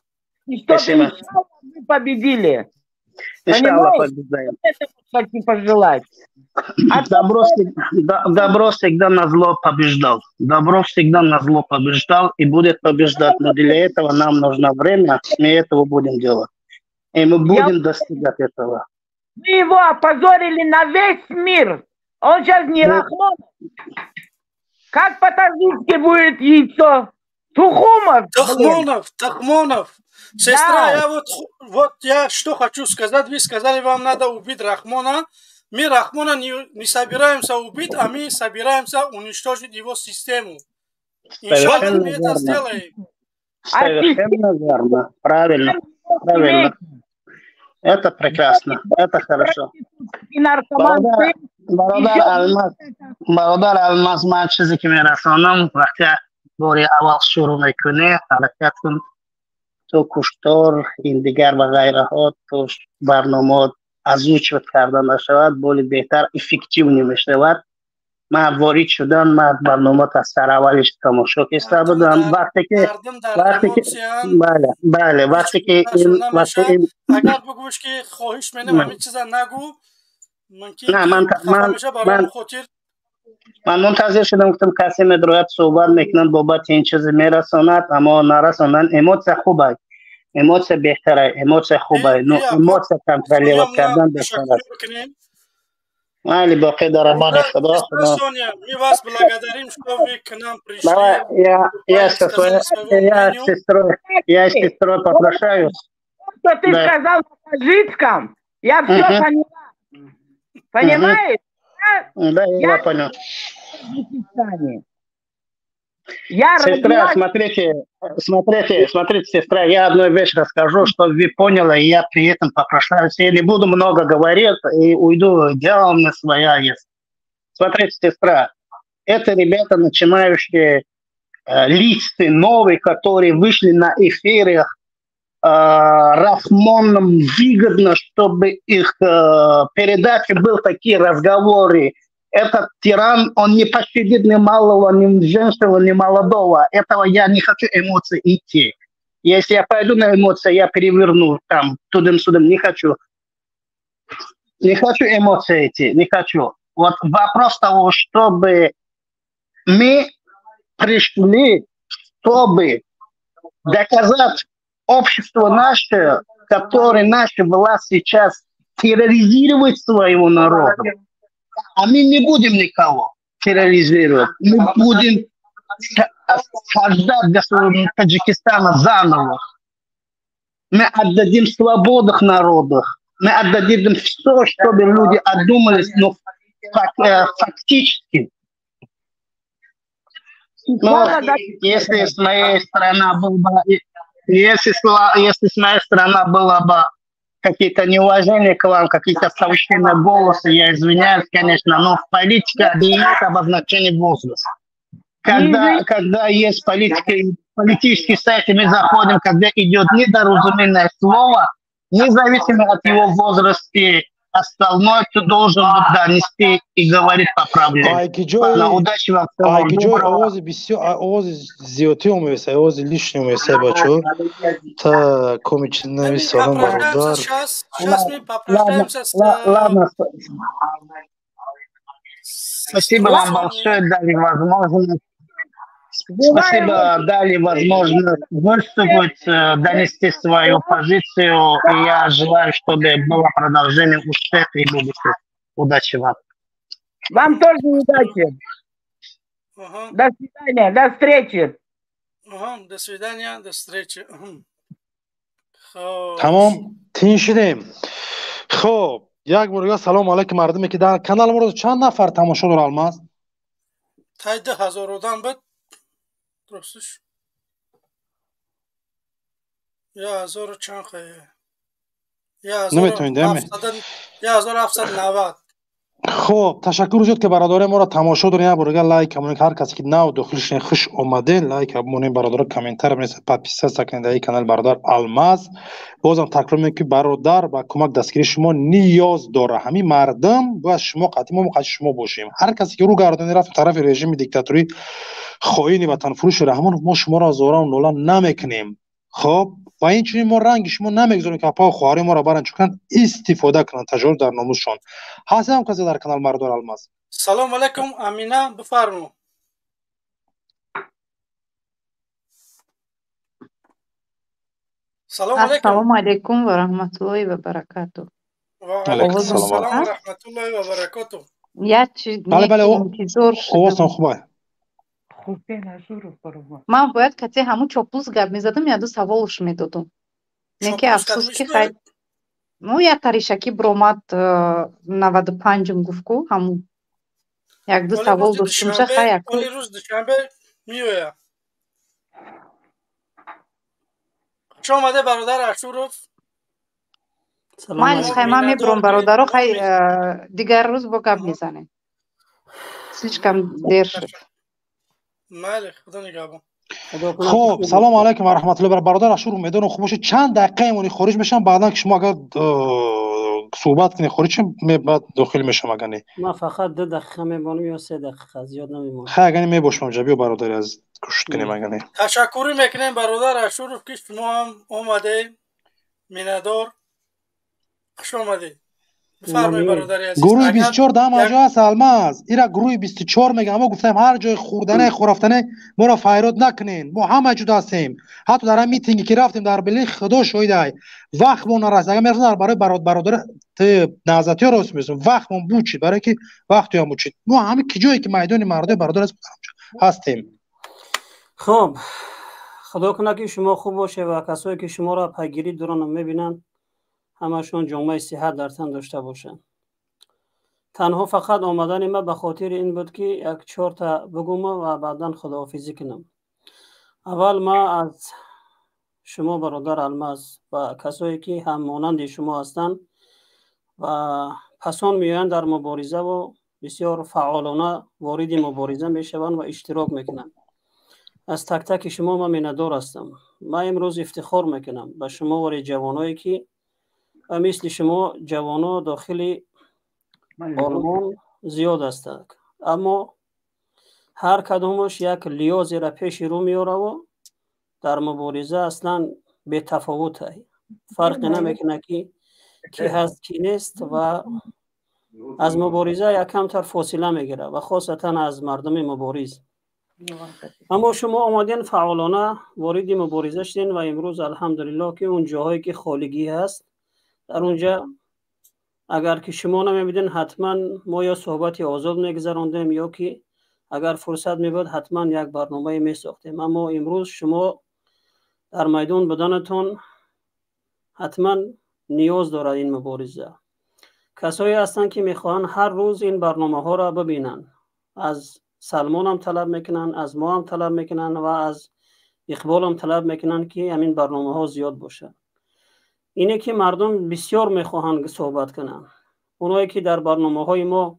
и чтобы вы победили. Понимаете? Это хочу пожелать. Добро всегда на зло побеждал. Добро всегда на зло побеждал и будет побеждать. Но для этого нам нужно время, мы этого будем делать. И мы будем достигать этого. Вы его опозорили на весь мир. Он сейчас не Рахмон. Как по-таджикски будет яйцо? Тахмонов. Сестра, я что хочу сказать. Вы сказали, вам надо убить Рахмона. Мы Рахмона не собираемся убить, а мы собираемся уничтожить его систему. Иншаллах, мы это сделаем. Совершенно верно. Правильно. Это прекрасно. Это хорошо. Бародар Алмаз, من چیزی که میرسانم وقتی باری اول شروع میکنه حرکت کن تو کشتار این دیگر و غیره ها تو برنامه از اوچ کرده نشود بولی بهتر افکتیونی میشود. من وارد شدم، من برنامه از سر اولش تماشا کردم بودم. وقتی که اگر بگوش که خواهش منم همین چیزا نگو من منتظر شدم گفتم کسی مدرایت صحبت میکنن بابت این چیزی میرساند اما نرسانن. اموت خوبه، اموت بهتره، اموت خوبه. نو اموت کنترل کردن بهتره. Мали باقی در امان خدا. Мы вас благодарим, что вы к нам пришли. Я с сестрой попрощаюсь. Что ты сказал на таджикском, я все поняла. Понимаешь? Да, я понял. Сестра, смотрите, сестра, я одну вещь расскажу, чтобы вы поняли, и я при этом попрощаюсь. Я не буду много говорить и уйду, дело у меня своя есть. Смотрите, сестра, это ребята, начинающие лица новые, которые вышли на эфирах. Рахмоном выгодно, чтобы их передачи были такие разговоры. Этот тиран, он не пощадит ни малого, ни женского, ни молодого. Этого я не хочу эмоции идти. Если я пойду на эмоции, я переверну там, тудым-сюдым, не хочу. Не хочу эмоции идти, не хочу. Вот вопрос того, чтобы мы пришли, чтобы доказать обществу наше, которое наша власть сейчас терроризирует своего народа. А мы не будем никого терроризировать. Мы будем создать для Таджикистана заново. Мы отдадим свободных народов. Мы отдадим им все, чтобы люди одумались, но фактически. Но если с моей стороны было бы, если с моей стороны было бы какие-то неуважения к вам, какие-то совещания голоса, я извиняюсь, конечно, но в политике не имеет обозначения возраста. Когда есть политический сайт, мы заходим, когда идет недоразуменное слово, независимо от его возраста, остальное ты должен донести и говорить по правде. Удачи вам. Овози бисёр овози зиёдӣ омевисад, овози лишни омевисад бачо. Та комичинами салом бародар. Ладно. Спасибо вам большое, дали возможность. Спасибо, дали возможность выступить, донести свою позицию. И я желаю, чтобы было продолжение успеха и будущего. Удачи вам. Вам тоже удачи. До свидания, до встречи. До свидания, до встречи. Tamam, tinchidem. Xo'p, یک بار سلام علیکم مردمی که در کانال ما روز چند نفر تماشا داره الماس؟ تا 10,000 آدم بود. درستش. 1000 چند خیلی. 1790. خب تشکر شد که برادر ما را تماشا دارین. یک بار لایک همون هر کسی که نو داخلش خوش اومده لایک همون برادر کامنتر بنویسید پادپیس ساکنین در کانال برادر الماس. بازم تکرار میگم که برادر با کمک دستگیری شما نیاز داره. همین مردم باید شما قطعی ما مقصد شما باشیم. هر کسی که رو گردانی رفت طرف رژیم دیکتاتوری خائن وطن فروش رحمان ما شما را زورا و نولا نمیکنیم. خب و این چنین ما رنگ شما نمیگذاریم که پا خواری ما را برن چون استفاده کنن تجاوز در ناموسشون. هستم کسی در کانال برادر الماس. سلام علیکم امینه بفرمو. السلام علیکم و رحمت الله و برکاته. و علیکم السلام و رحمت الله و برکاته. یا چیز انتظار شدم. من باید کتی همون چاپلوس گپ میزدم یا دو سوالش میدادم. نه که افسوس که خیلی ну я таришаки бромад 95 гуфку ҳамун як ду савол доштимша хай оли рӯз душанбе миёя чӣ омаде бародар Ашуров майлиш хай ман мебурам бародаро хай дигар рӯз бо гап мезанем слишком дер шуд майли худо нигабон. خب سلام علیکم و رحمت الله برادر اشور میدونم خوب باشه چند دقیقه ایمونی خارج میشم بعدا که شما اگر صحبت کنی خارج شم بعد داخل میشم اگر نه ما فقط 2 دقیقه میمونم یا 3 دقیقه زیاد نمیمونم خب اگر میباشم جبی برادر از گوش کنیم اگر نه تشکر میکنیم برادر اشور که شما هم اومده میندار خوش اومدید. گروه 24 دام آجا هست الماس ایرا گروه 24 میگه اما گفتم هر جای خوردنه خورافتنه ما را فیراد نکنین ما همه جدا هستیم حتی در هم میتینگی که رفتیم در بلی خدا شایده وقت ما نرسید اگر میرسن برای برادر نهضتی ها راست میرسیم وقت ما بوچید برای که وقتی هم بوچید ما همه که جایی که میدان مرده برادر هستیم. خب خدا کنه که شما خوب باشه و کسایی که شما را پیگیری دارن میبینن همشون جمعه صحت در تن داشته باشن. تنها فقط آمدن ما به خاطر این بود که 1-4 تا بگم و بعدا خداحافظی کنم. اول ما از شما برادر الماس و کسایی که هم مانند شما هستند و پسان میان در مبارزه و بسیار فعالانه وارد مبارزه میشوند و اشتراک میکنند. از تک تک شما ما میندار هستم. ما امروز افتخار میکنم به شما و جوانایی که مثل شما جوانا داخل آلمان زیاد هستند اما هر کدامش یک لیازی را پیش رو میاره و در مبارزه اصلا به تفاوته فرق نمیکنه که کی هست کی نیست و از مبارزه یک کمتر فاصله میگیره و خاصتا از مردم مبارز اما شما آمدین فعالانه وارد مبارزه شدین و امروز الحمدلله که اون جاهایی که خالگی هست در اونجا اگر که شما نمیبینین حتما ما یا صحبت آزاد میگذراندیم یا که اگر فرصت میبود حتما یک برنامه میساختیم. اما امروز شما در میدان بدنتون حتما نیاز داره این مبارزه. کسایی هستن که میخوان هر روز این برنامه ها را ببینن، از سلمان هم طلب میکنن، از ما هم طلب میکنن و از اقبال هم طلب میکنن که همین برنامه ها زیاد باشه. اینه که مردم بسیار میخواهند صحبت کنن. اونایی که در برنامه های ما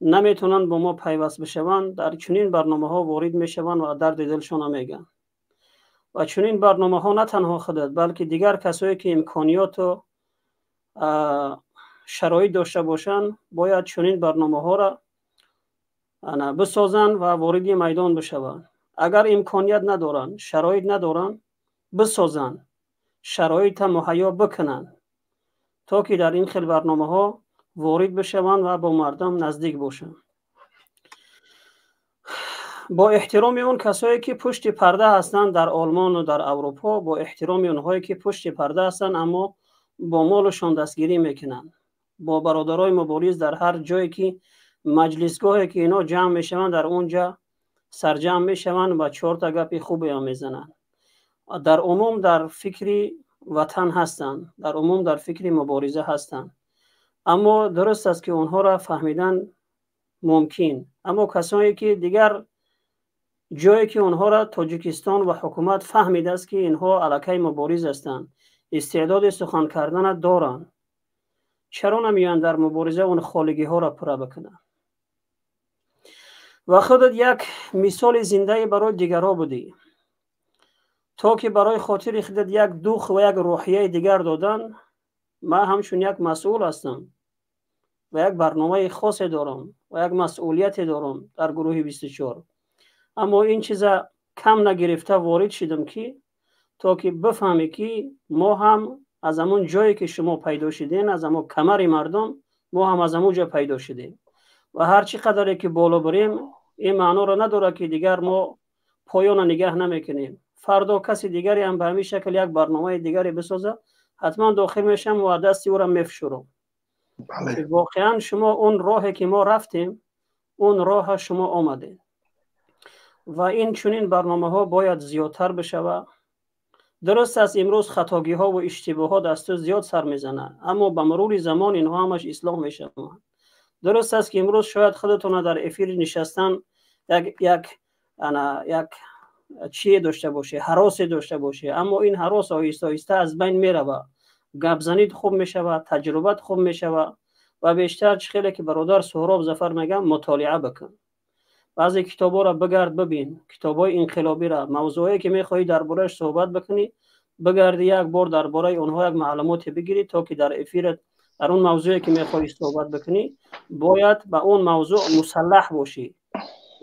نمیتونن با ما پیوست بشون در چنین برنامه ها وارد میشون و درد دلشون هم میگن. و چنین برنامه ها نه تنها خودت بلکه دیگر کسایی که امکانیات و شرایط داشته باشن باید چنین برنامه ها را بسازن و وارد میدان بشون. اگر امکانیت ندارن، شرایط ندارن، بسازن، شرایط مهیا بکنن تا که در این خیل برنامه ها وارد بشون و با مردم نزدیک باشن. با احترام اون کسایی که پشت پرده هستن در آلمان و در اروپا، با احترام اونهایی که پشت پرده هستن اما با مالشان دستگیری میکنن، با برادرای مبارز در هر جایی که مجلسگاهی که اینا جمع میشون در اونجا سرجم میشون و 4 تا گپ خوبی هم میزنن. در عموم در فکر وطن هستن، در عموم در فکر مبارزه هستن، اما درست است که اونها را فهمیدن ممکن. اما کسانی که دیگر جایی که اونها را تاجیکستان و حکومت فهمیده است که اینها علاقه مبارز هستند، استعداد سخن کردن دارن، چرا نمیان در مبارزه اون خالگی ها را پر بکنن؟ و خودت یک مثال زنده برای دیگرها بودی تا که برای خاطر خودت یک دوخ و یک روحیه دیگر دادن. من همچون یک مسئول هستم و یک برنامه خاصی دارم و یک مسئولیت دارم در گروه 24. اما این چیزا کم نگرفته وارد شدم که تا که بفهمی که ما هم از همون جایی که شما پیدا شدین، از همون کمر مردم، ما هم از همون جا پیدا شدیم و هر چی قدری که بالا بریم این معنا را نداره که دیگر ما پایان نگه نمیکنیم. فردا کسی دیگری هم به همین شکل یک برنامه دیگری بسازه حتما داخل میشم و دستی او را میفشورم. بله. واقعا شما اون راهی که ما رفتیم اون راه شما آمدین و این چنین برنامه ها باید زیادتر بشه. درست است امروز خطاگی ها و اشتباهات دست زیاد سر میزنه اما به مرور زمان اینها همش اصلاح میشه. درست است که امروز شاید خودتون در افیر نشستن یک چی داشته باشه، هراس داشته باشه، اما این هراس آهسته آهسته از بین میره و گپ زنید خوب میشه و تجربت خوب میشه و بیشتر خیلی که برادر سهراب ظفر میگم مطالعه بکن. بعضی کتابا را بگرد ببین، کتابای انقلابی را، موضوعی که میخوای درباره‌اش صحبت بکنی بگرد یک بار درباره اونها یک معلومات بگیری تا که در افیرت در اون موضوعی که میخوای صحبت بکنی باید به اون موضوع مسلح باشی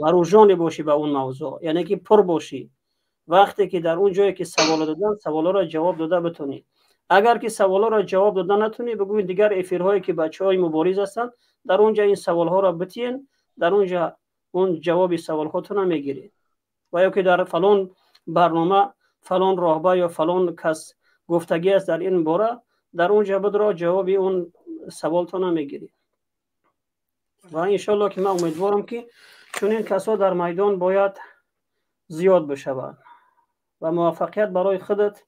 و روشن باشی به اون موضوع، یعنی که پر باشی. وقتی که در اون جایی که سوال دادن سوالا را جواب داده بتونی. اگر که سوالا را جواب داده نتونی بگوی دیگر افیرهایی که بچهای مبارز هستن در اونجا این سوالها را بتین، در اونجا اون جواب سوال خودتون هم میگیرید و یا که در فلان برنامه فلان راهبر یا فلان کس گفتگی است در این باره در اونجا بدرا جواب اون سوالتون هم میگیرید. و انشالله که من امیدوارم که چون این کسا در میدان باید زیاد بشوند و موفقیت برای خودت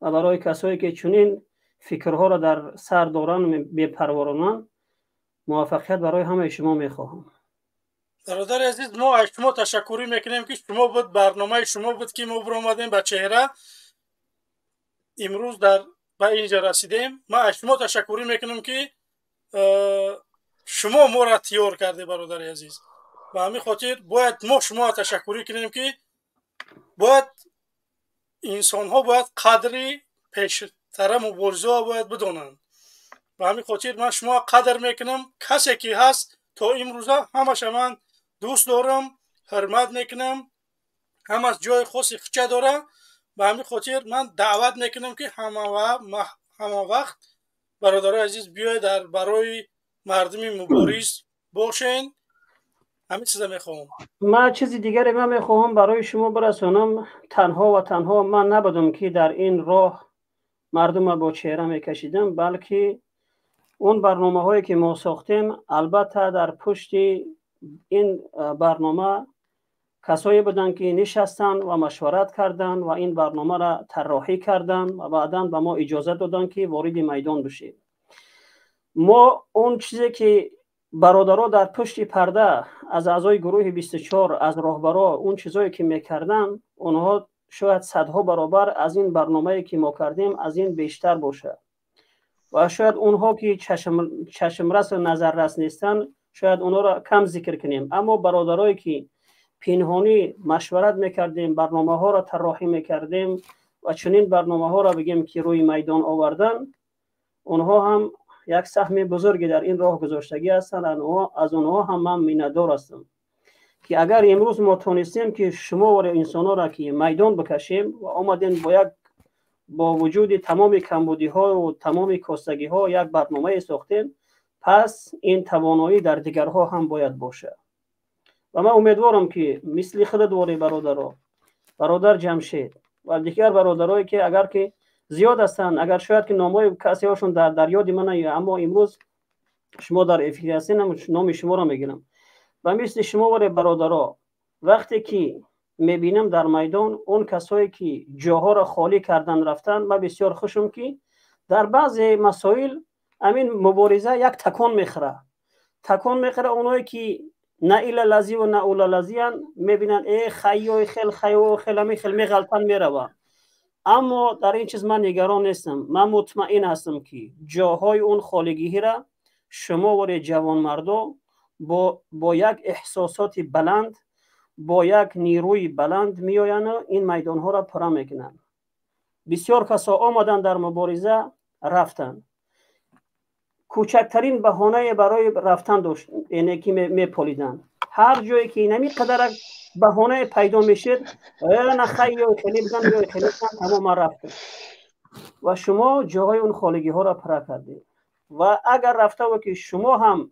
و برای کسایی که چنین فکرها را در سر دارن میپرورانن، موفقیت برای همه شما میخواهم. برادر عزیز ما از شما تشکری میکنیم که شما بود برنامه شما بود که ما برآمدیم به چهره امروز در به اینجا رسیدیم. ما از شما تشکری میکنیم که شما ما را تیار کرده برادر عزیز. به همین خاطر باید ما شما تشکری کنیم که باید انسان ها باید قدری پیشتر مبارزه ها باید بدونن. به همین خاطر من شما قدر میکنم. کسی که هست تا امروزه همش من دوست دارم، حرمت میکنم، هم از جای خاصی خچه داره. به همین خاطر من دعوت میکنم که همه وقت برادر عزیز بیاید در برای مردم مبارز باشین همین چیزا میخوام. من چیزی دیگری من میخواهم برای شما برسانم. تنها و تنها من نبودم که در این راه مردم با چهره میکشیدم، بلکه اون برنامه هایی که ما ساختیم البته در پشت این برنامه کسایی بودن که نشستن و مشورت کردن و این برنامه را طراحی کردن و بعداً به ما اجازه دادن که وارد میدان بشیم. ما اون چیزی که برادرها در پشت پرده از اعضای گروه 24 از راهبرا اون چیزایی که میکردن، اونها شاید صدها برابر از این برنامه‌ای که ما کردیم از این بیشتر باشه و شاید اونها که چشم رس و نظر رس نیستن شاید اونها را کم ذکر کنیم، اما برادرایی که پنهانی مشورت میکردیم، برنامه ها را طراحی میکردیم و چنین برنامه ها را بگیم که روی میدان آوردن، اونها هم یک سهم بزرگی در این راه گذاشتگی هستند. از اونها هم من میندار هستم که اگر امروز ما تونستیم که شما و انسان ها را که میدان بکشیم و آمدین با وجود تمام کمبودی ها و تمام کاستگی ها یک برنامه ساختیم، پس این توانایی در دیگرها هم باید باشه. و من امیدوارم که مثل خود دوره برادر جمشید و دیگر برادرایی که اگر که زیاد هستن، اگر شاید که نامای کسی هاشون در یاد من نیست، اما امروز شما در افیری هستین نام شما را میگیرم و مثل شما و برادرها وقتی که میبینم در میدان اون کسایی که جاها را خالی کردن رفتن، من بسیار خوشم که در بعض مسائل همین مبارزه یک تکان میخوره. اونایی که نه ایلا لذی و نه اولا لذی هن میبینن ای خیای خیل میغلطن میرون. اما در این چیز من نگران نیستم. من مطمئن هستم که جاهای اون خالگی را شما و جوان مردم با یک احساسات بلند، با یک نیروی بلند میآیند و این میدان ها را پر میکنند. بسیار کسا آمدن در مبارزه رفتن، کوچکترین بهانه برای رفتن داشت، اینه که میپالیدن. هر جایی که نمی قدر بهانه پیدا میشد نه خیلی خیلی بگن تمام رفتن و شما جاهای اون خالگی ها را پر کردید. و اگر رفته و که شما هم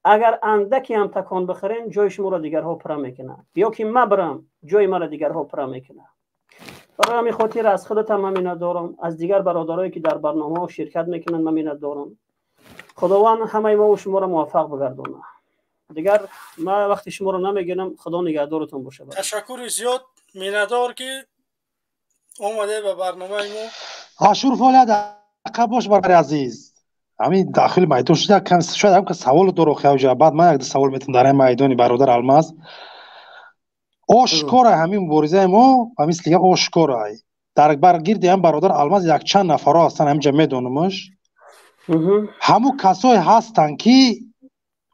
اگر اندکی هم تکان بخورین جای شما را دیگرها پر میکنه، یا که من برم جای من را دیگرها پر میکنه. برای همین خاطر از خودتم من منت دارم، از دیگر برادرایی که در برنامه ها شرکت میکنن من منت دارم. خداوند همه ما و شما را موفق بگردونه. دیگر من وقتی شما را نمیگیرم، خدا نگهدارتون باشه. تشکر زیاد میندار که اومده به برنامه ما. آشور فولاد باش برادر عزیز. همین داخل میدان شده کم شاید هم که سوال دارو خواجه، بعد من یک سوال میتونم در میدانی برادر الماس. آشکار همین مبارزه ما و مثل یک آشکار در برگرد هم برادر الماس یک چند نفر هستن همینجا میدونمش. همون کسایی هستن که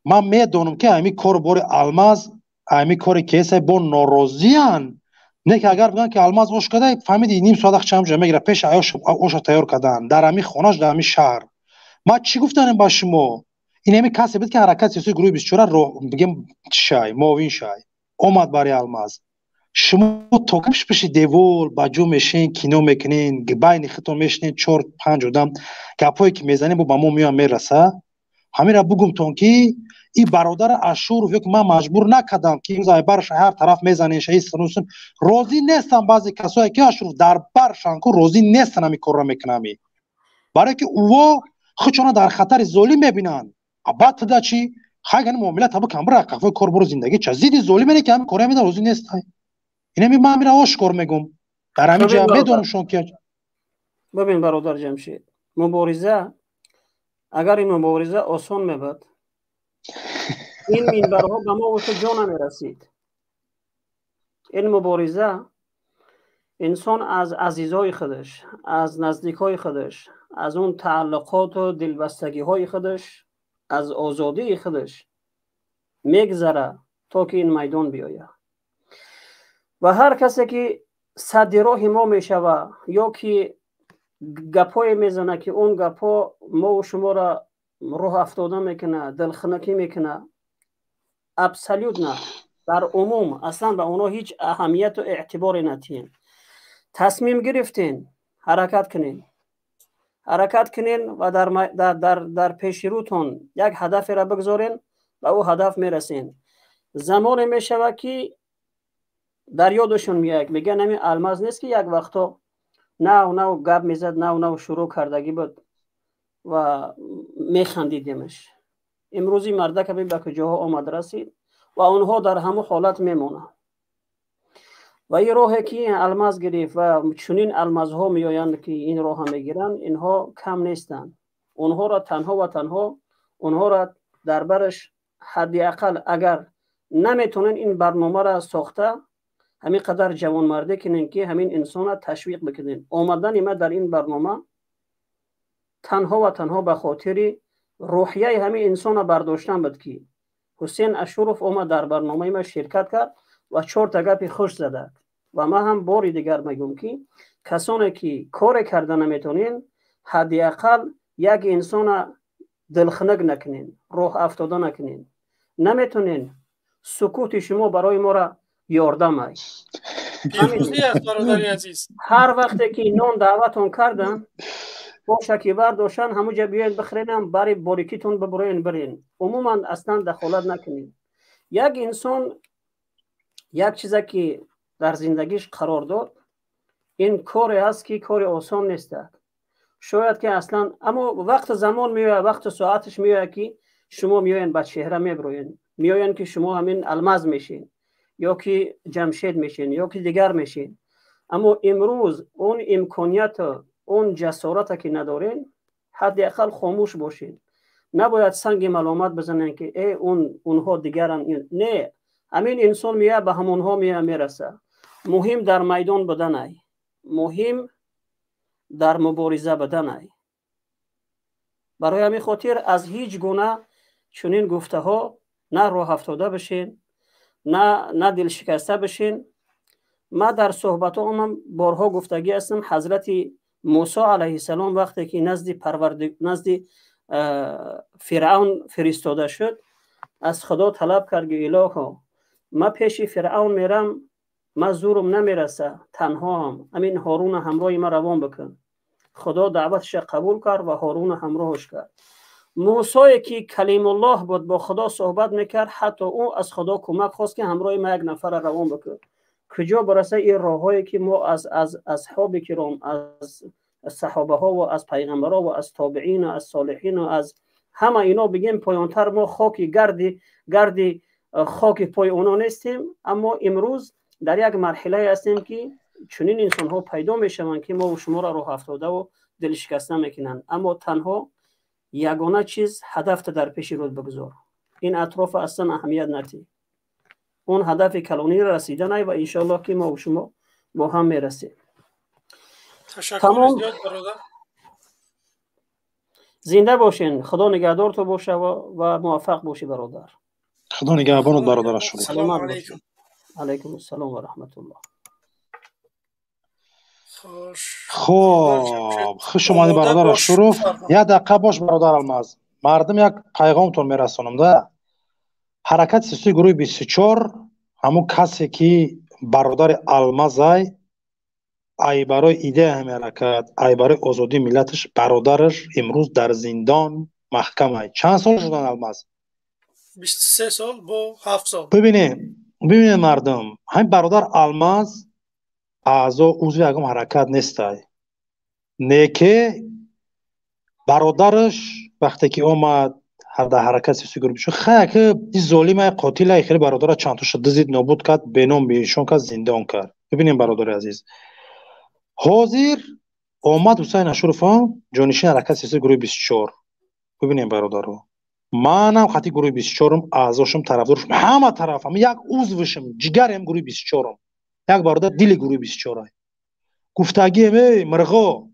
من میدونم که همین کار بار الماس همین کاری که با ناراضی هن، نه که اگر بگن که الماس اوش کده فهمیدی نیم ساعت چم جمع میگیره پیش اوش تیار کردن در همین خونش در همین شهر. ما چی گفتنم با شما؟ این همین کسی بود که حرکت سیاسی گروه 24 رو بگم شای معاون شای اومد برای الماس. شما تو کمش پیش دیوال باجو میشین کینو میکنین بین خودتون میشین 4 5 آدم گپایی که میزنین با ما میام میرسه. همین را بگم تون که این برادر اشور رو که من مجبور نکردم که این برش هر طرف میزنین شهید سنوسن راضی نیستم. بعضی کسایی که اشور در برشان کو راضی نیستن همین کار را میکنن، برای که او خودشون در خطر ظلم میبینن. بعد تا چی خیلی معامله تابو کم برای قفای کار برو زندگی چه زیدی ظلم اینه که همین کارا میدن راضی نیستن. اینه من میرم آشکار میگم در همین جا میدونم شون که ببین برادر جمشید، مبارزه اگر این مبارزه آسان میبود این منبرها به ما و تو جا نمیرسید. این مبارزه انسان از عزیزای خودش، از نزدیکای خودش، از اون تعلقات و دلبستگی های خودش، از آزادی خودش میگذره تا که این میدان بیاید. و هر کسی که صد راه ما میشوه یا که گپای میزنه که اون گپا ما و شما را روح افتاده میکنه، دلخنکی میکنه، ابسلیوت نه، در عموم اصلا به اونا هیچ اهمیت و اعتباری ندین. تصمیم گرفتین حرکت کنین و در پیش روتون یک هدف را بگذارین و او هدف میرسین. زمان میشود که در یادشون میاد، میگن همین الماس نیست که یک وقتا نو گپ میزد، نو شروع کردگی بود و میخندیدیمش. امروزی مرده که به کجاها آمد رسید و اونها در همون حالت میمونه. و این راهی که این الماس گرفت و چنین الماس ها میآیند که این راه میگیرن، اینها کم نیستن. اونها را تنها اونها را در برش حداقل اگر نمیتونن این برنامه را ساخته، همین قدر جوان مرده کنین که همین انسان را تشویق بکنین. آمدن ما در این برنامه تنها به خاطر روحیه همین انسان را برداشتن بود که حسین اشرف اومد در برنامه ما شرکت کرد و 4 تا گپ خوش زده. و ما هم باری دیگر میگم که کسانی که کار کرده نمیتونین، حداقل یک انسان دلخنک نکنین، راه افتاده نکنین. نمیتونین، سکوت شما برای ما را یاردم است. هر وقتی که نان دعوتون کردن با شکی برداشتن همونجا بیاین بخرینم برای باریکیتون ببرین برین. عموما اصلا دخالت نکنین. یک انسان یک چیزی که در زندگیش قرار داد، این کاری هست که کار آسان نیست. شاید که اصلا اما وقت زمان میاد، وقت ساعتش میاد که شما میاین با چهره میبروین، میاین که شما همین الماس میشین یا که جمشید میشین یا که دیگر میشین. اما امروز اون امکانیت، اون جسارت که ندارین، حداقل خاموش باشین. نباید سنگ ملامت بزنن که ای اونها دیگرن. نه، همین انسان میاد به همونها میرسه. مهم در میدان بدن ای، مهم در مبارزه بدن ای. برای همین خاطر از هیچ گونه چنین گفته ها نه راه افتاده بشین، نه دل شکسته بشین. ما در صحبت هم بارها گفتگی هستم. حضرت موسی علیه السلام وقتی که نزد فرعون فرستاده شد، از خدا طلب کرد که الها ما پیش فرعون میرم، ما زورم نمیرسه، تنها هم همین هارون همراه ما روان بکن. خدا دعوتش قبول کرد و هارون همراهش کرد. موسی که کلیم الله بود، با خدا صحبت میکرد، حتی او از خدا کمک خواست که همراه ما یک نفر روان بکن. کجا برسه این راههایی که ما از اصحاب کرام، از صحابه ها و از پیغمبرها و از تابعین و از صالحین و از همه اینا بگیم پایانتر ما خاکی گردی خاک پای اونا نیستیم. اما امروز در یک مرحله هستیم که چنین انسان ها پیدا میشوند که ما و شما را راه افتاده و دل شکسته میکنن. اما تنها یگانه چیز هدف در پیش رود بگذار. این اطراف اصلا اهمیت ندی. اون هدف کلانی را رسیدن ای و انشالله که ما و شما با هم میرسیم. تشکر زیاد برادر. زنده باشین. خدا نگهدار تو باشه و موفق باشی برادر. خدا نگهبانت برادر شریف. سلام علیکم. علیکم السلام و رحمت الله. خوش اومدی برادر شریف. یک دقیقه باش برادر الماس. مردم یک پیغامتون میرسونم ده. حرکت سیاسی گروه 24 همون کسی که برادر الماس ای برای ایده همین حرکت، ای برای آزادی ملتش، برادرش امروز در زندان محکمه. چند سال شدن الماس؟ 23 سال با 7 سال. ببینید مردم، همین برادر الماس عضو یکم حرکت نیست. نه که برادرش وقتی که اومد در حرکت سیاسی گروه شد، خیلی که این ظالم قاتل خیلی برادر چند تا شد دزدید نابود کرد، بینام بیشون کرد، زندان کرد. ببینیم برادر عزیز، حاضر اومد حسین اشرف جانشین حرکت سیاسی گروه 24. ببینیم برادر رو، منم خطی گروه 24م، اعضاشم، طرفدارشم، همه طرفم، یک عضوشم، جگرم گروه 24م، یک برادر دل گروه 24. گفتگی مرغا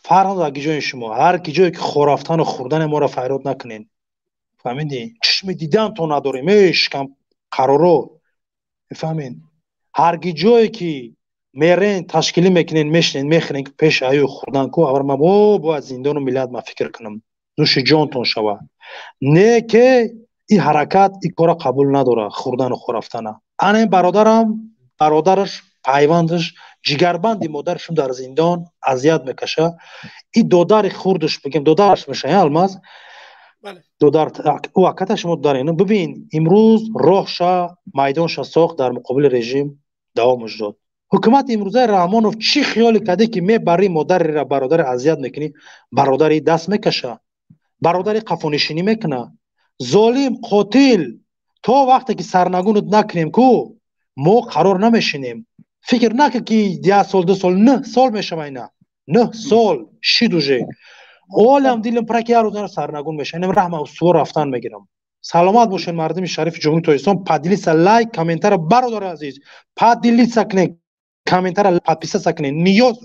فرهنگ در جای شما، هر کی جایی که خورفتن و خوردن ما را فریاد نکنین. فهمیدی؟ چشم دیدن تو نداریم، شکم قرارو. فهمین؟ هر کی جایی که میرین تشکیلی میکنین، میشنین، میخرین که پیش ایو خوردن کو، اول ما با زندان و ملت ما فکر کنم. نوش جانتون شوه. نه که این حرکت این کارا قبول نداره، خوردن و خورفتن. این برادرم، برادرش، پیوندش، جگربندی مادرشون در زندان اذیت میکشه. این دادر خوردش بگیم، دادرش میشه الماس. بله در وقت شما دارین ببین امروز راهشا میدانشا ساخت در مقابل رژیم دوامش داد. حکومت امروزه رحمانوف چی خیالی کرده که میبری مادر را برادر اذیت میکنی، برادری دست میکشه، برادری قفونشینی میکنه، ظالم قاتل. تا وقتی که سرنگونت نکنیم کو ما قرار نمیشینیم. فکر نکن که 10 سال 2 سال 9 سال میشه اینا، 9 سال شیدوجه عالم دیلم پرک یارو داره سرنگون میشه. اینم رحم و سور رفتن میگیرم. سلامت باشین مردم شریف جمهوری تویستان. پادلیس لایک کامنتر برادر عزیز پادلیس کنین، کامنتر پادپیس سکنین. نیاز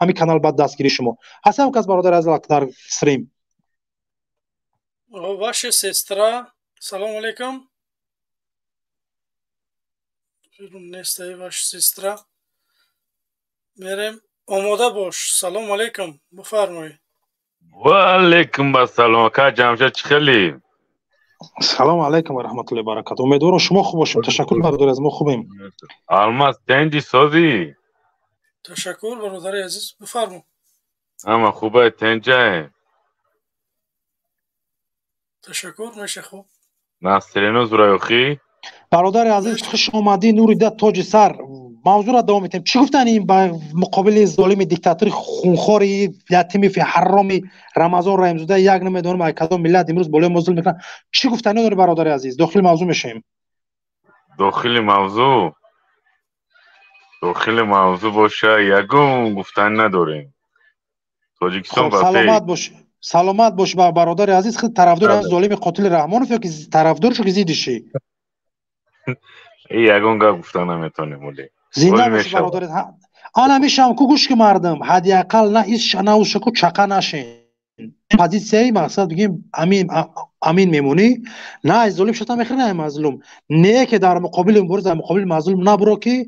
همین کانال بعد دستگیری شما هستم کس برادر عزیز در استریم. وаш сестра салом алейкум. нестай ваш сестра. мерем омода бош. салом алейкум бифармоед. ва алейкум ассалом. ака ҷамшед чӣ хели? салом алейкум ва раҳматуллоҳи ва баракатуҳ. умедворам шумо хуб бошед. ташаккур бародари азиз, мо хубем. алмаз тенҷи созӣ? ташаккур бародари азиз, бифармо. ҳама хубае? тенҷае? ташаккур, меша хуб. насрину зураёхӣ? برادر عزیز خوش آمدی. نوری ده تاج سر. موضوع را دوام میتیم. چی گفتن این با مقابل ظالم دیکتاتور خونخوار یتیم فی حرام رمضان رحیم زاده یک نمیدونم ای کدام ملت امروز بالای مظلوم میکنن. چی گفتن داره برادر عزیز؟ داخل موضوع میشیم. داخل موضوع باشه یگون گفتن نداریم. تاجیکستان با سلامت باش. سلامت باش برادر عزیز. خود طرفدار از ظالم قاتل رحمانوف یا که طرفدارشو که زیدشی؟ یگون گفتن نمیتونه مولی. زنده باش برادر. آن میشم کو گوش که مردم حداقل نه ایش نه اوشکو چقا نشین. پوزیسیای مقصد بگیم امین میمونی نه از ظالم شتا میخری نه مظلوم. نه که در مقابل مبارز در مقابل مظلوم نبرو که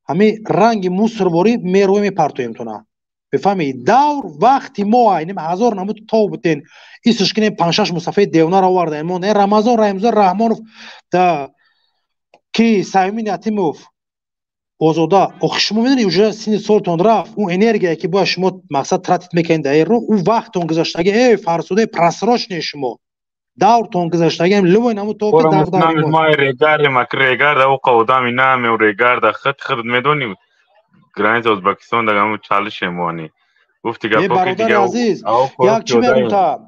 همین رنگ موسر باری میروی میپرتویم تو نه. بفهمی دور وقتی ما اینم هزار نمود تو بتین ایستش کنیم 5 6 مصفحه دیونا را آوردن. ما نه رمضان رحمزاد رحمانوف تا کی سایمین یتیموف آزاده آخه شما میدونی اونجا سین سالتون رفت اون انرژی که با شما مقصد ترتیب میکنید در رو اون وقتون گذاشتگی ای فرسوده پرسراش نیست شما دورتون گذاشتگی هم لوی نمو تو که در ما ریگار مکریگار او قودامی نام و ریگار در خط خرد میدونی گرانیت ازبکستان در همون چالش موانی گفتی که برادر عزیز یک چی میگم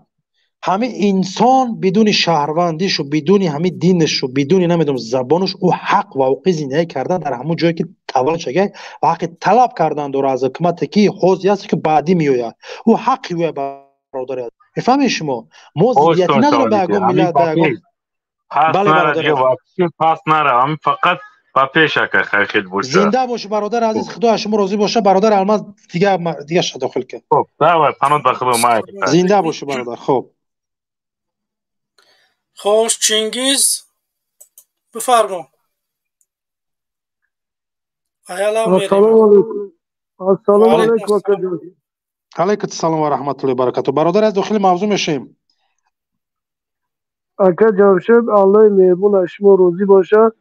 همه انسان بدون شهروندیش و بدون همه دینش و بدون نمیدونم زبانش او حق و حقوق زندگی کردن در همون جایی که تولد شده و حق طلب کردن داره از حکومت که حوزی است که بعدی میآید او حقی و برادر میفهمید شما ما زیادی نداره به اگه ملت به اگه بله برادر پاس نره همین فقط با پیشک خیلی باشه زنده باشه برادر عزیز خدا شما راضی باشه برادر الماس دیگه شد داخل که خب دعوت پناه داخل ما زنده باشه برادر. خب خوش چینگیز بفرما. السلام علیکم. السلام علیکم. علیکم السلام و رحمت الله و برکاته. برادر از داخل موضوع میشیم. اکا جمشید الله مهربون شما روزی باشه.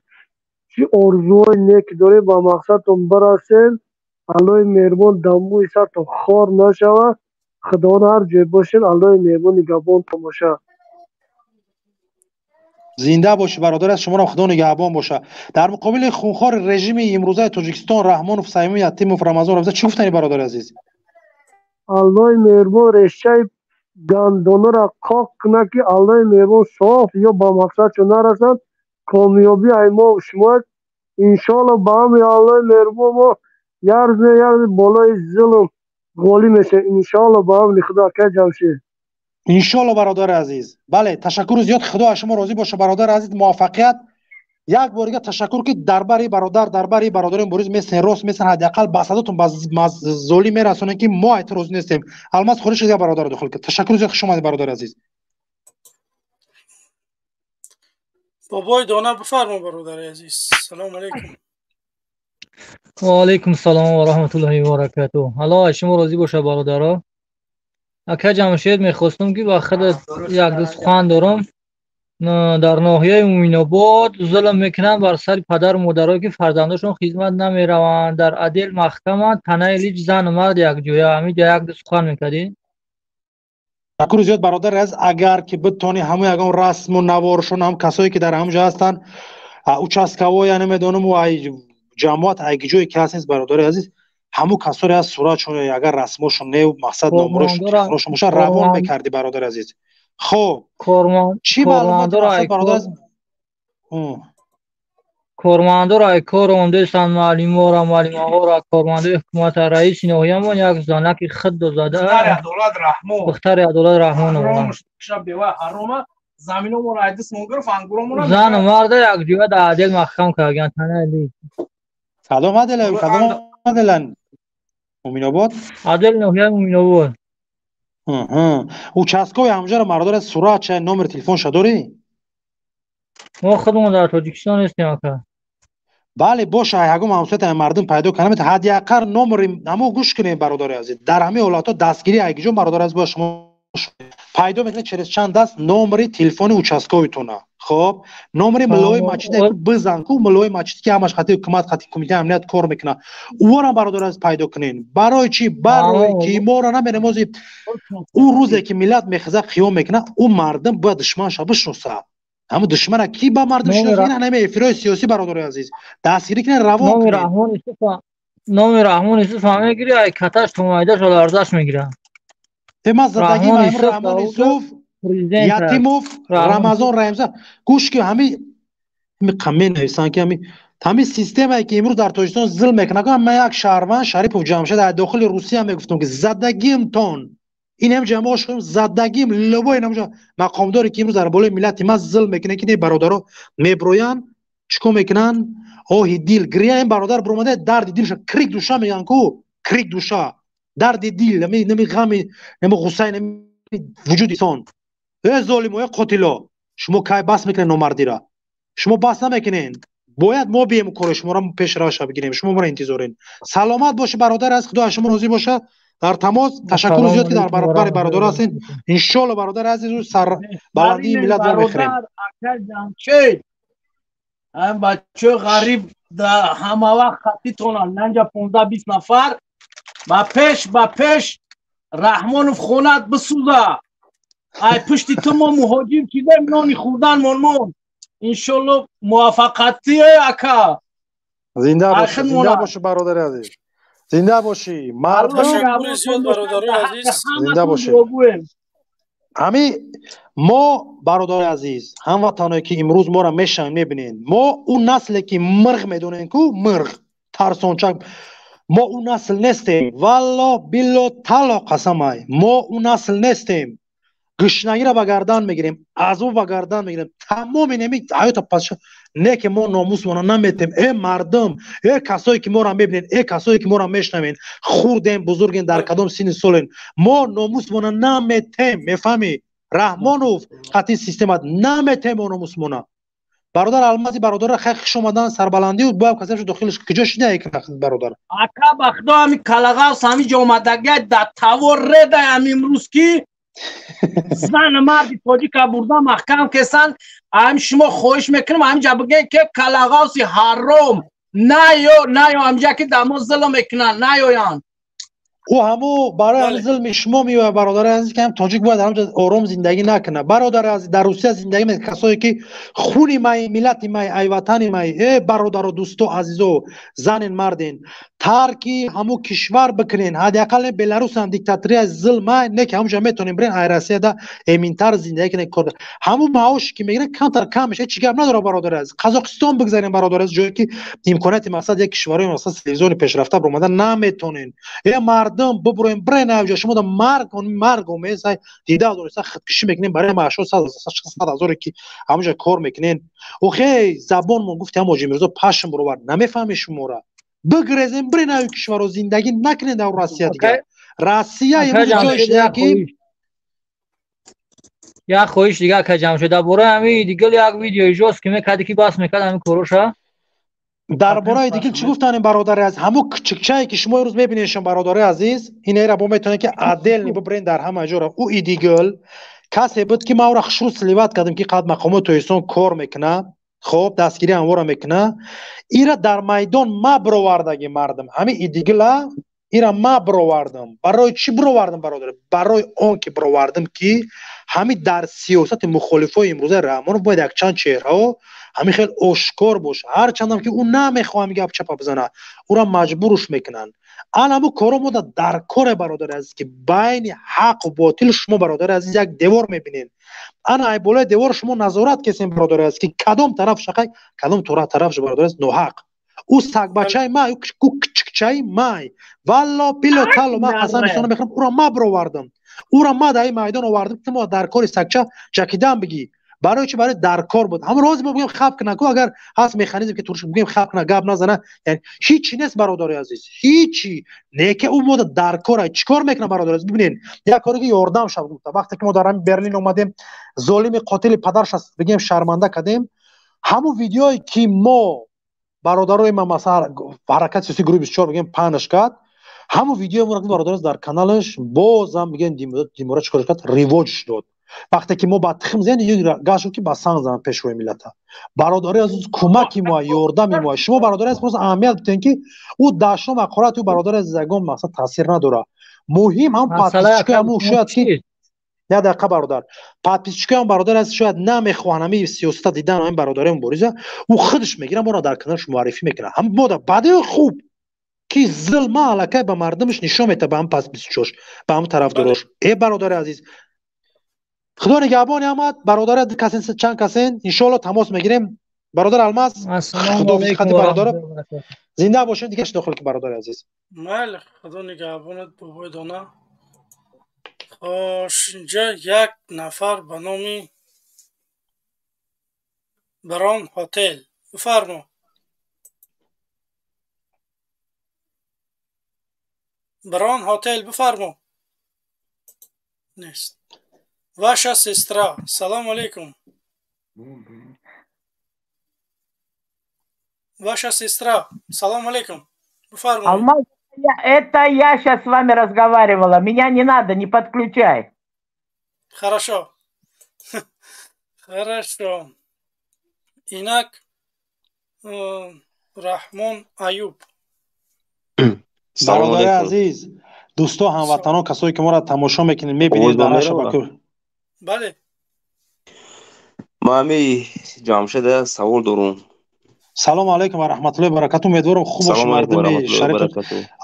چی آرزوهای نیک داره با مقصدتون برسین. الله مهربون دموی سرتون خار نشوه. خدا هر جای باشین الله مهربون نگهبان باشه. زنده باشه برادر از شما را خدا نگهبان باشه. در مقابل خونخوار رژیم امروزه تاجیکستان رحمانوف سایمی یتیموف رمضان رفته چی گفتنی برادر عزیز؟ الله مهربان رشته گندانه را قاق کنه که الله مهربان صاف یا با مقصد چون نرسند کامیابی ایما و شما انشالله با هم الله مهربان ما یارز بالای ظلم غالی میشه انشالله با هم خدا که جمشه انشالله برادر عزیز. بله تشکر زیاد خدا شما راضی باشه برادر عزیز. موفقیت یک بار دیگه تشکر که درباره برادر مبارز مثل راست مثل حداقل بسادتون باز ظلم میرسونه که ما اعتراض نیستیم. الماس خورش دیگه برادر داخل که تشکر زیاد شما برادر عزیز. بابای دانه بفرما برادر عزیز. سلام علیکم. و علیکم السلام و رحمت الله و برکاته. حالا شما راضی باشه برادرها. اکا جمشید میخواستم که با خود یک دو سخن دارم. در ناحیه مومین‌آباد ظلم میکنن بر سر پدر و مادرها که فرزنداشون خدمت نمیروند. در عدل محکمه تنه لیج زن و مرد یک جویا همین جا یک دو سخن میکردی. تشکر زیاد برادر از اگر که بتونی همه یگان رسم و نوارشون هم کسایی که در همجا هستن участковой نمیدونم و جماعت ایگیجوی که هستین برادر عزیز همو کسایی از سوراشون اگر رسمشون نه مقصد نامروش تلفنشون باشه روان میکردی برادر عزیز. خب چی معلومات برادر عزیز کارمندان را کار آمدهستند معلمان را کارمندان حکومت رئیس نهاییمان یک زنک خود زده بختر عدالت رحمان زن مرد یک جوه در عدل محکم کردن تنه لی کدام عدل امین آباد عدل نهایی امین آباد участковый همجا را مردار سورا چه نمبر تلفن شداری ما خودمون در تاجیکستان هستیم که بله باشه یگم همسایت مردم پیدا کنم حداقل نمر همو گوش کنیم برادر عزیز در همه حالات دستگیری ایگیجون برادر عزیز با شما پیدا میکنه چرس چند دست نمر تلفن участковыйтона خب نمر ملوی مسجد بزن کو ملوی مسجد که همش خاطر حکومت خاطر کمیته امنیت کار میکنه او را برادر عزیز پیدا کنین برای چی برای کی ما را نمیرموزی او روزی که ملت میخزه قیام میکنه او مردم با دشمن شب بشناسه همه دشمن کی با مردم شناسه نه همه افرای سیاسی برادر عزیز دستگیری کنه روان کنه نام رحمان یوسف همه گیری ای کتاش تو مایداش و ارزش میگیره ما زندگی ما رحمان یوسف یتیموف رمضان رمضان گوش که همه قمه نویسن که همه سیستمی که امروز در تاجیکستان ظلم میکنه من یک شهروند شریف جمشید در داخل روسیه میگفتم که زدگیم تون این هم جمع شدیم زدگیم لبا این همجا مقامداری که امروز در بالای ملت ما ظلم میکنه که برادرها میبروین چیکار میکنن آه دیل گریه این برادر برومده درد دیلش کریک دوشا میگن کو کریک دوشا درد دیل نمی غم نمی غصه نمی وجود انسان ای ظالم و قاتلا شما کی بس میکنین نامردی را شما بس نمیکنین باید ما بیم کار شما را پیش راش بگیریم شما ما را انتظارین سلامت باشه برادر از خدا شما راضی باشه در تماس تشکر زیاد که در برابر برادر هستین ان شاء الله برادر عزیز سر بلندی ملت را بخریم هم بچه غریب در همه وقت خطی تونن ننجا 15-20 نفر با پیش رحمانوف خونت بسوزه ای پشتی تو ما مهاجم چیده نانی خوردن منمون انشالله موفقاتی اکا زنده باشه برادر عزیز زنده باشی مرد تشکر زیاد برادر عزیز زنده باشی همین ما برادر عزیز هموطنایی که امروز ما را میشن میبینین ما اون نسلی که مرغ میدونین کو مرغ ترسانچک ما اون نسل نیستیم والله بالله تعالی قسمای ما اون نسل نیستیم گشنگی را به گردن میگیریم عذاب به گردن میگیریم تمام نمی حیات پادشاه نه که ما ناموسمون نمیتیم ای مردم ای کسایی که ما را میبینین ای کسایی که ما را میشنوین خوردیم بزرگین در کدام سین سالین ما ناموسمون نمیتیم میفهمی رحمانوف قطعی سیستمات نمیتیم ناموسمون برادر المازی برادر خیلی شمادن سربلندی و باید کسیش داخلش کجاش نه یک برادر اکا بخدا همی کلغا و همی جامدگی در تاور رده همی امروز کی زن مردی تاجیک برده محکم کسن هم شما خوش میکنم هم جا بگه که کلغا و حرام نه یو همجا که دمو ظلم میکنن نه یو یان او همو برای هم ظلم شما میوه برادر عزیز که هم تاجیک باید همجا آرام زندگی نکنه برادر عزیز در روسیه زندگی میکنه کسایی که خونی مای ملت مای ای وطن مای ای برادر و دوستو عزیزو زنین مردین ترکی همو کشور بکنین حداقل بلاروس هم دیکتاتوری از ظلم نه که همونجا میتونیم برین ای روسیه ده امینتر زندگی کنه کرد همو معاش که میگیرن کم میشه چیکار نداره برادر عزیز قزاقستان بگذارین برادر عزیز جایی که امکانات مقصد یک کشوری مقصد تلویزیون پیشرفته بر اومدن نمیتونین مردم ببرین برین اوجا شما دا مرگ و میسای دیده دارید خودکشی میکنین برای معاش 100,000 که همونجا کار میکنین و خیلی زبان من گفت هم میرزا پشم برو نمیفهمی شما را بگریزین برین اوی کشور و زندگی نکنین در روسیه دیگه روسیه امروز جایش دیگه یا خویش دیگه که جمع شده برای همین دیگه یک ویدیو ایجاست که میکردی که باس میکرد همین کروشه درباره دیگه چی گفتن برادر عزیز همون کچکچایی که شما روز میبینیشون برادر عزیز این را با میتونه که عدل نی ببرین در همه جا او ایدیگل کسی بود که ما را خشوص سلیوت کردیم که قد مقامات تویسون کار میکنه خب دستگیری انوارا میکنه ایرا در میدان ما برآوردگی مردم همین ایدیگل اینا ما برآوردم. برای چی برآوردم برادر؟ برای اون که برآوردم که همین در سیاست مخالفای امروزه رحمان باید یک چند چهره همین خیلی آشکار باشه. هر چندم که اون نمیخوام گپ چپا بزنه او را مجبورش میکنن. الان کارو ما در کار برادر عزیز که بین حق و باطل شما برادر عزیز یک دیوار میبینین. انا ای بالای دیوار شما نظارت کسیم برادر عزیز که کدام طرف شقای کدام طرف برادر عزیز ناحق. او سگ بچه ما او کچکچای ما والله پیلو تالو ما قسم شما میخوام او را ما برآوردم. او را ما در میدان آوردم که ما در کار سگچه چکیدم بگی. برای چی؟ برای در کار بود. همون روز ما بگیم خب کنه کو اگر هست مکانیزم که تورش بگیم خب کنه گاب نزنه یعنی هیچی نیست برادر عزیز. هیچی نه که اون مود در کار چیکار میکنه برادر عزیز. ببینین یک کاری که یاردم شد گفت وقتی که ما در برلین اومدیم ظالم قاتل پدرش است بگیم شرمنده کردیم. همون ویدیویی که ما برادرای ما مثلا حرکت سیاسی گروه 24 بگیم پانش کرد همون ویدیو ما برادر در کانالش بازم میگن دیمورا چیکار کرد ریواج داد. وقتی که ما با تخم زن یه گاشو که با سانگ زن پیش روی ملت برادری از کمکی ما یاردمی ما شما برادری از اهمیت بدین که او داشتم مقالات او برادر از زگام مثلا تاثیر نداره. مهم هم پاتیشکو هم شاید که نه دقیقه برادر پاتیشکو هم برادر از شاید نمیخوانمی سیاست دیدن هم برادری مبارزه او خودش میگیره ما را در کنارش معرفی میکنه. هم بوده بعد خوب که ظلم علاقه به مردمش نشون میده به هم پس 24 به هم طرفداراش. ای برادر عزیز خدا نگهبان آمد برادر کسین چند کسین ان شاء الله تماس میگیریم. برادر الماس خدا خدمت برادر زنده باشین دیگه داخل که برادر عزیز. بله خدا نگهبانت بابای دانا. خوش اینجا یک نفر به نام بران هتل بفرما. بران هتل بفرما. نیست. Ваша сестра. Салам алейкум. Ваша сестра. Салам алейкум. Алмаз, это я сейчас с вами разговаривала. Меня не надо, не подключай. Хорошо. Хорошо. Инак Рахмон Аюб. برادر عزیز دوستا هموطنان کسایی که ما را تماشا میکنین میبینید در شبکه بله ما همی جمشید سوال دارم. سلام علیکم و رحمت الله و برکاته. امیدوارم خوب باشی مردم شریف.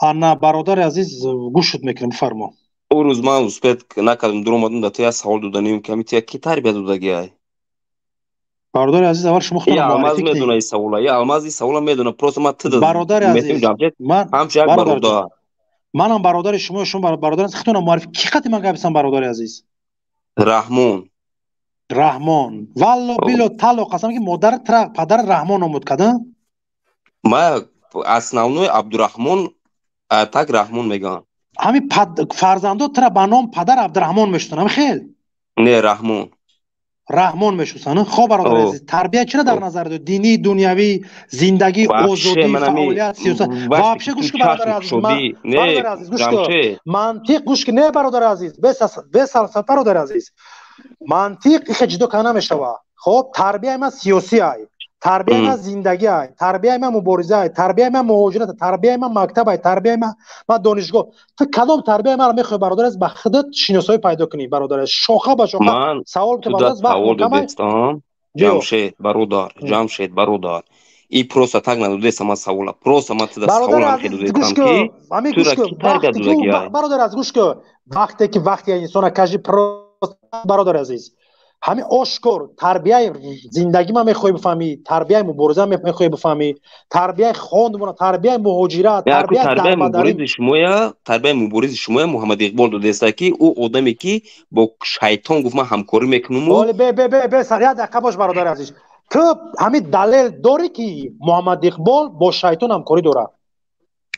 انا برادر عزیز گوشت میکنم فرما. او روز من اوسپت نکردم درم اومدم در توی سوال دادنیم که میتونی کی تربیت دادگی ای برادر عزیز اول شما خودم معرفی کنید. میدونه این سوالا یا المازی سوالا میدونه پروس ما تد برادر عزیز من همش یک برادر منم برادر شما برادر عزیز خودتون معرفی کی خدمت من گفتم برادر عزیز رحمان والله بیلو تالو قسم که مادر پدر رحمان آمد کده ما اسناونوی عبدالرحمن تک رحمان میگن همین فرزندو ترا به نام پدر عبدالرحمن میشتن خیلی نه رحمان میشوسن. خب برادر عزیز تربیت چرا در نظر دو دینی دنیوی زندگی آزادی فعالیت سیاست واپشه گوش که برادر عزیز برادر عزیز گوش که منطق گوش که نه برادر عزیز بس برادر عزیز منطق خجدو کنه میشوه. خب تربیت ما سیاسی ای تربیت ما زندگی ای تربیت ما مبارزه ای تربیت ما مهاجرت تربیت ما مکتب ای تربیت ما دانشگاه. تو کدام تربیت ما رو میخوای برادر از به خودت شناسایی پیدا کنی برادر شاخه به شاخه سوال که برادر از وقت کم جمشید برادر ای پروسا تگ ندوده سما سوالا پروسا ما تدا سوالا که دوده کم کی تو را کی تربیت دادگی ای برادر از گوش که وقتی انسان کجی برادر عزیز همین آشکار تربیت زندگی ما میخوای بفهمی تربیت مبارزه میخوای بفهمی تربیت خواندمون تربیت مهاجرت تربیت مبارز شما محمد اقبال دو دستکی او آدمی که با شیطان گفت من همکاری میکنم ولی به سریع دقیقه باش برادر عزیز تو همین دلیل داری که محمد اقبال با شیطان همکاری داره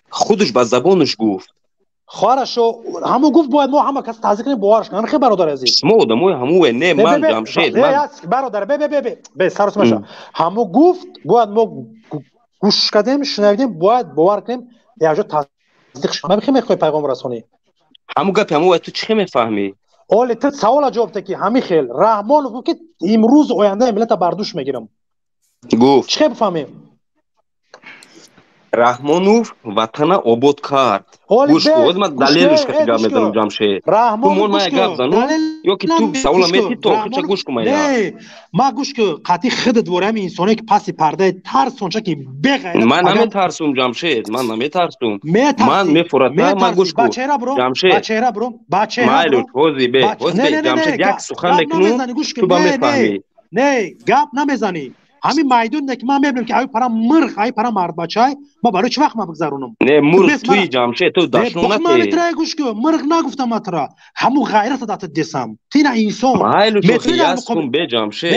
خودش با زبانش گفت خارشو همو گفت باید ما همه کس تعزیق کنیم باورش کنیم خیلی برادر عزیز ما آدمای همو نه من جمشید من برادر به سرس میشه همو گفت باید ما گوش کردیم شنیدیم باید باور کنیم یا جو تصدیق شد. من خیلی میخوای پیغام رسونی همو گپ همو تو چی میفهمی اولی تو سوال جواب ده که همین خیل رحمان گفت که امروز آینده ملت بردوش میگیرم گفت چی بفهمیم رحمانوف وطن آباد کرد. گوش کن من دلیلش که گپ میزنم جمشید. تو مون ما گپ زنم یا که تو سوال میتی تو چه گوش کن نه ما گوش کن قطعی خودت دورم انسانی که پس پرده ترسون چه که بغیر من نمیترسم جمشید من نمیترسم من میفرستم من گوش کن جمشید بچه‌ها برو مایل توزی به جمشید یک سخن بکنم تو با میفهمی نه گپ نمیزنی همین میدون که من میبینم که ای پرا مرغ ای پرا مرد بچای ما برای چه وقت ما بگذرونم نه مرغ توی جمشید تو داشتم نه من ترای گوش کن مرغ نگفتم اترا همو غیرت دات دسم تینا انسان مایل تو خیاس کن به جمشید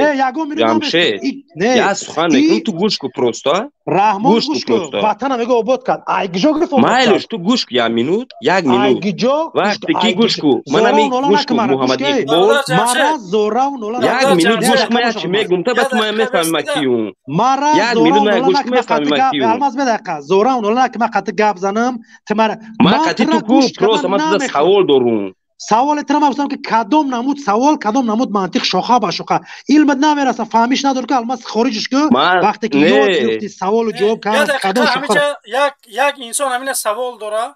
جمشید یا سخن نکن تو گوش کو پروستا رحمان گوش کن وطن میگه آباد کرد ای گجوگرف مایلش تو گوش یک مینوت وقتی کی گوش کو منم گوش کو محمد اقبال مرا زوراون یک مینوت گوش ما چی میگم تا تو ما میفهمم کیون مرا یک مینوت نه گوش میفهمم کیون الماس بدقه زوراون ولا که ما قط گپ زنم تمر ما قطی تو کو پروستا ما سوال دارم سوال ترم گفتم که کدام نمود سوال کدام نمود منطق شاخه به شاخه علم نمیرسه فهمیش نداره که الماس خارجش که وقتی که یاد گرفتی سوال و جواب کرد کدام شاخه یک انسان همین سوال داره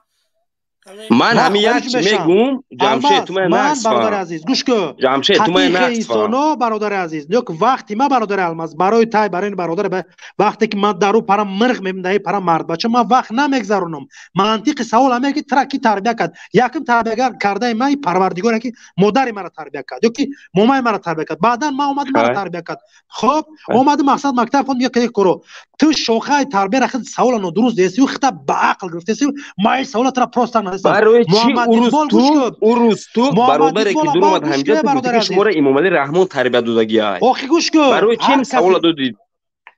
من همین یک میگم جمشید تو من نقص برادر عزیز گوش کن جمشید تو من نقص انسانا برادر عزیز نیک وقتی ما برادر الماس برای تای برای برادر وقتی که من درو پرا مرغ میبینم پرا مرد بچه ما وقت نمیگذرونم منطق سوال همه که ترکی تربیت کرد یکم تربیت کرده من پروردگار که مادر مرا تربیت کرد یکی مامان مرا تربیت کرد بعدا ما اومد مرا تربیت کرد خب اومد مقصد مکتب خوند یک کرو تو شوخه تربیت خود سوال نو درست دیسی و خطا به عقل گرفتی ما سوال ترا پروست برای چی اوروز تو برادر که دور اومد همجا تو گفتی که شما را امام علی رحمان تربیت دادگی های آخی گوش کن برای چی سوال دادید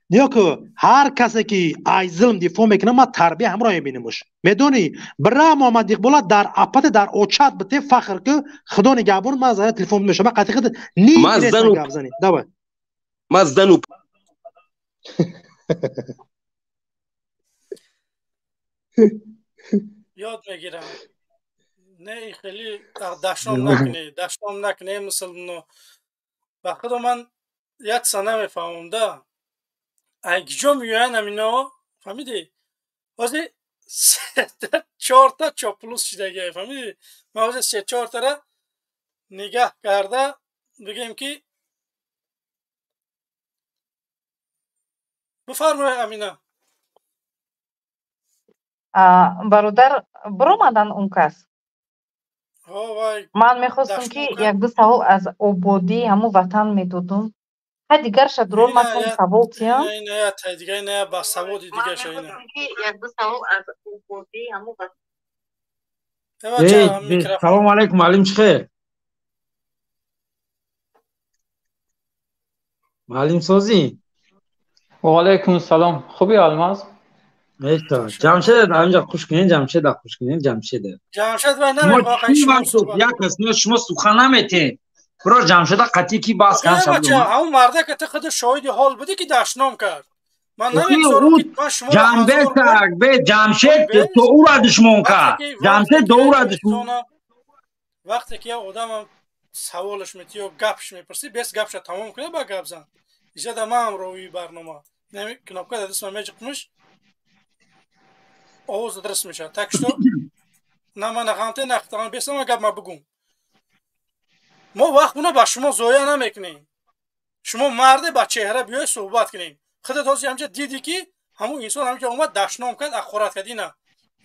نیاکو هر کسی که ای ظلم دیفا میکنه ما تربیه همراه میبینیمش میدونی برای محمد اقبال در اپت در اوچت بته فخر که خدا نگهبان ما زنه تلفن میشه با قطعی خود نیم درست نگه بزنی دوای مزدنو یاد میگیرم نه خیلی دشنام نکنه مثل نو و خدا من یک سنه میفهمم ده اگجا میوین همینا فهمیدی واسه 4 تا چاپلوس شدگی فهمیدی ما واسه 3-4 تا را نگاه کرده بگیم که بفرمایید امینا برادر برآمدن اون کس من میخواستم که یک دو سوال از آبادی همون وطن میدادم ها دیگر شد رول مکن سوال چیم؟ نه تا دیگه نه با سوال دیگه شد اینه یک دو سوال از آبادی همون وطن سلام علیکم معلم چخیر معلم سازی و علیکم السلام خوبی الماس ایتا جمشید اینجا خوش کنین جمشید و نمیخواه یک اسم شما سخن نمیتین برو جمشید قطعی کی باز کن شد همون مرده که خود شاهد حال بوده که دشنام کرد من نمیگذارم که من شما جنبه تک به جمشید تو او را دشمن کرد جمشید دو را دشمن وقتی که آدم سوالش میتی و گپش میپرسی بس گپش تمام کنه با گپ زن ایجاد ما هم روی برنامه نمی کنابکه دست من میجقمش آواز درست میشه تکشتو نه من نخوامته نختان بیستم و گپ ما بگم ما وقت اونو با شما زویا نمیکنیم شما مرده با چهره بیای صحبت کنیم خودت هستی همچه دیدی که همون انسان همچه اومد دشنام کرد اخورت کردی نه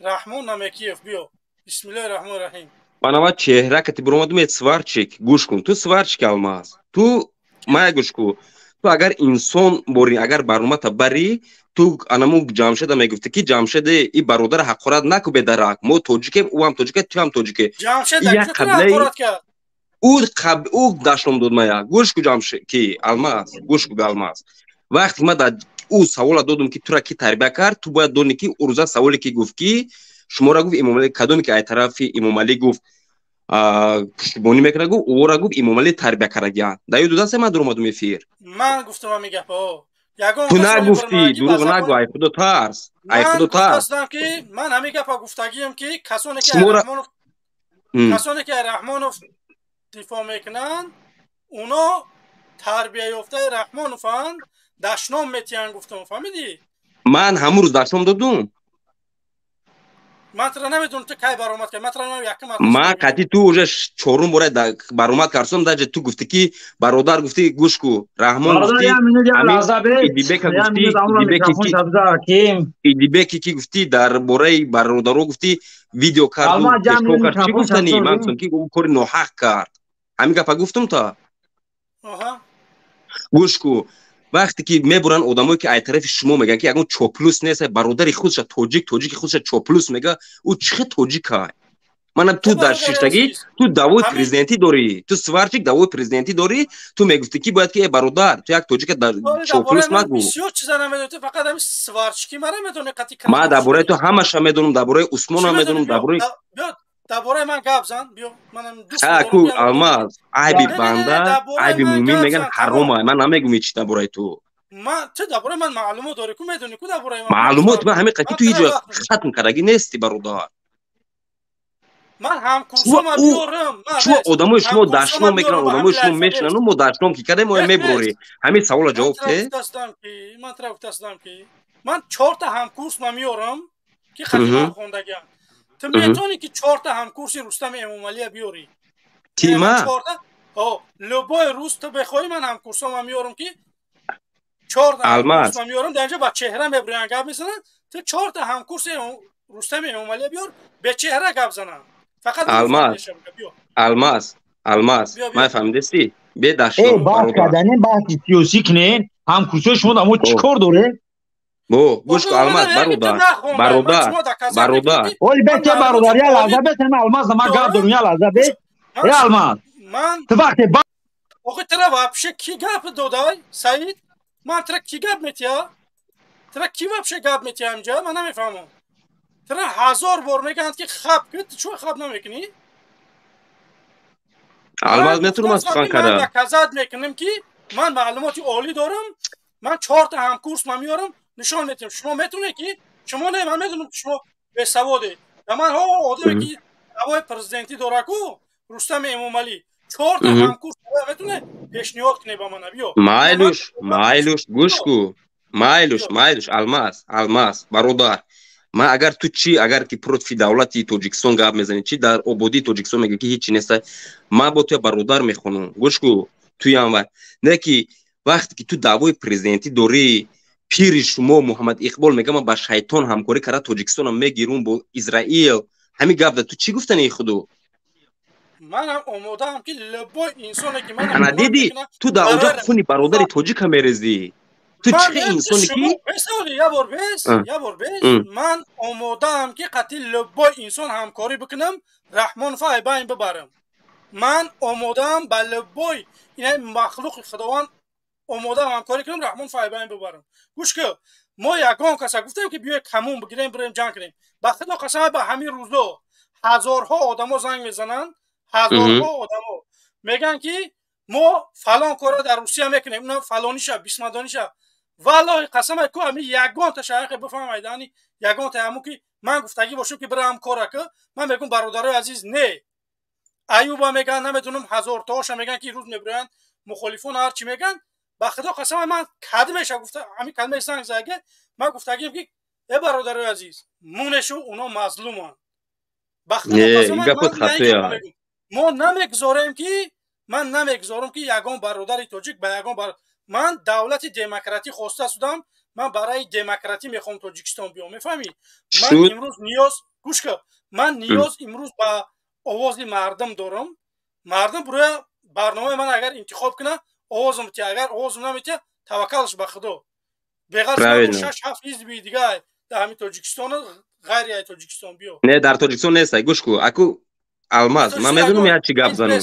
رحمان نمیکیف بیو بسم الله الرحمن الرحیم من اما چهره که برو اومدم سوارچیک گوش کن تو سوارچیک الماس تو ما گوش کن تو اگر انسان بوری اگر برنامه تا بری تو انمو جمشید میگفته که جمشید ای برادر حقارت نکو به درک ما توجیکیم او هم توجیکه تو هم توجیکه جمشید حقارت کرد او داشتم داد ما گوش کو جمشید کی الماس گوش کو الماس وقتی ما دا او سوال دادم که تو را کی تربیت کرد تو باید دونی که روزا سوالی که گفت کی شما را گفت امام علی کدومی که ای طرف امام علی گفت پشتیبانی میکنه گفت او را گفت امام علی تربیت کرد دایو دو دست ما در اومدم فیر من گفتم میگه تو نگفتی دروغ نگو ای خدا ترس ای خدا ترس من همین گپا گفتگیم که کسانی که رحمانوف دفاع میکنن اونا تربیه یافته رحمانوفن دشنام میتین گفتم فهمیدی من همون روز دشنام دادم من ترا نمیدونم تو کی برآمد که من ترا یکم ما قطعی تو уже چهارم بار برآمد کردم در تو گفتی که برادر گفتی گوش کو رحمان گفتی ایدیبکی که گفتی در باره برادرو گفتی ویدیو کرد چی گفتنی من گفتم که کار ناحق کرد همین گپا گفتم تا گوش کو وقتی که میبرن آدمایی که از طرف شما میگن که اگه چوپلوس نیست برادر خودش تاجیک خودش چوپلوس میگه او چه تاجیکه من تو در ششتگی تو دعوای پرزیدنتی داری تو سوارچیک دعوای پرزیدنتی داری تو میگفتی که باید که برادر تو یک تاجیک در چوپلوس مگو بسیار چیزا نمیدونی فقط همین سوارچیکی من نمیدونی قطعی ما درباره تو همش میدونم درباره عثمان هم میدونم درباره من گپ زن بیا منم دوست دارم الماس عیبی بنده عیبی مومن میگن حرامه من نمیگم چی درباره تو من تو درباره من معلومات داری کو میدونی کو درباره من معلومات من همین قطعی تو هیچ ختم کردگی نیستی برادر من هم کورسوم بیارم شما آدمای شما داشتم میکنن آدمای شما میشنن ما داشتم که کردیم ما میبروری همین سوال جواب ته من طرف دستم که من 4 تا هم کورس میارم که خدمت خوندگیم تو میتونی که 4 تا هم کورس رستم امامعلی بیاری تیما لوبای روز تو بخوای من هم کورسوم میارم که 4 تا هم کورس میارم در اینجا با چهره میبرن گپ میزنن تو 4 تا هم کورس رستم امامعلی بیار به چهره گپ زنن فقط الماس ما فهمیدستی به داشتم بحث کردن بحث سیاسی کنین هم کورسای شما دمو چیکار داره گوش کن الماس برادر ولی بچه برادر یا لحظه بسن الماس ما گپ دارم یا لحظه بس یا الماس تو وقتی آخه ترا واپشه کی گپ دادای سعید من ترا کی گپ میتیا ترا کی واپشه گپ میتیا اینجا من نمیفهمم ترا 1000 بار میگن که خب کت چون خب نمیکنی الماس میتونم از فکر کنم من کذب میکنم که من معلوماتی عالی دارم من 4 تا هم کورس میارم نشون میدم شما میتونه که شما نه من میدونم شما به سواده من ها آدمی که هوای پرزیدنتی داره کو رستم امامعلی 4 تا هم کورس میتونه پیشنهاد کنه با من بیا مایلوش گوش کو مایلوش الماس برادر ما اگر تو چی اگر که پروت دولتی تاجیکستان گپ میزنی چی در آبادی تاجیکستان میگه که هیچ نیست ما با تو برادر میخونم گوش کو توی هم نه که وقتی که تو دعوای پرزیدنتی داری پیر شما محمد اقبال میگه من با شیطان همکاری کرده تاجیکستان هم میگیرم با اسرائیل همین گپ تو چی گفتنی خودو من هم آمادم که لبای انسانی که من انا دیدی تو در اونجا خونی برادر تاجیک میرزی تو چه انسانی که یه بار بس من آمادم که قطعی لبای انسان همکاری بکنم رحمان فای بین ببرم من آمادم با لبای این مخلوق خداوند آمادم همکاری کنم رحمان فای بین ببرم گوش که ما یگان کسا گفتیم که بیای کمون بگیریم بریم جنگ کنیم با خدا قسم به همین روزا هزارها آدمو زنگ میزنن هزارها آدمو میگن که ما فلان کارا در روسیه میکنیم اونا فلانی شب بیسمدانی شب والله قسم کو همین یگان تا شایخ بفهمید یعنی یگان تا همون که من گفتگی باشم که برام کارا که من میگم برادرای عزیز نه ایوبا میگن نمیدونم 1000 تاش میگن که روز میبرن مخالفون هر چی میگن با خدا قسم من کدمش گفتم همین کلمه سنگ زاگه من گفتگیم که ای برادرای عزیز مونشو اونا مظلومن با خدا قسم ما نمیگذاریم که من نمیگذارم که یگان برادر تاجیک به یگان من دولت دموکراتی خواسته شدم من برای دموکراتی میخوام تاجیکستان بیام میفهمی من امروز نیاز گوش کن من نیاز امروز با آواز مردم دارم مردم برای برنامه من اگر انتخاب کنه آوازم میته اگر آوازم نمیته توکلش به خدا بغیر 6 7 حزب دیگه در همین تاجیکستان غیر از تاجیکستان بیا نه در تاجیکستان نیست گوش کو اكو الماس من میدونم یا چی گپ زنم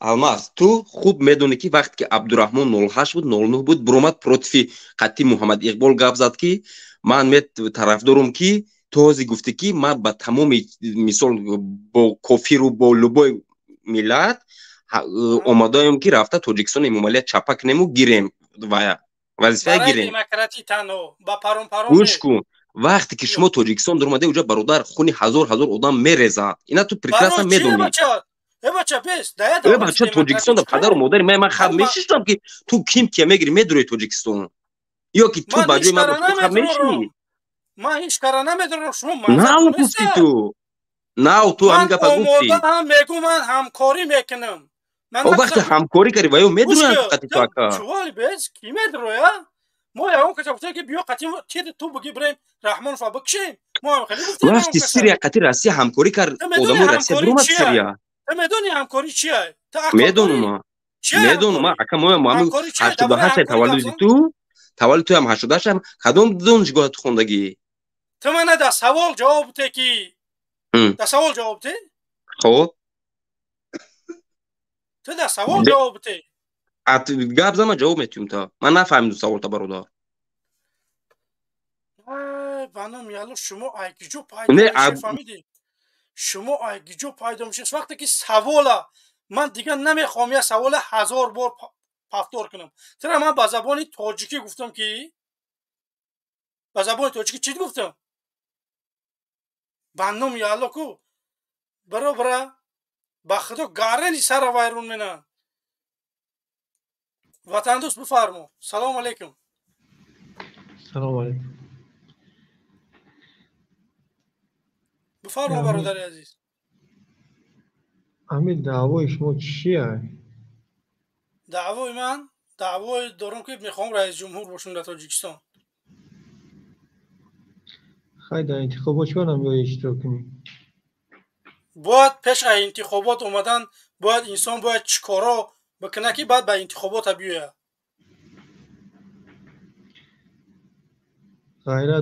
الماس تو خوب میدونی که وقتی که عبدالرحمن 08 بود 09 بود برومد پروتفی قطعی محمد اقبال گپ زد که من طرفدارم که توضیح گفته که ما با تمام مثال با کافی رو با لبای ملت اومدایم که رفته تاجیکستان امامعلی چپک نمو گیریم و وظیفه گیریم دموکراتی تنو با پرون گوش کن وقتی که شما تاجیکستان در اومده اونجا برادر خونی هزار آدم میرزد اینا تو پریکراس میدونی بچه بس بچه تاجیکستان در پدر و مادر من خب میشیدم که تو کیم که میگیری میدوری تاجیکستان یا که تو بجای من خب میشی من هیچ کار نمیدارم شما نه منظور او نیست گفتی تو همین من گفت گفتی آماده هم میگم من همکاری میکنم من او وقت همکاری کردی و یا میدونه فقط تو اکا چوالی بیز کی میدونه یا ما یا اون کتابتی که بیا قطعی تو بگی بریم رحمان فا بکشیم ما هم خیلی گفتیم وقتی سری قطعی راستی همکاری کرد آدم راستی درو مت سریا تو میدونی همکاری چیه میدونم ما اکا ما 87 تولد تو هم 88 هم کدوم دانشگاه تو خوندگی تو من ده سوال جواب بده کی ده سوال جواب بده خب تو ده سوال جواب بده گپ زدم جواب میتونم تا من نفهمیدم سوال تا برادر بانم یالو شما ایگیجو پیدا میشه فهمیدی شما ایگیجو پیدا میشه وقتی که سوالا من دیگه نمیخوام یا سوال 1000 بار پفتور کنم چرا من با زبان تاجیکی گفتم که با زبان تاجیکی چی گفتم بانم یالو کو برابر با خدا گارنی سر وایرون منن وطن دوست بفرمو سلام علیکم سلام علیکم بفرمو برادر عزیز همین دعوای شما چیه؟ دعوای من دعوای دارم که میخوام رئیس جمهور باشم در تاجیکستان خیلی در انتخابات چون هم یا اشتراک کنیم باید پیش انتخابات اومدن باید انسان باید چیکارا بکنه که بعد به انتخابات بیاید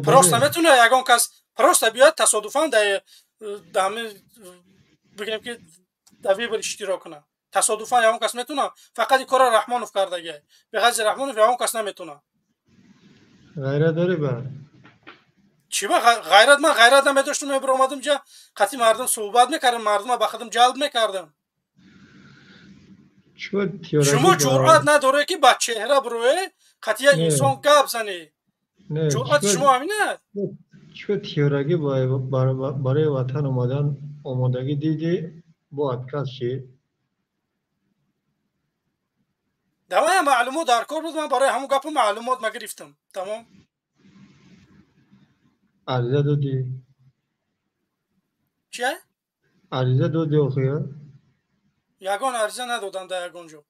پراست نمیتونه یگان کس پراست بیاد تصادفاً در همه بگیم که در ویبر اشتراک کنه تصادفاً یگان کس میتونه فقط کار رحمانوف کردگه به غیر رحمانوف یگان کس نمیتونه غیرت داره با چی با غیرت من غیرت نمیداشتم میبر اومدم جا قطعی مردم صحبت میکردم مردم با خودم جلب میکردم شما جرأت نداره که با چهره بروی قطعی انسان گپ زنی جرأت شما همینه چه تیارگی برای وطن اومدن آمادگی دیدی با ادکاس چی؟ دوای معلومات در کار بود من برای همون گپ معلومات گرفتم تمام عریضه دادی؟ چیه؟ عریضه دادی آخه یگان عریضه ندادم در یگان جا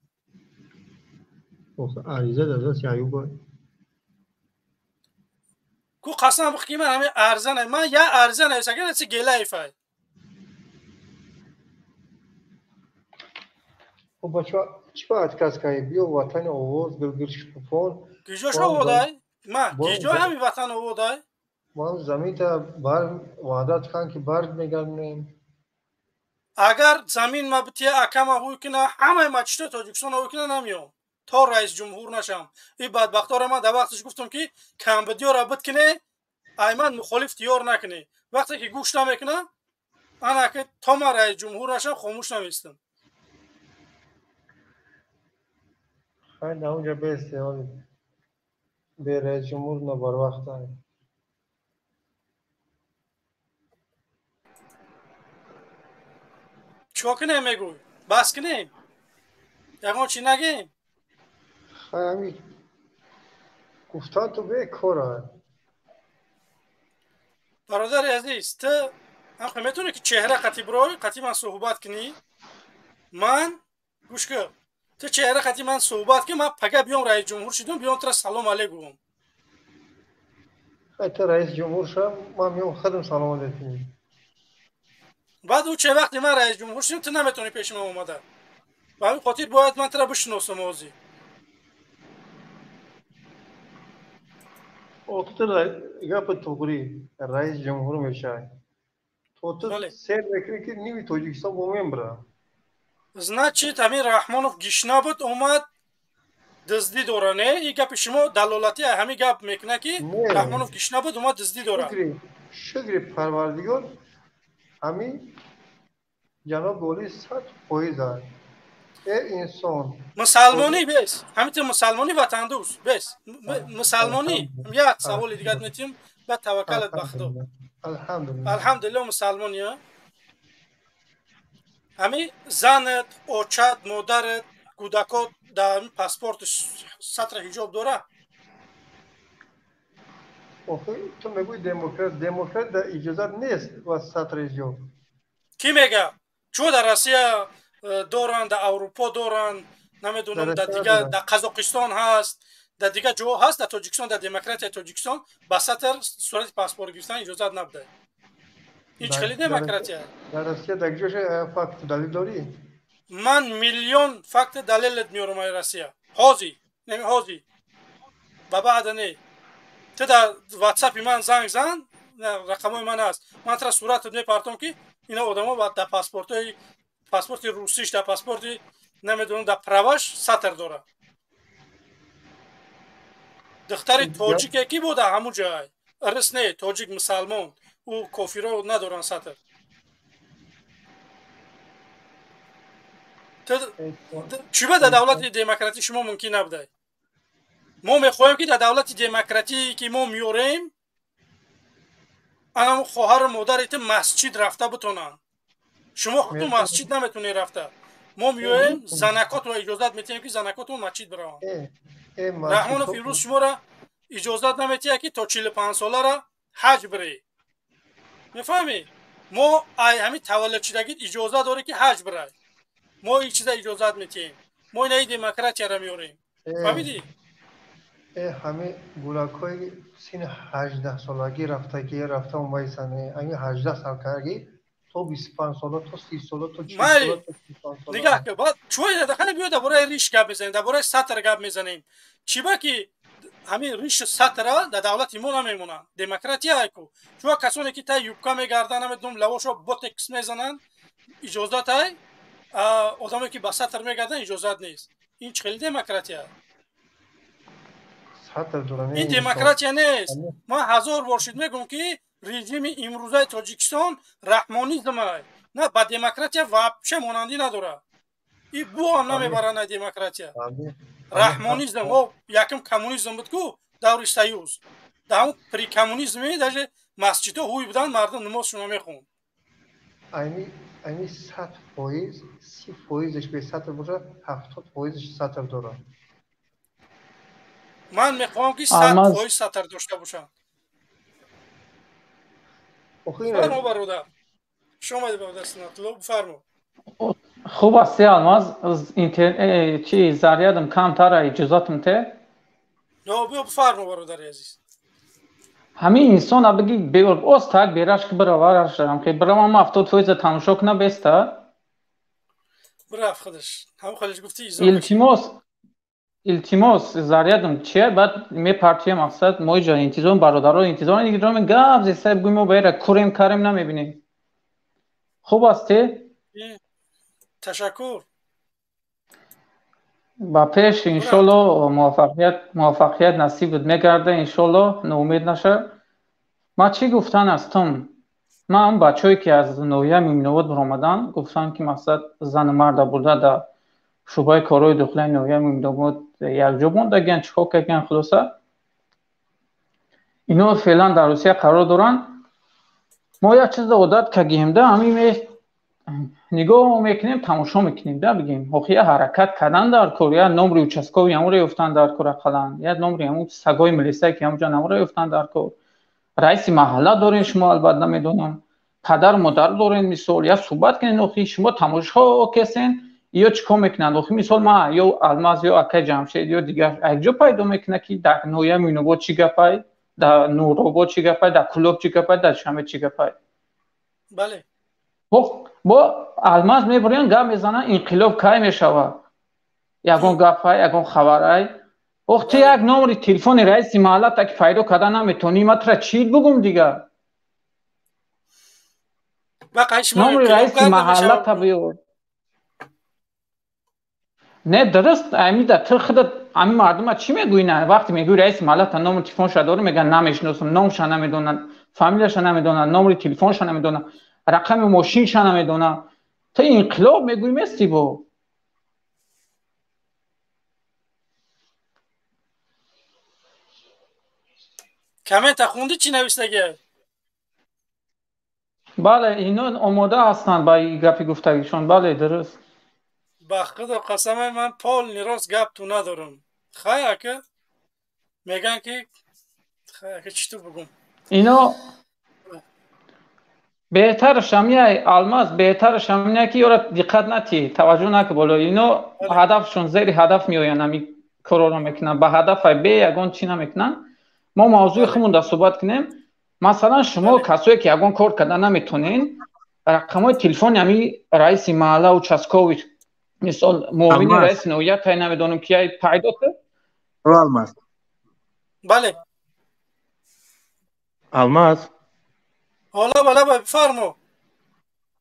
عریضه داده سیایو باید کو قسم بخی من همه عرضه نه من یا عرضه نه سگن اسی گله ایفای خب بچه چی باید کس که بیا وطن آواز گلگر شکفان گیجا شو بودای؟ من گیجا همی وطن آوادای؟ ما زمین تا بر وعدت کن که برد میگردنیم اگر زمین ما بتیه اکم هوی کنه همه ما چطور تاجیکستان هوی کنه نمیام تا رئیس جمهور نشم این بدبختا را من در وقتش گفتم که کمبدیا را بد کنه ایمن مخالف تیار نکنه وقتی که گوش نمیکنه انا که تا ما رئیس جمهور نشم خاموش نمیستم خیلی اونجا بیسته حالی به رئیس جمهور نبار وقت داری چکا کنه میگوی بس کنیم یکان چی نگیم خیلی گفتن تو به کاره برادر عزیز تو هم میتونه که چهره قطعی برای قطعی من صحبت کنی من گوش که تو چهره قطعی من صحبت کنی من پگه بیام رئیس جمهور شدم بیام تو سلام علیکم تو رئیس جمهور شدم من میام خودم سلام علیکم بعد او چه وقتی من رئیس جمهور شدم تو نمیتونی پیش من اومده و همین خاطر باید من تو را بشناسم اوزی تو گپ توگری رئیس جمهور میشه تو سیر بکری که نیمی تاجیکستان با من بره значит همین رحمانوف گشنه بود اومد دزدی دوره نه این گپ شما دلالاتی همین گپ میکنه که رحمانوف گشنه بود اومد دزدی دوره شکر پروردگار همین جناب والی صد پاییز است انسان مسلمانی بس همین تو مسلمانی وطن دوست بس مسلمانی یک سوال دیگه میتیم بعد توکلت به خدا الحمدلله مسلمانی ها همین زنت اوچت مادرت کودکات در پاسپورت سطر حجاب داره تو میگوی دموکرات در اجازت نیست و سطر جو کی میگه؟ چو در روسیه دارن، در اروپا دارن، نمیدونم در دیگه در قزاقستان هست، در دیگه جو هست، در تاجیکستان، در دموکراسی تاجیکستان به سطر صورت پاسپورت گرفتن اجازت نبوده. این خیلی دموکراتیه. در روسیه در جوش فقط دلیل داری؟ من میلیون فقط دلیلت میارم ای روسیه. حاضی نمی حاضی و بعد نه تو در واتساپ من زنگ زن، رقمای من هست، من ترا صورت میپرتم که اینا آدما بعد در پاسپورت روسیش، در پاسپورت نمیدونم در پرواش سطر داره. دختر تاجیک کی بوده همون جای ارس نه تاجیک مسلمان او کافیرا ندارن سطر. چی به در دولت دموکراتی شما ممکن نبوده؟ ما میخوایم که در دولت دموکراتی که ما میوریم انا خواهر مادرت مسجد رفته بتونن، شما خودتون مسجد نمیتونی رفته. ما میویم زنکات رو اجازت میتیم که زنکات رو مسجد برن. رحمان فیروز شما را اجازت نمیتیم که تا 45 ساله را حج بری. میفهمی؟ ما همین تولد شدگی اجازت داره که حج بری. ما این چیزا اجازت میتیم. ما این دموکراسی را میوریم. فهمیدی؟ همه گولاکای سین 18 سالگی رفته اون وایسانه همین 18 سال کارگی تو 25 ساله تو 30 ساله تو 40 ساله تو 35 ساله نگاه که بعد چوی داخل بیاد درباره ریش گپ میزنیم، درباره سطر گپ میزنیم. چی با که همین ریش سطر در دولت ما نمیمونه. دموکراسی هایکو چون کسانی که تا یوبکا میگردن همون لواشو بوتکس میزنن اجازت های آدمی که با سطر میگردن اجازت نیست. این چه دموکراسی است؟ این دموکراسی نیست. ما هزار بار شد میگم که رژیم امروزه تاجیکستان رحمانیسم است. نه با دموکراسی واپش مانندی نداره. این بو هم نمیبرن دموکراسی. رحمانیسم و یکم کمونیسم بود که دور سیوز. در پری کمونیسمی در مسجدها هوی بودن مردم نمازشون میخوند. اینی 100% 30%ش به سطر باشه 70%ش سطر داره. من میخوام که 100% سطر داشته باشم. فرمو برادر شما به دست نطلب فرمو. خوب است الماز از اینترنت چی زریادم کم تر اجازتم ته؟ نه بیا فرمو برادر عزیز. همین انسان ابگی بیور اوست تاگ بیراش که براورش هم که برام 70% تماشا کنه بسته. برای خودش هم خودش گفتی التماس زریادم چیه بعد می پارتی مقصد ما جا انتظام برادرها انتظام نگیرم گاف زیسته بگویم و بیره کریم کاریم نمیبینیم. خوب استی؟ تشکر. با پیش انشالله موفقیت نصیب میگرده انشالله ناامید نشه. ما چی گفتن هستم؟ ما هم بچه‌ای که از نویه میمینوود برآمدن گفتن که مقصد زن و مرد بوده در شعبه کارهای داخلی نویه میمینوود یک جا موندگن چیکار کردن خلاصه اینا فعلا در روسیه قرار دارن. ما یک چیز عادت کردیم ده همین نگاه میکنیم تماشا میکنیم ده بگیم حقیقت حرکت کردن در کره نمره участковый همون یافتن در کره قلن یا نمره همون سگای ملیسا که همونجا نمره یافتن در کره رئیس محله دارین شما البته نمیدونم پدر مادر دارین مثال یا صحبت کنین اخی شما تماشا کسین یا چیکار میکنن اخی مثال ما یا الماس یا اکه جمشید یا دیگر یک جا پیدا میکنه که در نویا مینو چی گپای در نورو چی گپای در کلوب چی گپای در شمه چی گپای. بله با الماس میبرین گپ میزنن انقلاب کی میشوه یگون گپای یگون خبرای وقتی یک نمره تلفن رئیس محله تا که پیدا کردن نمیتونی متر چی بگم دیگه نمره رئیس محله تا بیار نه درست امی در تر خودت امی مردم چی میگوی نه وقتی میگوی رئیس محله تا نمره تلفنش داره میگن نمیشناسم نامش نمیدونن فامیلش نمیدونن نمره تلفنش نمیدونن رقم ماشینش نمیدونن تا انقلاب میگوی مستی با کامنت خوندی چی نوشته؟ بله اینا آماده هستن با این گپی گفتگیشون. بله درست. با خدا قسم من پال نیراست گپ تو ندارم. خیلی که میگن که چطور بگم اینو بهترش همینه الماس بهترش همینه که یورا دقت نتی توجه نکه بالا اینو هدفشون زیر هدف میوین همی کارو رو میکنن به هدف به یگان چی نمیکنن ما موضوع خمون در صحبت کنیم مثلا شما کسایی که یگان کار کردن نمیتونین رقمای تلفن همی رئیس محله و چسکاوی مثال معاون رئیس نویت تای نمیدونم که پیدا کرد الماس بله الماس حالا بله بفرمو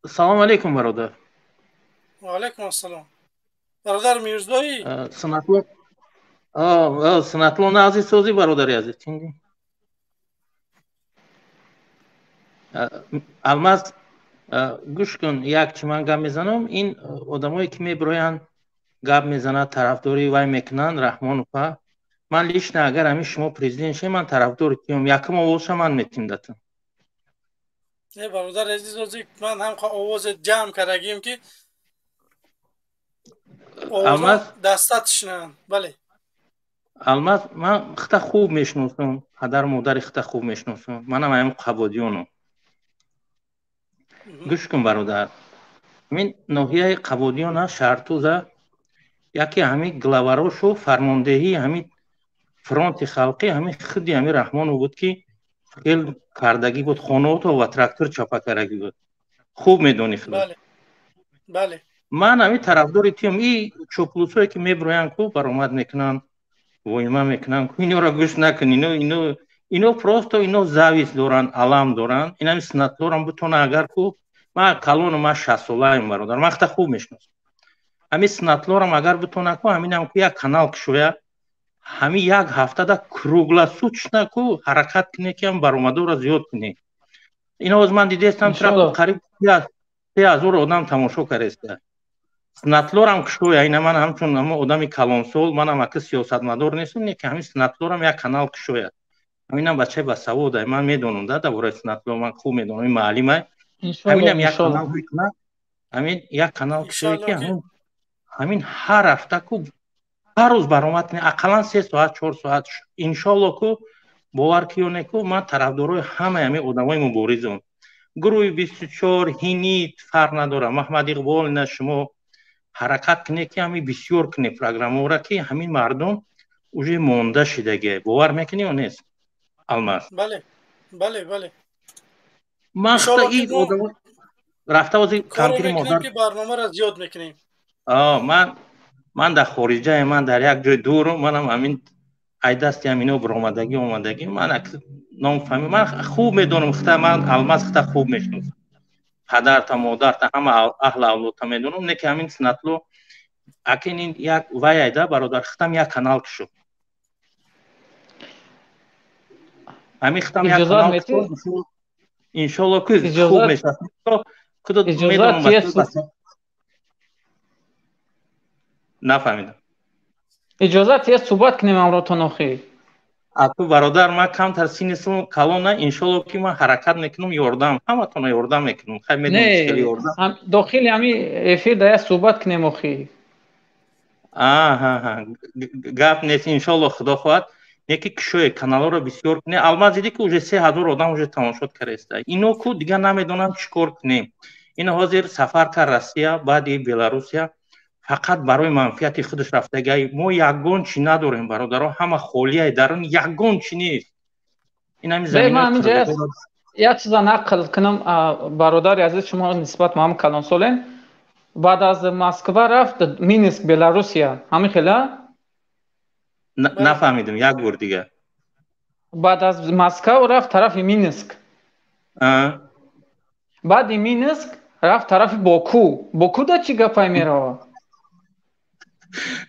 سلام علیکم برادر و علیکم السلام برادر میرزایی سنتلون عزیز سوزی برادر عزیز چینگی الماس گوش کن یک چی من گپ میزنم این آدمایی که میبروین گپ میزنن طرفداری وای میکنن رحمانوفا من لیشن اگر همین شما پرزیدنت شه من طرفدار کیم یکم آوازش من میتیم داتم نه برادر عزیز من هم آواز جمع کردگیم که آواز دستاتش نه بله الماس من خیلی خوب میشناسم پدر مادر خیلی خوب میشناسم منم هم قبادیونم گوش کن برادر من ناحیه قبادیون شهرتوزه یکی همین گلاوروش و فرماندهی همین فرانت خلقی همین خودی همین رحمانو بود که خیلی کردگی بود خانوات و تراکتور چاپکرگی بود خوب میدونی خدا بله بله من همین طرفدار تیم این چوپلوسایی که میبروین کو برآمد میکنن وایما میکنن کو اینو را گوش نکنین اینو پروستو اینو زاویس دوران علام دوران اینا سنتلورم بتونه اگر کو ما کالون ما 60 سالایم برادر من خیلی خوب میشناسم همین سنتلورم اگر بتونه کو همینم کو یک کانال کشویا همین یک هفته دا کروگلاسوچنا کو حرکت کنه که هم برآمده را زیاد کنه اینا از من دیدم طرف قریب 3000 آدم تماشا کرده سنتلورم کشویا اینا من همچون هم آدمی کلانسول منم اک سیاستمدار نیستم نه که همین سنتلورم یک کانال کشویا همینم بچه با سواد من میدونم دا برای سنتلور من خوب میدونم این معلمه همینم یک کانال میکنه همین یک کانال کشویا که همین هر هفته کو هر روز برآمد نه اقلا 3 ساعت 4 ساعت ان شاء الله کو باور کیونه کو من طرفدارای همه آدمای مبارزم گروه 24 هینیت فرق نداره محمد اقبال نه شما حرکت کنه که همین بسیار کنه پروگرام را که همین مردم اوجه مونده شدگه باور میکنی یا نیست الماس بله بله بله من خدا این آدم رفته واسه کانتری مادر که برنامه را زیاد میکنیم من در خارجه من در یک جای دورم منم همین ایدستی همینو برآمدگی اومدگی من نام فهمی من خوب میدونم خدا من الماس خدا خوب میشناسم پدر تا مادر تا همه اهل اولاد تا میدونم نه که همین سنتلو اکین این یک وای ایده برادر ختم یک کانال کشو همین ختم یک کانال کشو ان شاء الله که خوب میشه کدو میدونم نفهمیدم اجازه یه صحبت کنیم امروتون آخی تو برادر من کم تر سینیسم کلان نه ان شاء الله که من حرکت میکنم یاردم همتون یاردم میکنم خیلی میدونم مشکلی یاردم داخل همین افیر ده صحبت کنیم آخی گپ نیست ان شاء الله خدا خواهد یکی کشوی کانال رو بسیار کنه الماس دیدی که اوجه 3000 آدم اوجه تماشا کرده اینو کو دیگه نمیدونم چیکار کنیم این حاضر سفر کرد روسیه بعد بلاروسیا فقط برای منفعت خودش رفتگی ما یگان چی نداریم برادرها همه خالیه درون یگان چی نیست این همین زمینه یک چیز نقل کنم برادر عزیز شما نسبت ما هم کلانسولین بعد از مسکو رفت مینسک بلاروسیا همین خیلی نفهمیدم یک بار دیگه بعد از مسکو رفت طرف مینسک بعد مینسک رفت طرف باکو دا چی گپای میره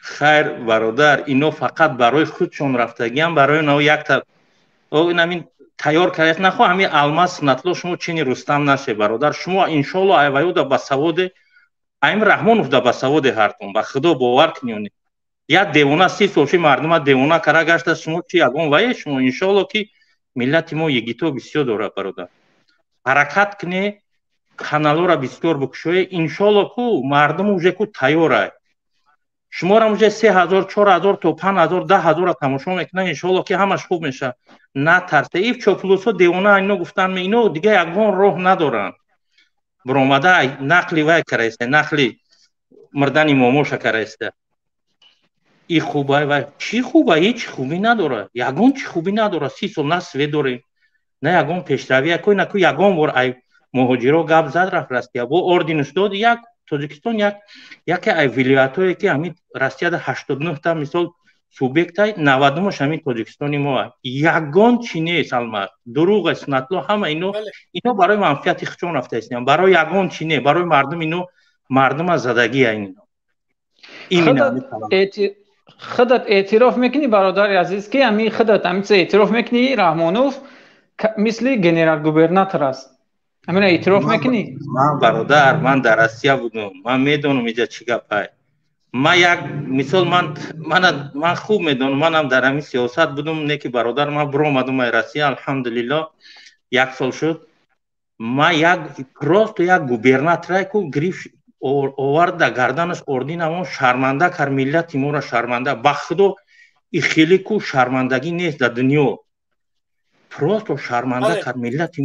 خیر برادر اینو فقط برای خودشون رفتگی هم برای نو یک تا او نمین تیار کرد نخوا همین الماس نطلو شما چینی رستم نشه برادر شما ان شاء الله ایوایو دا بسواد ایم رحمانوف دا بسواد هرتون با خدا باور کنید یا دیوانه 30 سالش مردم دیوانه کرا گشت شما چی اگون وای شما ان شاء الله که ملت ما یگیتو بسیار داره برادر حرکت کنه کانالو را بسیار بکشوی ان شاء الله کو مردم اوجه کو تیاره شما را اونجا 3000 4000 تا 5000 10000 تماشا میکنن ان شاء الله که همش خوب میشه نه ترسه ایف چوپلوسا دیوانه اینو گفتن اینو دیگه یگان راه ندارن برآمده نقلی وای کرایسته نقلی مردن ماموش کرایسته این خوبه و چی خوبه هیچ خوبی نداره یگان چی خوبی نداره 30 سال نسوی داره نه یگان پیشروی کوی نکو یگان ور ای مهاجرا گپ زد رفت راستی با اردینش داد یک توجیکستان یکی ای ولایتایی که همین راستی 89 تا مثال سوبیکت های 90 مش همین توجیکستانی ما یگان چی نیست المر دروغ است نطلو همه اینو برای منفعت خچون رفته است برای یگان چی نه برای مردم اینو مردم از زدگی اینو خودت اعتراف میکنی برادر عزیز که همین خودت همین اعتراف میکنی رحمانوف مثل گنرال گوبرناتور است همین اعتراف میکنی من برادر من در آسیا بودم من میدونم اینجا چی گپه من یک مثال من خوب میدونم منم در همین سیاست بودم نه که برادر من برو اومدم روسیه الحمدلله 1 سال شد من یک راست یک گوبرناتور کو گریف آورد در گردنش اردین همون شرمنده کر ملت ما را شرمنده بخدو این خیلی کو شرمندگی نیست در دنیا پروست شرمنده کر ملت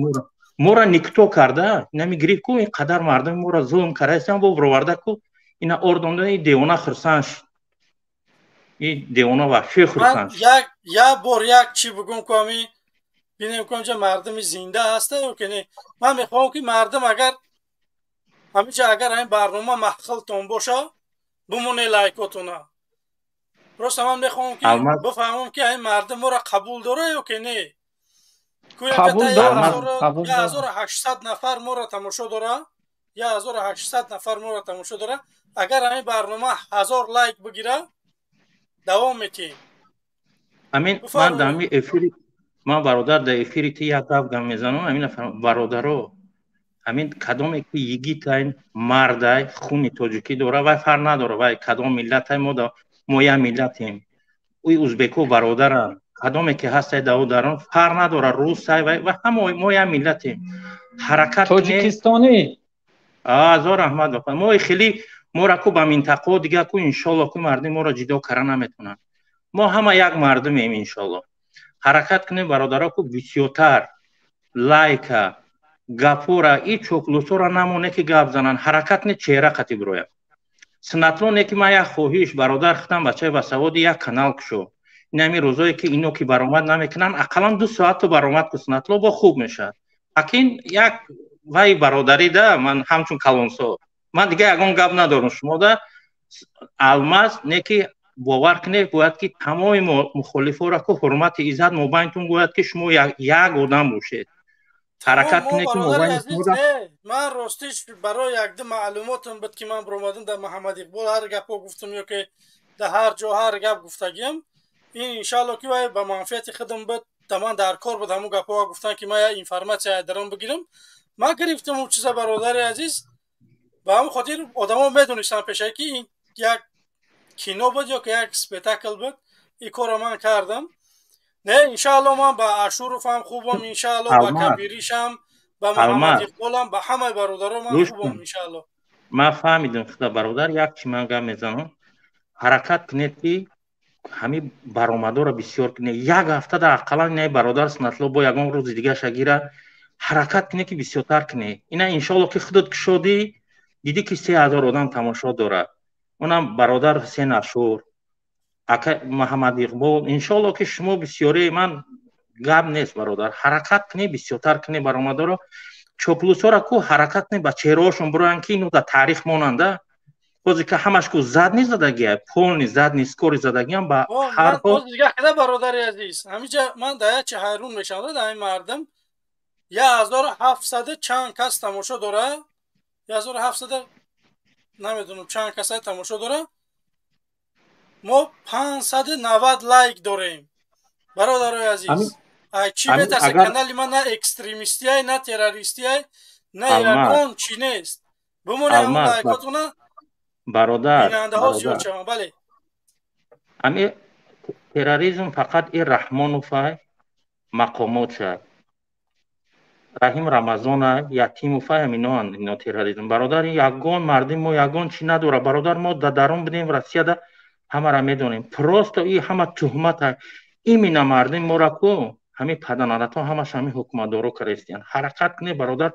ما را نیکتو کرده نمیگری کو این قدر مردم ما را ظلم کرده با برورده کو اینا اردن این دیوانه خرسانش این دیوانه وحشی خرسانش یک بار یک چی بگم کامی بینیم کنم مردم زنده هسته یا که نه من میخوام که مردم اگر این برنامه محخلتون باشه بمونه لایکاتونه راست من میخوام که بفهمم که این مردم را قبول داره یا که نه قبول داره 1800 نفر ما را تماشا داره 1800 نفر ما را تماشا داره اگر این برنامه 1000 لایک بگیره دوام میتیم من در این افیری من برادر در افیری تی یک گم میزنم همین برادرو همین کدام که یگی تاین مرد خونی تاجیکی داره و فرق نداره و کدام ملت ما یه ملتیم اوی ازبکو برادرن کدام که هست دارن فرق نداره روس و همه ما یه ملتیم حرکت تاجیکستانی هزار رحمت ما خیلی ما را کو به منطقه دیگه کو ان شاء الله کو مردم ما را جدا کردن نمیتونن ما همه یک مردمیم ان شاء الله حرکت کنیم برادرها کو بسیارتر لایک گپورا ای چوکلوسو را نمونه که گپ زنن حرکت نه چهره قتی برویم سنتلو که ما یک خواهیش برادر ختم بچه بسواد یک کانال کشو نمی روزایی که اینو که برآمد نمیکنن اقلا 2 ساعت تو برآمد که سنتلو با خوب میشه اکین یک وای برادری ده من همچون کلونسو من دیگه یگان گپ ندارم شما ده الماس نه که باور کنه باید که تمام مخالفا را که حرمت عزت مبینتون باید که شما یک آدم باشید حرکت کنه که من راستیش برای یک دو معلوماتم بود که من برآمدم در محمد اقبال هر گپا گفتم یا که در هر جا هر گپ گفتگیم این انشالله که به منفعت خودم بود من در کار بود همون گپا گفتن که من این انفورماسیون درم بگیرم من گرفتم اون چیزا برادر عزیز و همون خاطر آدما میدونستن پیشه که این یک کینو بود یا که یک اسپکتاکل بود این کارو من کردم نه انشالله من با اشورف هم خوبم انشالله با کبیریشم با محمد اقبالم با همه برادرام من خوبم انشالله من فهمیدم خدا برادر یک چی من گم میزنم حرکت کنید که همین برآمده را بسیار کنه یک هفته در اقلا نه برادر سنتلو با یگان روز دیگه شگیره حرکت کنه که بسیارتر کنه اینا انشالله که خودت کشودی دیدی که 3000 آدم تماشا داره اونم برادر حسین اشور محمد اقبال انشالله که شما بسیاری من گپ نیست برادر حرکت کنی بسیارتر کنی برآمده رو چوپلوسا را کو حرکت کنی با چهرهاشون برن که اینو در تاریخ ماننده بازی که همش کو زد نیست زدگی پول نیست زد نیست کوری زدگی هم با هر باز دیگه خدا برادر عزیز همینجا من در چه حیرون میشم در این مردم 1700 چند کس تماشا داره 1700 نمیدونم چند کس تماشا داره ما 590 لایک داریم برادر عزیز چی میترسه کانال من نه اکستریمیستی های نه تروریستی های نه یکون چی نیست بمونه همون لایکاتونه برادر بیننده ها زیاد شما بله امی تروریسم فقط این رحمانوف مقامات شد رحیم رمضان یتیم و فهمینان اینا تروریسم برادر یگان مردم ما یگان چی نداره برادر ما در درون بدیم روسیه ده ҳамара медонем. Просто и ҳама тӯҳмат ими намардин мораку ҳами паданалатҳо ҳамаш ҳами ҳукуматдоро карестиян. ҳаракат кине бародар,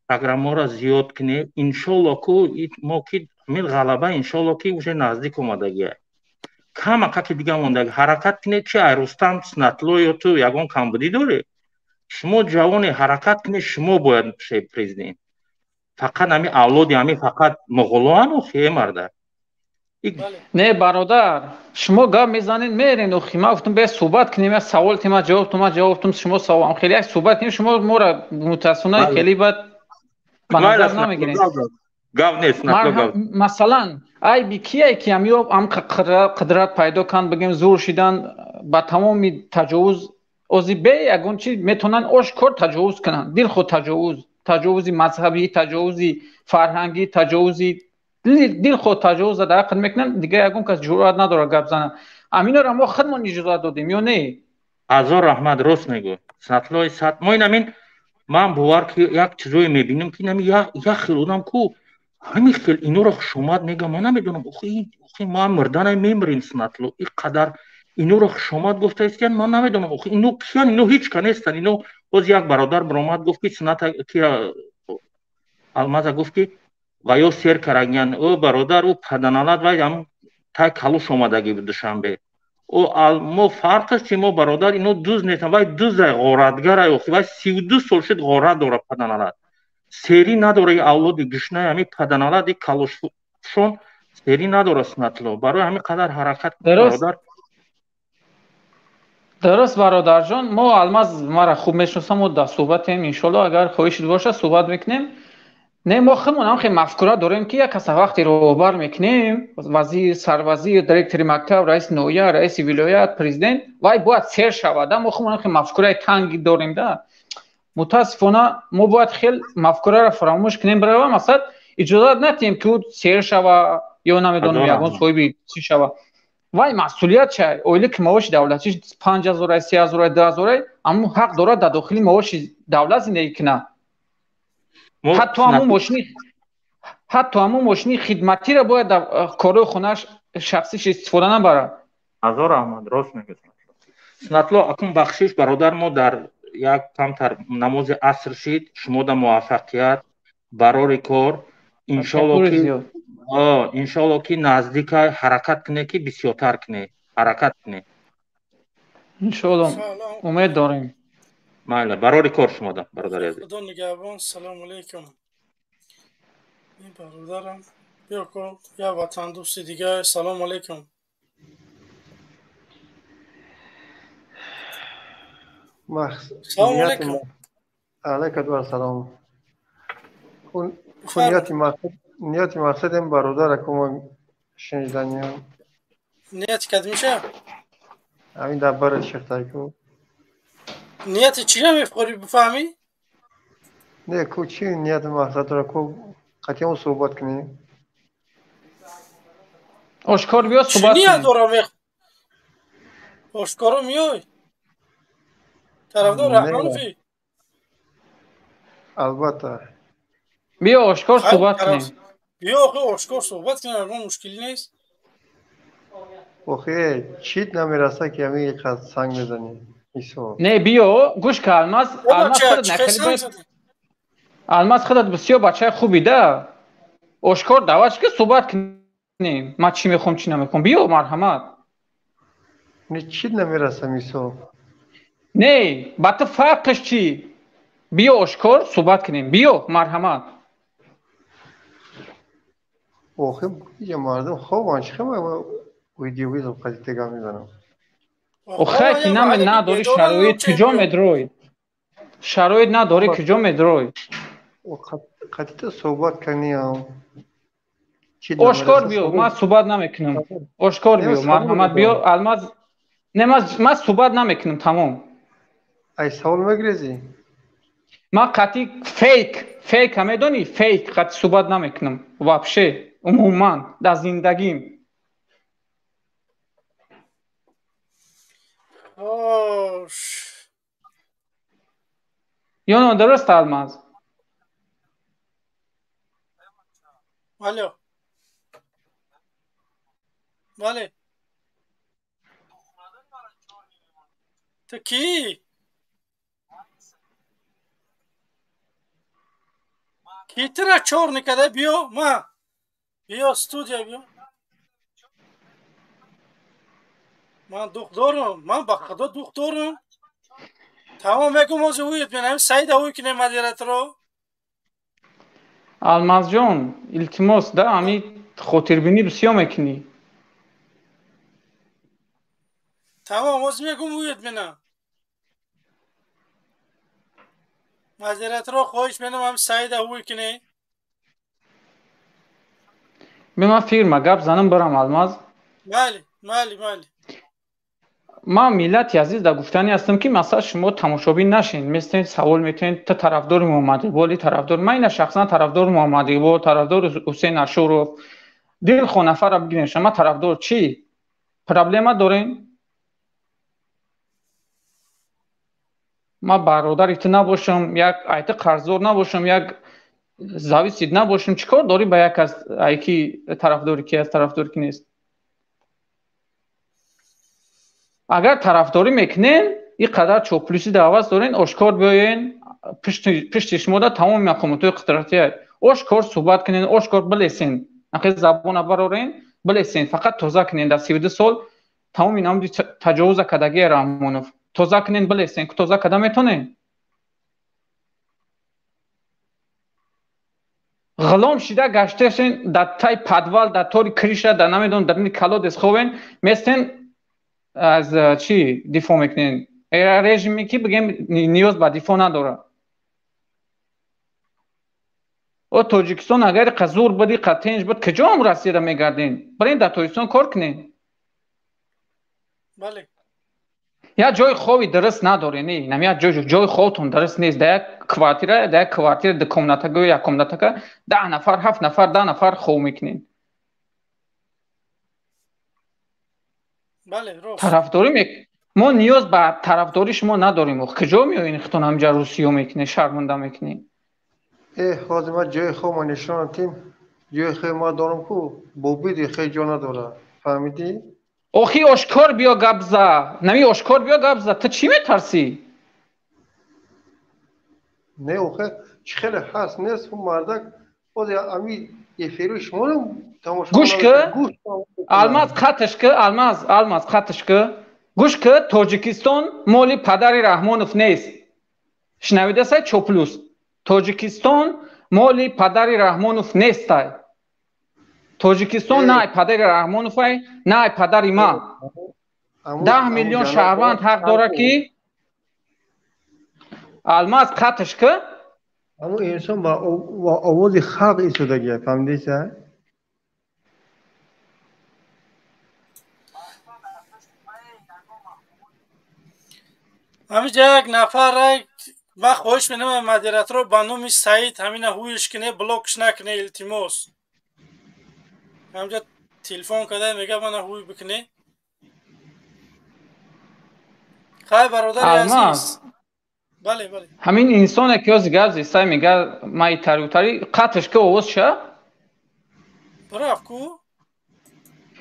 программаро зиёд кине. Иншолло ку мо ки ҳамин ғалаба иншолло ки уже наздик омадагия. Камака ки дига мондаги. Ҳаракат кине чи ай Рустам Снатло ё ту ягон камбудӣ дорӣ? Шумо ҷавоне ҳаракат кине, шумо бояд шед президент. Фақат ҳами авлоди ҳами фақат муғулоан охе марда. Не бародар, шумо гап мезанед мерен охи. Ман гуфтам бе суҳбат кинем, як савол тема ҷавоб тума ҷавоб тум шумо савол хеле як суҳбат кинем, шумо мора мутаассифона хеле бад ба назар намегиред. Гап нест, гап. Масалан, ай би кие ки ам қудрат пайдо канд бигем зур шидан ба тамоми таҷовуз ози бе ягон чи метонанд ошкор таҷовуз кананд. Дилхо таҷовуз, таҷовузи мазҳабӣ, таҷовузи фарҳангӣ, таҷовузи дилхо таҷовуз дар ҳаққат мекунанд. Дига ягон кас ҷуръат надорад гап занад. Аминро мо худмон иҷозат додем ё не? Ҳазор раҳмат, рост мегӯ. Снатлои сад мо инамин ман бовар ки як чизое мебинем ки инами як хел одам ку ҳамин хел инуро хушомад мегам. Ман намедонам охи мо мурданай мемирем Снатло ин қадар инуро хушомад гуфта истиян. Ман намедонам охи ину киян, ину ҳеч ка нестан. Ину боз як бародар биромад гуфт ки Сната ки Алмаза гуфт ки ва ё сер карагян ӯ бародар ӯ паданалад вай ам тай калуш омадаги душанбе. мо фарқаш чи мо бародар ину дуз нестан. Вай дузай ғоратгарай охи. Вай 32 сол шуд ғорат дора паданалад. Сери надора авлоди гушнаи ҳами паданалад калушфушон сери надора Снатло. Барои ҳамин қадар ҳаракат бародар. Дуруст бародарҷон, мо Алмаз мара хуб мешиносам, мо дар суҳбатем иншолло агар хоҳишид боша суҳбат мекунем. Не мо худмон ҳам хеле мафкура дорем ки як каса вақте роҳбар мекунем, вазир, сарвазир, директори мактаб, раиси ноҳия, раиси вилоят, президент, вай бояд сер шавад. Мо худмон хеле мафкураи танги дорем да. Мутаассифона мо бояд хеле мафкураро фаромӯш кунем. Барои мақсад иҷозат надиҳем ки ӯ сер шава ё намедонам ягон соҳиби чӣ шава. Вай масъулият чай оиле ки маоши давлатӣ 5000, 3000, 2000, аммо ҳақ дорад дар дохили маоши давлат зиндагӣ кунад. ҳатто ҳамун мошини хидматиро бояд дар корҳои хонааш шахсиш истифода набарад. ҳазор раҳмат, рост мегӯ. Снатло акун бахшиш бародар, мо дар як камтар намози аср шид, шумода муваффақият барори кор. Иншолло ки наздика ҳаракат кине ки бисёртар кине. Ҳаракат кине. Иншолло умед дорем. Майла, барори кор шумода, бародари азиз. Худо нигаҳбон. Салому алейкум. Ин бародарам биё ко я ватандӯсти дига. Салому алейкум. Салому алейкум. Алейкум ассалом. Нияти мақсад ин бародара ку мо шиниданем. Нияти кадмиша? Амин дар бари шихтай ку. Нияти чия мефқори бифаҳмӣ? Не ку чи нияти мақсадро ку қатъиан суҳбат кунем. Ошкор биё суҳбат кунем. Чи ният дорам ошкоро миёй? Тарафдор Раҳмоновӣ? Албатта. биё ошкор суҳбат кунем. биё охи ошкор суҳбат кунем, ягон мушкилӣ нест. охи чит намераса ки ҳамин қад санг мезанӣ. Не биё гӯш ка Алмаз худат бисёр бачаи хуби да. Ошкор даъват ки суҳбат кунем. Ман чӣ мехоҳам чӣ намехоҳам. биё марҳамат. Не чит намераса мисол. Не ба ту фарқаш чӣ? биё ошкор суҳбат кунем. биё марҳамат. охи я мардум хобан чӣ хама идиотизм қадите гап мезанам. охе ки надори шароит куҷо медрои? Шароит надори куҷо медрои? қадите суҳбат каниам. ошкор биё, ман суҳбат намекунам. ошкор биё, марҳамат биё. Алмаз не ман суҳбат намекунам тамом. ай савол мегирезӣ? ман қатъи фейк медонӣ? Фейк қатъи суҳбат намекунам. Вообще умуман дар зиндагим. ё нодуруст Алмаз? алё. бале. تو کی؟ کی ترا چور نکده بیا ما بیا استودیا بیا من دخترم من با خدا دخترم تمام میگم از اویت بینم سعید اوی کنه مدیرت رو алмаз ҷон илтимос да ами хотирбинӣ бисёр мекунӣ تمام از میگم اویت بینم مدیرت رو خواهش بینم هم سعید اوی کنه من фирма гап занам барам алмаз مالی مالی مالی ман миллати азиз да гуфтанӣ ҳастам ки масъала шумо тамошобин нашин местен савол метавонед та тарафдори муҳаммадиқболи тарафдор ман ина шахсан тарафдори муҳаммадиқбол тарафдори ҳусейн ашуров дилхо нафара бигирен шумо тарафдор чӣ проблема дорен ман бародарите набошам як айти қарздор набошам як зависид набошам чӣ кор дорӣ ба як аз айки тарафдори ки аст тарафдори ки нест агар тарафдорӣ мекунен ин қадар чоплӯсӣ даъват дорен ошкор биёен пишти шумо да тамоми мақомотҳои қудратия ошкор суҳбат кунен ошкор билесен ахи забона барорен билесен фақат тоза кунен дар 32 сол тамоми намуди таҷовуза кардагия раҳмонов тоза кунен билесен ки тоза карда метонен ғулом шида гаштаашен дар тай подвал дар тори криша дар намедонам дар ини колодес ховен местен аз чӣ дифоъ мекунен режиме ки бигем ниёз ба дифоъ надорад о тоҷикистон агар қазур буди қатенҷ буд куҷоам расида мегарден барин дар тоҷикистон кор кунен бале як ҷои хові дуруст надорен нами як ҷои ховтон дуруст нест дар як квартира дукомнатага ё якомнатага 10 нафар 7 нафар 10 нафар хов мекунен тарафдорӣ мо ниёз ба тарафдори шумо надорем куҷо меоин хитон ҳамҷа рӯсиё мекунед шарманда мекунед ҳозир ма ҷои хобма нишон дидем ҷои хоб ма дорам ку бо биди хел ҷо надорад фаҳмидӣ охи ошкор биё гап за нами ошкор биё гап за ту чӣ метарсӣ не охе чӣ хеле ҳаст нест мардак ҳозир ами эфири шуморо тамошо гӯш ки алмаз қатш ки алмаз қатш ки гӯш ки тоҷикистон моли падари раҳмонов нест шунавидасай чоплус тоҷикистон моли падари раҳмонов нестай тоҷикистон на ай падари раҳмоновай на ай падари ман 10 миллион шаҳрванд ҳақ дора ки алмаз қатш ки аммо инсон ба овози халқ истодаги фаҳмидиса ҳамиҷа як нафар من خواهش می‌کنم مدیریت رو با نام سعید همین هویش کنه بلاکش نکنه التماس همجا تلفن کرده میگه من هوی بکنه خیلی برادر عزیز بله بله همین انسان که از گازی سعی میگه مای تاریوتاری قطعش که اوز شه برافت کو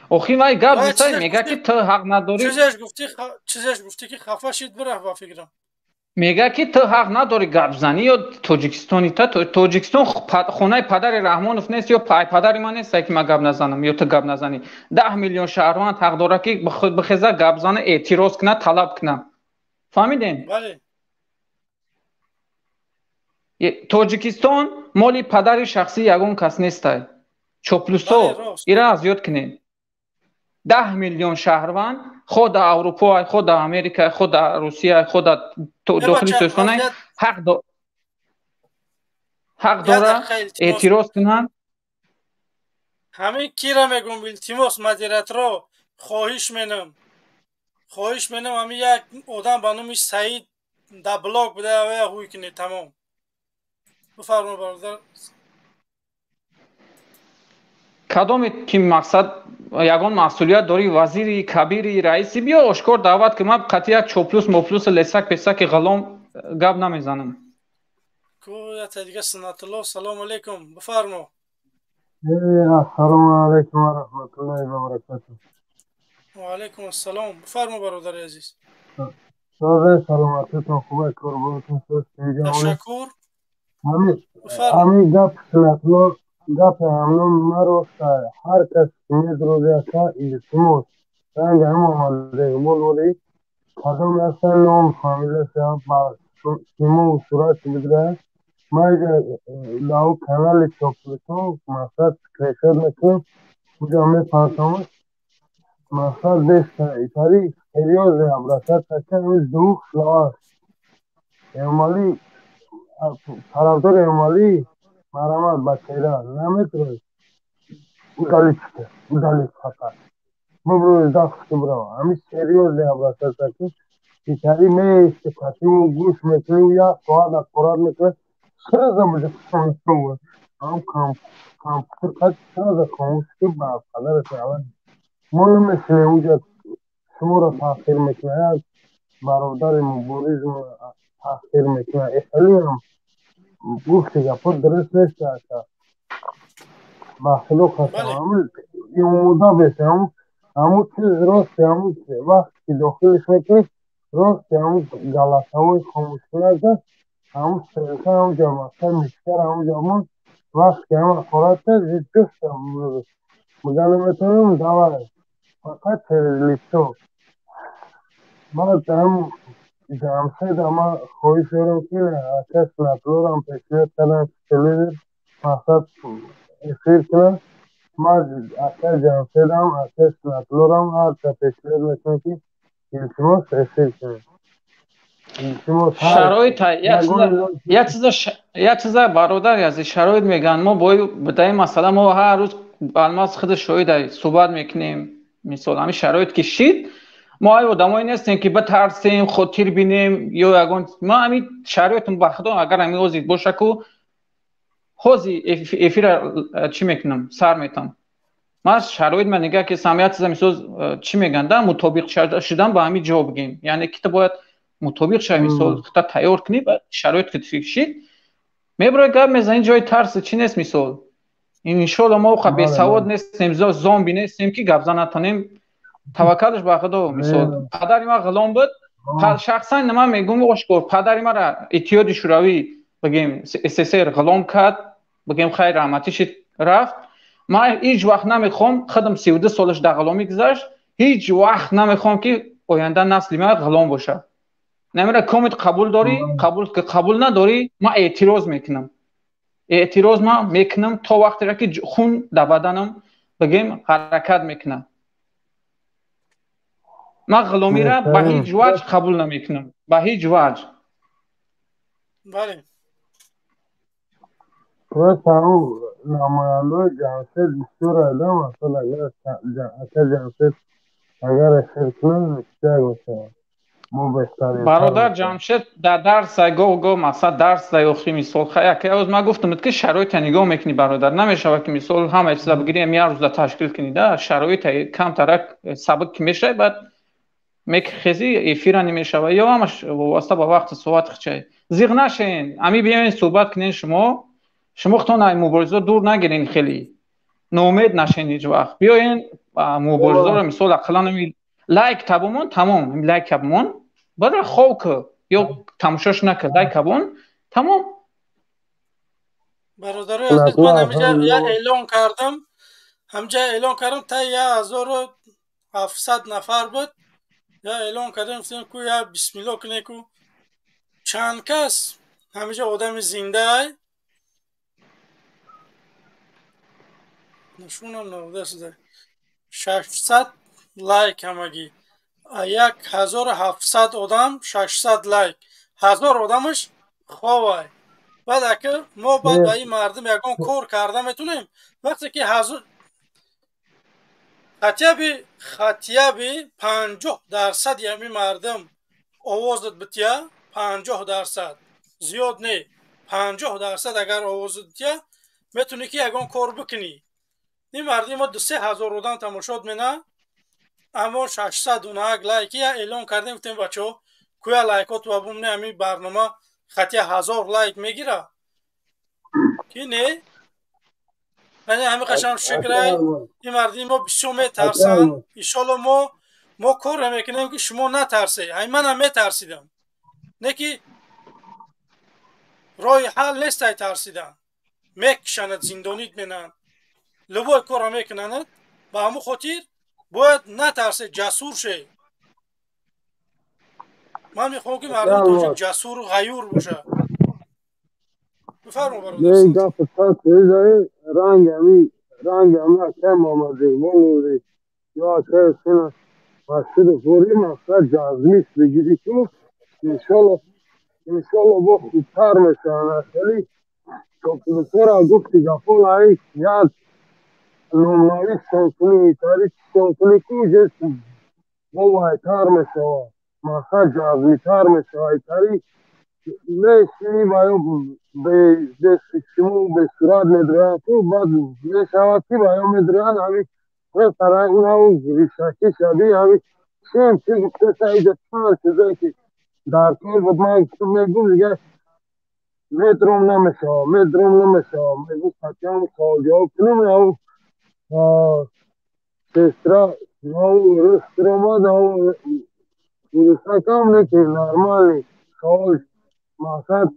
آخی مای گاب سعی میگه که تو حق نداری چیزش گفتی که خفه شید برافت با فکرم میگه که تو حق نداری گپ زنی یا توجیکستانی توجیکستان خونه پدر رحمانوف نیست یا پای پدر من نیست که من گپ نزنم یا تو گپ نزنی 10 میلیون شهروند حق داره که بخزه گپ زنه اعتراض کنه طلب کنه فهمیدین بله توجیکستان مالی پدر شخصی یگان کس نیست چوپلوسو ایرا از یاد کنین 10 میلیون شهروند خود اروپا خود امریکا خود روسیه خود داخلی سوستانه حق داره اعتراض کنن همه کی را میگم التماس مدیریت رو خواهش می‌کنم همه یک آدم به نام سعید در بلاک بده و هوی کنه تمام بفرما برادر کدام که مقصد یگان مسئولیت داری وزیری کبیری رئیسی بیا اشکار دعوت که من قطعی یک چوپلوس مفلوس لسک پسک غلام گپ نمیزنم کو یا دیگه سنت الله سلام علیکم بفرما السلام علیکم و رحمت الله و برکاته و علیکم السلام بفرما برادر عزیز روزه سلامتیتون خوبه قربونتون تشکر همین گپ سنتلو گپ همون مرو هر کس میدروزه که ایلتیموس رنگ هم آمده مولوری کدام اصلا نام فامیل سیاه با سیمو و صورت بدره ما لاو کانال چوپلتون مقصد کریشد میکنم کجا میپاسم مقصد دست ایتاری سریوزه ابراسد تکه همین دوخ لاس امالی طرفدار امالی مرامت بچه‌ها نمیتونه udalić fakat. Dobro zašto bravo. A mi seriozne abraçataki içeri meyişte kaçımı guş metri ya soğada korar metre sırada mı da konuşuyor. Am kamp kaç sırada konuşuyor ba kadar falan. Monu mesele uca şumura tahsir metre برادر مبارزم تحقیر میکنه خیلی هم گفت که گفت درست نیست که بحثلو خواستم این مودا بسه همون چیز راست همون وقتی داخلش میکنی راست همون گلاسه های خاموش کنه همون سرکه همون جمعه میشکر همون جمعه وقتی همون خورات زید جست همون مگه نمیتونم دواره فقط لیپتو ما هم جمشید اما خوی شروع کنه آتش نطلور هم پیشنید کنم کلیدر مقصد افیر کنم ما آتش جمشید هم آتش نطلور هم هر تا پیشنید میکنم که iltimos افیر کنم شرایط یک چیز برادر از شرایط میگن ما بدهیم مثلا ما هر روز الماس خود شاید صحبت میکنیم مثال همین شرایط که شید ما آدمایی نیستیم که بترسیم خود تیر بینیم یا یگان ما همین شرایط بخدا اگر همین اوزید باشه که خوزی افیر چی میکنم سر میتم ما شرایط من نگاه که سمیت چیزا مثال چی میگن در مطابق شدن با همین جواب بگیم یعنی که تو باید مطابق شد مثال خطا تیار کنی بعد شرایط که تفیق شید میبره گفت میزنی جای ترس چی نیست مثال انشالله ما خب به سواد نیستیم زامبی نیستیم که گفت نتونیم توکلش به خدا مثال پدری ما غلام بود شخصا نما میگم واشکر پدری ما را اتحاد شوروی بگیم SSR غلام کرد بگیم خیر رحمتیش رفت ما هیچ وقت نمیخوام خودم 32 سالش در غلامی گذشت هیچ وقت نمیخوام که آینده نسل ما غلام باشه نمیره کامت قبول داری قبول نداری ما اعتراض میکنم ما میکنم تا وقتی را که خون در بدنم بگیم حرکت میکنه ما غلامی را به هیچ وجه قبول نمیکنم به هیچ وجه بله تو همون نماینده جمشید دستور اعلام مثلا اگر جمشید اگر شرکنه بیشتر باشه برادر جمشید در درس گو مثلا درس در اخری مثال خیلی که از ما گفتم که شرایط نگاه میکنی برادر نمیشه که مثال همه چیزا بگیریم یه روز تشکیل کنی ده شرایط کم ترک سبک میشه بعد میخزی افیر نمیشه یا همش واسطه با وقت صحبت خچه زیغ نشین امی بیاین صحبت کنین شما خودتون این مبارزه دور نگیرین خیلی ناامید نشین هیچ وقت بیاین مبارزه رو مثال اقلا نمی لایک تابمون تمام لایک تابمون بعد خوک یا تماشاش نکرد لایک تابون تمام برادر عزیز من همینجا اعلان کردم تا 1700 نفر بود یا اعلان کردم که یا بسم الله کنه که چند کس همینجا آدم زنده ای نشونم نبوده شده 600 لایک همگی 1700 آدم 600 لایک 1000 آدمش خواه بعد اگر ما باید با این مردم یکان کار کرده میتونیم وقتی که خطیبی 50% یمی مردم آوازت بتیا 50% زیاد نه 50% اگر آوازت بتیا میتونی که یکان کار بکنی این مردم ما 2-3 هزار آدم تماشاد مینه اما 601 لایکی اعلان کردیم گفتیم بچه‌ها کویا لایکات و بوم نه همین برنامه خطی 1000 لایک میگیره کی نه من همین قشنگ شکر این مردم ما بسیار میترسن ان شاء الله ما ما کار میکنیم که شما نترسید. من هم میترسیدم، نه که راه حل نیست ترسیدن، میکشند زندانیت مینن لبای کار میکنند. به همون خاطر باید نترسید، جسور شید. من میخوام که مردم تاجیک جسور و غیور باشه. بفرما برادر. یه گپ تا تیزه رنگ همی کم آمده مولوی یا که سنه مسجد فوری مقصد جازمیست بگیری که انشالله با خوبتر میشن. خیلی دکتر گفتی گفول های یاد نمایی سنکنی تاریخ سنکنی که جسم بوایتر میشه مقصد جازمیتر میشه تاریخ میشنی باید به دستشمو به صورت مدران تو بعد میشواتی باید مدران همی به طرح اونها ریشاکی شدی همی چیم گفته سایده چند چیزایی که در کل بود من میگم دیگه مدرم نمیشه میگم سکم سال جواب کنم او سسترا او رسترما او سکم نکی نرمالی سال مقصد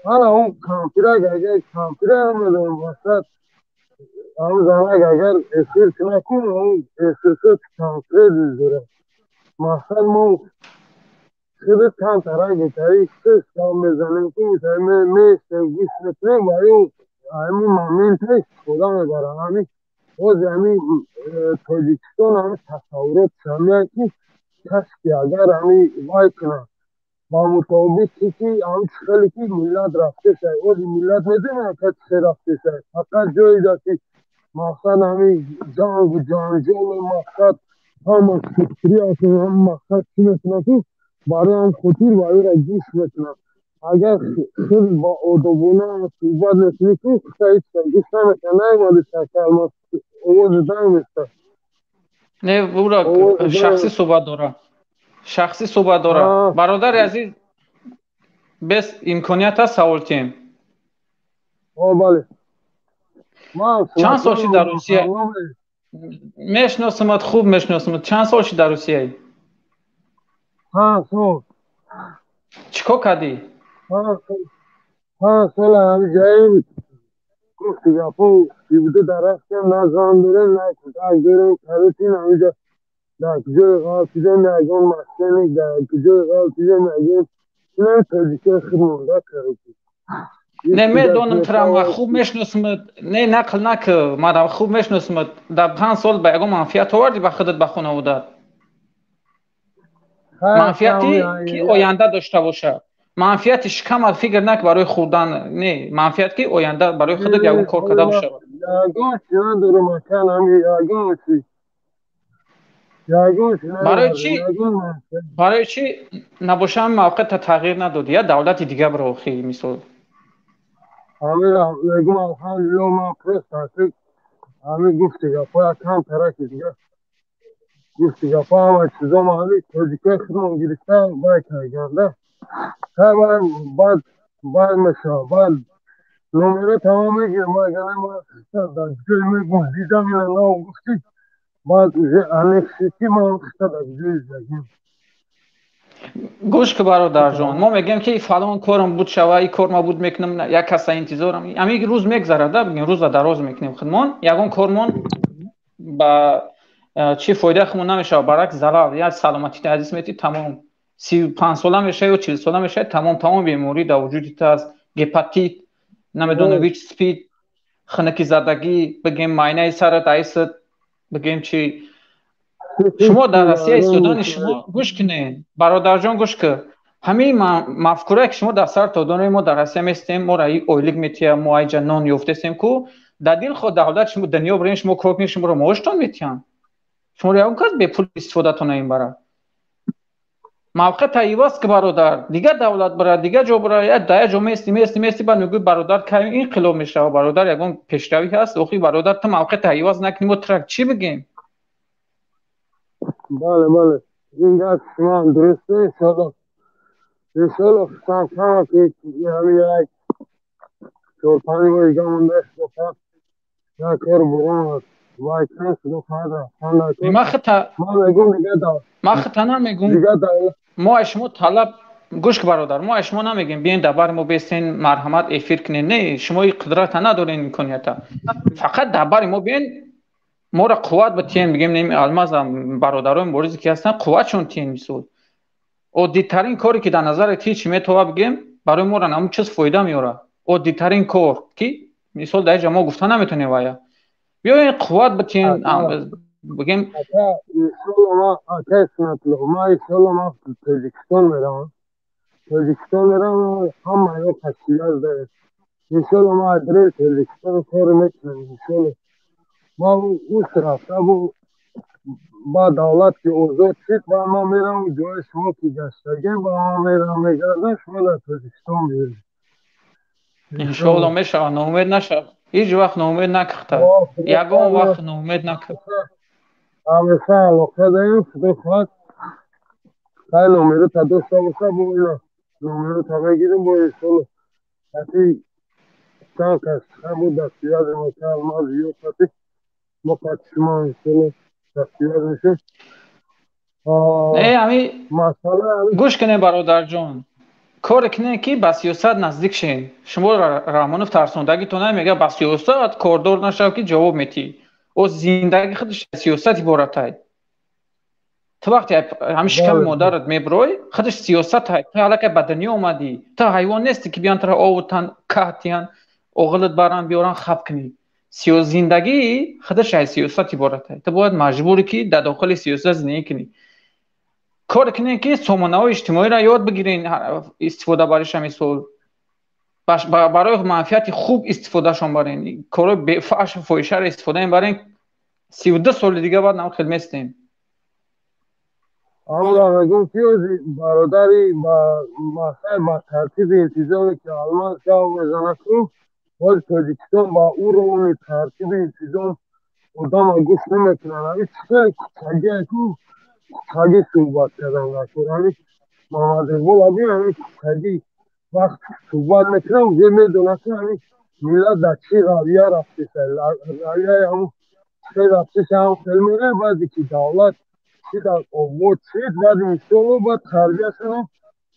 حالا اون کامپیوتر هم میدونم مقصد هم زمان اگر اسیر کنکون اون اسیرسات کامپیوتر داره مقصد ما خیلی کم ترک تاریخ سست کام میزنیم که میسته گوش میکنیم باید همین مامین تست خدا میبرم همین باز همین تاجیکستان همین تصورات سمیه که کسی اگر همین وای کنه با مطابق که هم خیلی که ملت رفته شد و ملت میدونه که چه رفته شد فقط جایی داد که مقصد همین جان مقصد هم فکری هستن هم مقصد چی میتونه که برای هم خطیر باید را گوش میتونه اگر خیلی با ادبونه صحبت میتونه که خیلی گوش نمیتونه نایماده شکل ما اوز دنگ میسته نه بورا شخصی صحبت داره برادر عزیز بس امکانیت هست سوال کنیم. بله چند سال شد در روسیه؟ میشناسمت خوب میشناسمت. چند سال شد در روسیه ای؟ 5 سال. چیکار کردی؟ 5 سال همه جایی گفتی گفت بوده درستم نزان داره نه کتاک داره کارتین همه در کجای غالطیده نگون مسکنی در کجای غالطیده نگون نه تاجیکه خیلی مونده کارتین نمیدونم ترا خوب میشناسمت نه نقل نکه ما خوب میشناسمت در 5 سال به اگه منفیت آوردی به خودت به خانواده منفیتی که آینده داشته باشه منفیتش کم فکر نک برای خوردن نه منفیت که آینده برای خودت یه کار کرده باشه یاگوش نداره مکان همی یاگوشی برای چی نباشه موقع تغییر نداد یا دولت دیگه برای خیلی مثال همه میگم الحمدلله ما پرست هستیم همه گفتی گفا کم ترکی دیگه گفتی گفا همه چیزا ما همه توجیکه خودمون گرفته باید کنگنده بعد میشه بعد نمره تمام میگیره ما اگر ما در جای میگم دیدم یا نه گفتی بعد انکسیتی ما خسته در جای زگیم گوش که برادر جان ما میگیم که فلان کارم بود شوه ای کار ما بود میکنم یک کس انتظارم همین روز میگذره ده بگیم روز دراز میکنیم خودمون یگان کارمون با چی فایده خمون نمیشه برعکس ضرر یا سلامتی عزیز میتی تمام 35 ساله میشه یا 40 ساله میشه تمام بیماری در وجودت از هپاتیت نمیدونم ویچ سپید خنکی زدگی بگیم معاینه سرت ایست بگیم چی شما در روسیه سودان شما گوش کنین برادر جان گوش که همین مفکوره که شما در سر تا دانه ما در روسیه میستیم ما رای اویلیک میتیم ما ای جنان یافتیم کو در دل خود دولت شما دنیا برین شما کار کنین شما رو معاشتون میتین شما رو اون کس به پول استفاده تون این برا موقع تایواست که برادر دیگه دولت برا دیگه جو برا یا دای جو میستی بعد میگه برادر که این قلو میشه برادر یگون پیشروی هست اوخی برادر تو موقع تایواز نکنیم و ترک چی بگیم بله این گفت شما درسته انشالله خسام که همین یک 4-5 ماه دیگه مونده است یا کار برون وای کس رو خدا خانه تو ما خطا ما میگم دیگه دا ما خطا نمیگم دیگه دا ما شما طلب گوش برادر ما شما نمیگیم بیاین دبر ما بیستین مرحمت افیر کنین نه شما این قدرت ندارین امکانیت فقط دبر ما بیاین ما را قوت بتین میگیم نیم الماس برادران مبارزی که هستن قوتشون تین میسود عادی‌ترین کاری که در نظر هیچ میتونه بگیم برای ما را همون چیز فایده میاره عادی‌ترین کار که مثال در جمع گفتن نمیتونه وایا بیاین قوت بتین بگیم ایشالا ما ایشالا تاجیکستان میرم همه یا تشکیلات داره ایشالا ما ادره تاجیکستان کار میکنیم ایشالا ما اون رفته با دولت که اوضاع شد و ما میرم جای شما که گشتگی و ما میرم میگردم شما در تاجیکستان بیریم انشاءالله میشه ناامید نشه هیچ وقت ناامید نکخته یگان وقت ناامید نکخته همیشه علاقه داریم خدا خواهد خیلی نامیده تا داشته باشه با اینا نامیده تا بگیریم با ایشالا حتی چند کس بود دستیاد ما که ما زیاد ما قد شما ایشالا دستیاد میشه نه همی گوش کنه برادر جان کار کنه که با سیاست نزدیک شین شما رحمانوف ترسوندگی تو نمیگه با سیاست کاردار نشو که جواب میتی او زندگی خودش سیاست عبارته تو وقتی همیشه کم مادرت میبروی خودش سیاست های تو حالا که به دنیا اومدی تو حیوان نیستی که بیان تر آوتن کهتیان اغلط بران بیارن خب کنی زندگی خودش سیاست عبارته تو باید مجبوری که در داخل سیاست زندگی کنی کار کنین که سامانه‌های اجتماعی را یاد بگیرین استفاده برایش مثال برای منفعت خوب استفاده شون برین کار به فحش و فاحشه را استفاده برین 32 سال دیگه بعد نام خدمت استیم اما میگم پیوزی برادری با ترتیب انتظامی که آلمان شاو میزنه کنم باز تاجیکستان با او رو اون ترتیب انتظام ادام گوش نمیکنن همی چگه خیلی صحبت کردن همی محمد اقبال ابی همی خیلی وقت صحبت میکنم یه میدونه که همی ملت در چی رویه رفته رویه همون چی رفته هم فیلمیره بعدی که دولت چی در آباد شد بعد انشالله باید تربیه شدم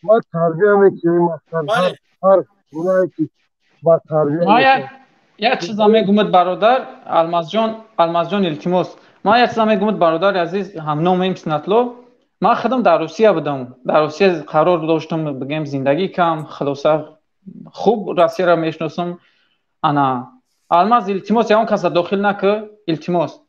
باید تربیه میکنیم هر گناهی که باید تربیه میکنیم یک چیز میگم برادر الماس جان التماس ما یک چیز میگم برادر عزیز هم نامیم سنتلو ما خودم در روسیه بودم در روسیه قرار داشتم بگم زندگی کنم خلاصه خوب روسیه را میشناسم انا الماس التماس اون کس داخل نکه التماس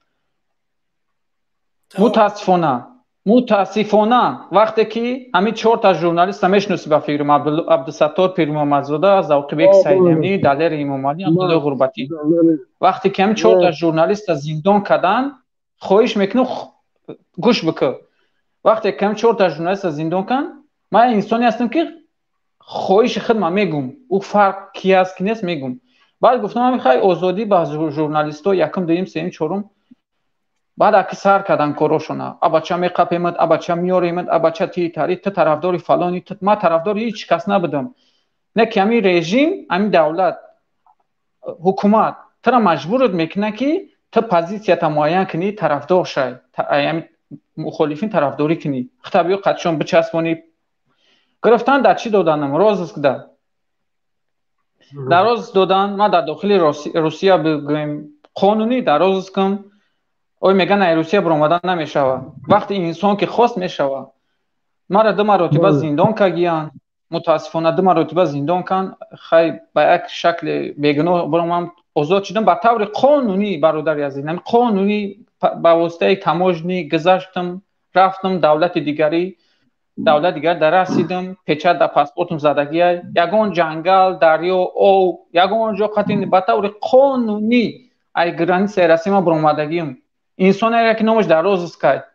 متاسفانه وقتی که همین 4 تا ژورنالیست میشناسی با فکرم عبدالستار پیر محمدزاده ذوقبک سیدمی دلیر امام علی عبدالله غربتی وقتی که همین 4 تا ژورنالیست زندان کردن خواهش میکنم گوش بکن وقتی که همین 4 تا ژورنالیست زندان کردن من انسانی هستم که خواهش خودم میگم او فرق کی است کی نیست میگم بعد گفتم من میخوای آزادی با ژورنالیستا یکم دویم سوم چهارم بعد اکثر کردن کاراشونا اباچا میقپیمت اباچا میاریمت اباچا تی طرفدار فلانی ما طرفدار هیچ کس نبودم نه که همین رژیم همین دولت حکومت تو را مجبورت میکنه که تو پوزیشن معین کنی طرفدار شای همین مخالفین طرفداری کنی خطابیو قدشون بچسبونی گرفتن در چی دادنم راز کده در راز دادن ما در داخل روسیه بگویم قانونی در راز کم اوی میگن روسیه برآمدن نمیشوه وقتی انسان که خواست میشوه ما را 2 مرتبه زندان کردن متاسفانه 2 مرتبه زندان کردن خیلی به یک شکل بیگناه برام آزاد شدم به طور قانونی برادر عزیز قانونی به واسطه تماشنی گذشتم رفتم دولت دیگر در رسیدم پیچه در پاسپورتم زدگی یگان جنگل دریا او یگان جا قطعی به طور قانونی ای گرانی سیرسی ما برآمدگیم انسان را که نامش در روز است کرد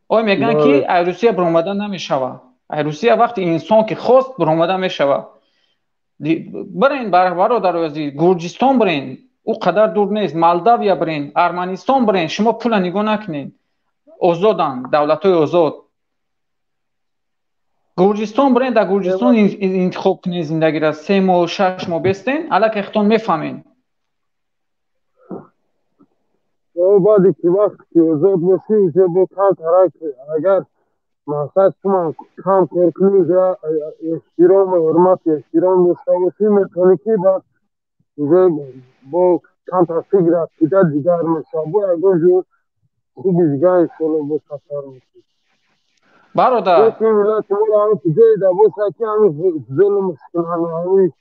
اوی میگن که روسیه برآمدن نمیشوه روسیه وقتی انسان که خواست برآمدن میشوه برین برادر عزیز گرجستان برین او قدر دور نیست مالداویا برین ارمنستان برین شما پول نگاه نکنین آزادن دولت‌های آزاد گرجستان برین در گرجستان انتخاب کنین زندگی را 3 ماه 6 ماه بستین الک اختون میفهمین بعدی که وقتی زود باشی که با کم ترک اگر مقصد شما کم کرکنی یا احترام و حرمت احترام داشته باشی میتونی که با کم تفکر رفته دیگر مشابه اگر جو خوبی دیگر انشالله با سفر میشی برادر یکی ملت ما را همه جای ده باشه که همه ظلم مسکنانه همه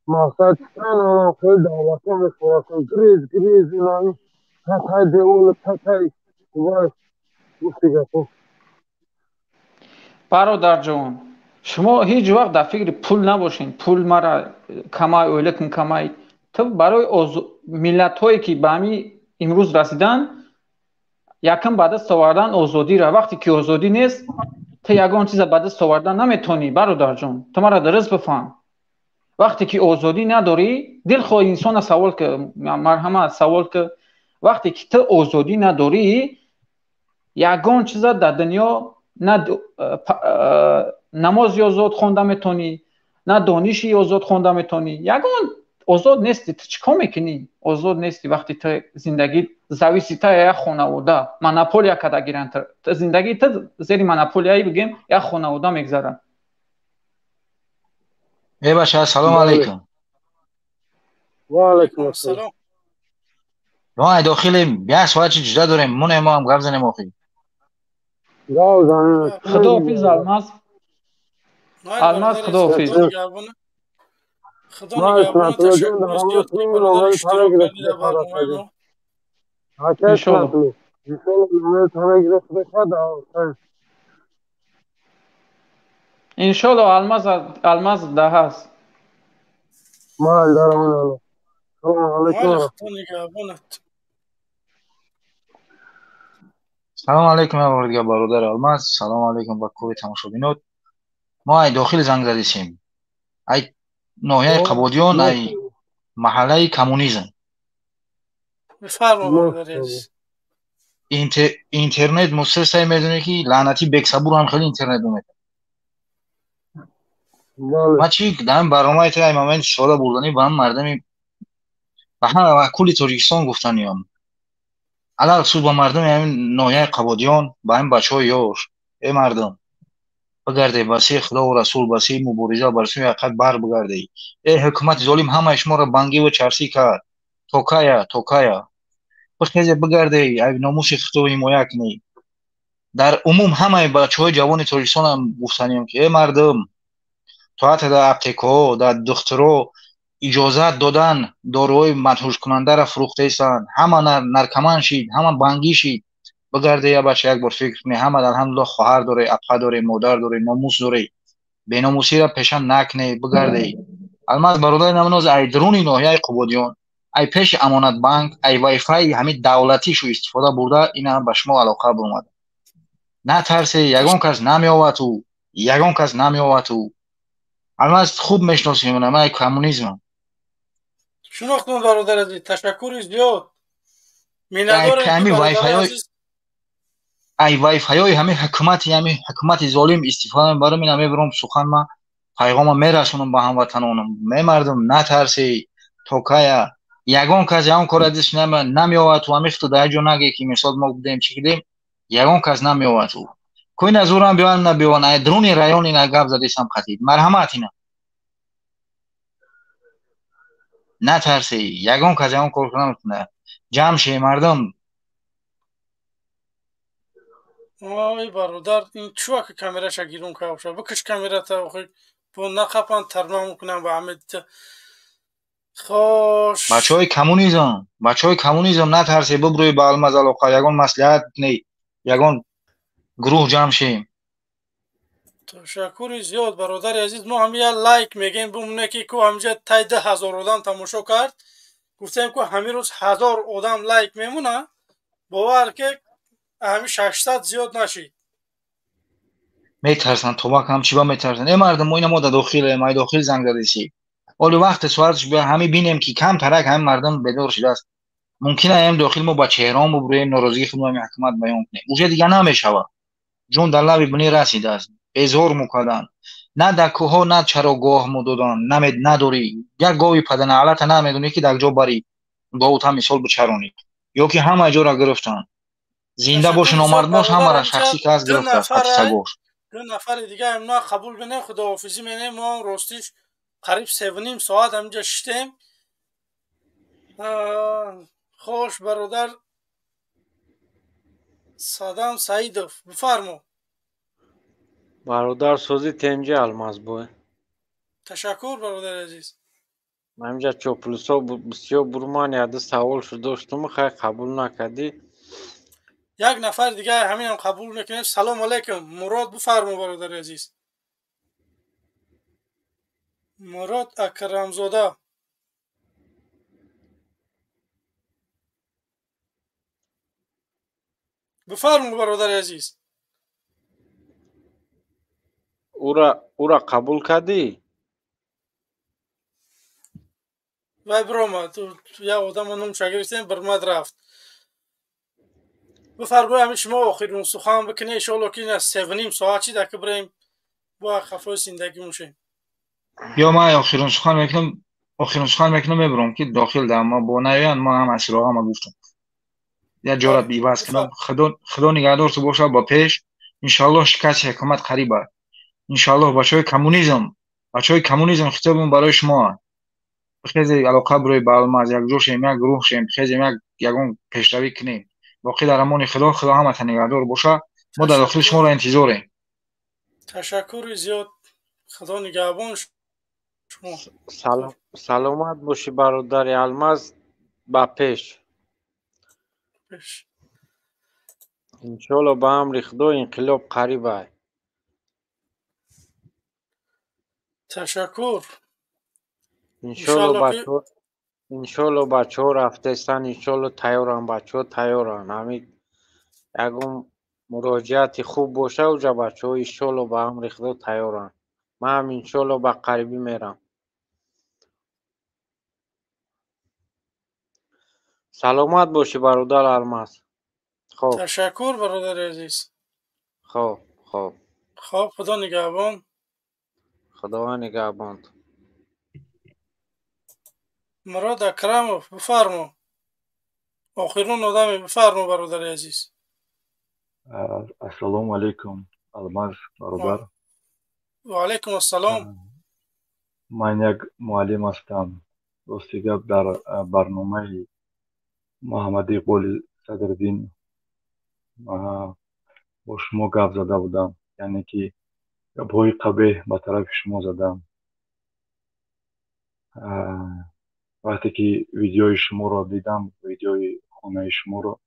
مقصد چکن همه خیلی دعوته میخورسن گریز اینا همه تتای دیول تتای باید گفتی گفت برادر جان شما هیچ وقت در فکر پول نباشین پول مرا کمای اویلکن کمای تو برای ملت هایی که به همی امروز رسیدن یکم بعد از آوردن آزادی را وقتی که آزادی نیست تو یگان چیز بعد از آوردن نمیتونی برادر جان تو مرا درست بفهم وقتی که آزادی نداری دل خواهی انسان سوال که مرحمت سوال که وقتی که تو آزادی نداری یگان چیز در دنیا نه نمازی آزاد خونده میتونی نه دانشی آزاد خونده میتونی یگان آزاد نیستی تو چیکار میکنی آزاد نیستی وقتی تو زندگی زویسی تا یک خانواده مونوپولیا کده گیرن تو زندگی تو زیر مونوپولیایی بگیم یک خانواده میگذره ای بچه سلام علیکم و علیکم السلام ما داخل 10 ساعت جدا داریم مونه ما هم گپ زنیم آخی خدا حافظ الماس الماس خدا حافظ خدا نگهبان تشکر است که تو برادر اشتراک کردی در برنامه ما انشالله انشالله الماس ده هست مال دارم سلام علیکم خدا نگهبانت سلام علیکم دیگه برادر الماس سلام علیکم با کوی تماشابینات ما ای داخل زنگ زدیم ای ناحیه قبادیان ای محله کمونیسم بفرما برادر عزیز اینترنت مسترسای میدونه که لعنتی بکسابور هم خیلی اینترنت اومده ما چی دارم برنامه ای مومنت شالا بردنی با هم مردمی به همه کلی تاجیکستان گفتنی هم علال خصوص با مردم همین ناحیه قبادیان با هم بچه های یاش ای مردم بگرده بسی خدا و رسول بسی مبارزه برسوی حقیقت بر بگرده ای حکومت ظالم همه شما را بانگی و چرسی کرد توکایا بخیزه بگرده ای ناموس خدا حمایت کنی در عموم همه بچه‌های جوان تاجیکستان هم گفتنیم که ای مردم تو حتی در اپتیکا در دخترها اجازت دادن داروهای مدهوش کننده را فروخته ایستن همه نرکمان شید همه بانگی شید بگرده یا بچه یک بار فکر کنی همه الحمدلله خواهر داره اپا داره مادر داره ناموس داره بیناموسی را پیشن نکنه بگرده الماس برادر نمونوز ای درونی ناحیه قبادیان ای پیش امانت بانک ای وای فای همین دولتی شو استفاده برده اینا به شما علاقه بومد نه ترسی یگان کس نمیآوه تو الماس خوب میشناسیم من کمونیسم شناختم برادر عزیز تشکر زیاد کمی وای فای همه حکومت ظالم استفاده برام اینا میبرم سخن ما پیغام میرسونم به هموطنانم مردم نترسی توکایا یگان کس یگان کار ازش نمیآوه تو همیشه تو در جا نگه که مثال ما بودیم چی کردیم یگان کس نمیآوه تو کوی نزورم بیان نبیوان درونی رایون اینا گپ زدیسم خطید مرحمت اینا نترسی یگان کس یگان کار کنم جمع شی مردم آی برادر این چوه که کامیراش گیرون که باشه بکش کامیرا تا خو با نقپان ترمیم میکنم با همه خوش بچهای کمونیسم نترسی ببروی با الماس علاقه یگان مصلحت نه یگان گروه جمع شیم تشکر زیاد برادر عزیز ما هم یه لایک میگیم بمونه که همجا تای 10,000 آدم تماشا کرد گفتیم که همین روز 1000 آدم لایک میمونه باور که همین 600 زیاد نشید میترسن توبک هم چی با میترسن ای مردم ما اینا ما داخل زنگ زدیسی اول وقت سوارش به همین بینیم که کم ترک هم مردم بدور شده است ممکنه هم داخل ما با چهرام ببریم ناراضگی خودمون حکومت بیان کنیم اونجا دیگه نمیشوه جون در لب بنی رسیده است بزور مکدن نه در کوه نه چراگاه مدودان نداری یک گاوی پدن علت نمیدونی که در جا بری گاوت هم مثال بچرونی ё ки ҳама ҷора гирифтан. Зинда бош, номард бош, ҳамаро шахсӣ кас гирифта қатисагош. 2 нафари дига имна қабул бинем, худоҳофизӣ менем. мо ростиш қариб 3.5 соат ҳаминҷа шиштем. خوش برادر صدام سعیدов بفرما. برادر سوزی تمجی الماس بوه. تشکر برادر عزیز. همینجا چوپلوسا بسیار برمان یاده سوال شد داشتم خیلی قبول نکردی. یک نفر دیگه همین هم قبول میکنیم. سلام علیکم مراد بفرما برادر عزیز. مراد اکرمزاده. بفرمو برادر عزیز. او را قبول کردی؟ وای برام تو یا آدم نم شاگردین برمد رفت. بفرمو همین شما آخرین سخن بکنه ان شاء الله که نه 7.5 ساعت چی دک بریم با خفای زندگی موشیم. یا ما آخرین سخن میکنم میبرم که داخل دام ما با نیان ما هم اسرا هم گفتم. یا جورت بیواز کنم خدا نگهدار تو باشه با پیش انشالله شکست حکومت قریبه. انشالله بچهای کمونیسم خطابم برای شما خیلی علاقه برای بالماز یک جوش یک گروه شیم خیلی یگون پیشروی کنیم. باقی در امان خدا همت نگهدار باشه. ما در داخل شما را انتظاریم. تشکر زیاد. خدا نگهبان شما. سلامت باشی برادر الماس با پیش. انشالله با امر خدا انقلاب قریبه. تشکر. انشالله بچه ها رفتستن. انشالله تیارن بچه ها تیارن. همین یکم مراجعت خوب باشه اوجا بچه ها انشالله با امر خدا تیارن. من هم انشالله با قریبی میرم. سلامت باشی برادر الماس. خب تشکر برادر عزیز. خب خدا نگهبان. خدا نگهبان. مراد اکرمov بفرما. آخرین آدم بفرما برادر عزیز. السلام علیکم الماس برادر. و علیکم السلام. من یک معلم هستم. راستی گپ در برنامه محمدی قول صدرالدین با شما گپ زده بودم. یعنی که گپ‌های قبیح به طرف شما زدم. وقتی که ویدیوی شما را دیدم، ویدیوی خانه شما را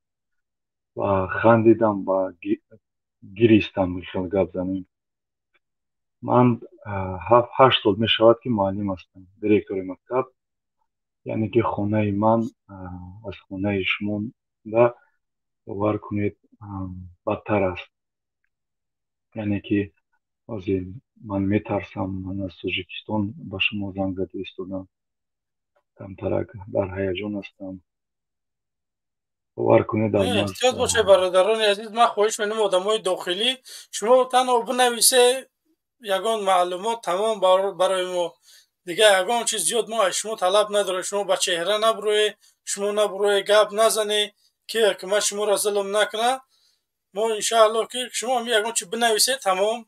و خندیدم و گریستم خیلی گپ زنیم. من 7-8 سال می شود که معلم هستم، دیرکتور مکتب. یعنی که خانه من از خانه شما باور کنید بدتر است. یعنی که من میترسم. من از تاجیکستان به شما زنگ زده ایستادم. کمترک در هیجان هستم. باور کنید احتیاط باشه برادران عزیز. من خواهش می‌کنم آدمای داخلی شما تنها بنویسه یگان معلومات تمام برای ما. دیگه یگان چیز زیاد ما شما طلب نداره. شما با چهره نبروی، شما نبروی گپ نزنی که حکومت شما را ظلم نکنه. ما انشاءالله که شما هم یگان چی بنویسه تمام.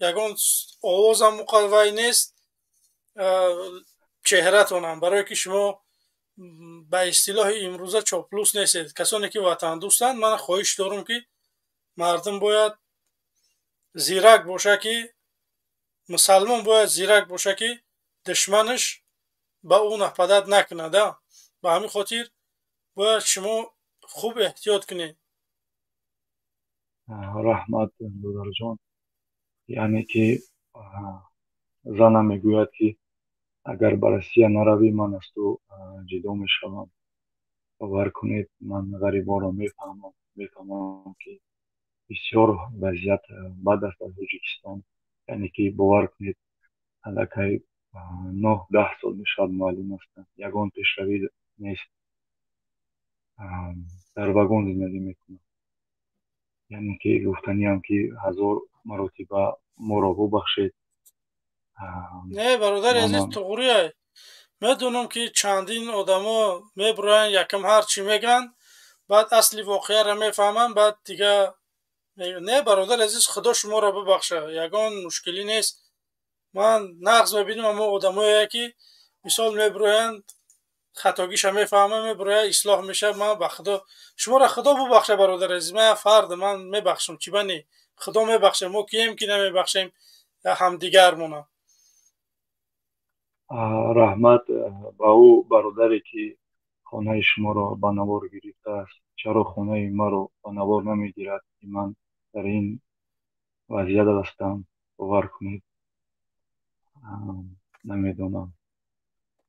یگان آوازم مقوی نیست چهره‌تون هم، برای که شما به اصطلاح امروزه چاپلوس نیستید. کسانی که وطن دوستند من خواهش دارم که مردم باید زیرک باشه، که مسلمان باید زیرک باشه که دشمنش به اون نپدت نکنه. به همین خاطر باید شما خوب احتیاط کنید. رحمت برادر جان. یعنی که زنم میگوید که اگر به روسیه نروی من از تو جدا میشوم. باور کنید من غریبا را میفهمم که بسیار وضعیت بد است در تاجیکستان. یعنی که باور کنید حداقل 9-10 سال میشود معلم هستم. یگان پیشروی نیست. در واگن زندگی میکنم. یعنی که گفتنی هم که 1000 مرتبه ما را ببخشید. نه برادر عزیز طوریه. میدونم که چندین آدما میبرن یکم هر چی میگن بعد اصلی واقعه را میفهمم، بعد دیگه نه برادر عزیز، خدا شما را ببخشه، یگان مشکلی نیست. من نقض میبینم اما آدمایی که مثال میبرویند خطاگیش هم میفهمم میبروی اصلاح میشه. من به خدا شما را خدا ببخشه برادر عزیز، من فرد من میبخشم، چی بنی خدا میبخشه، ما کیم که نمیبخشیم هم دیگرمون. رحمت با او برادری که خانه شما را به نوار گرفته است، چرا خانه ما را به نوار نمیگیرد که من در این وضعیت هستم؟ باور کنید نمیدونم.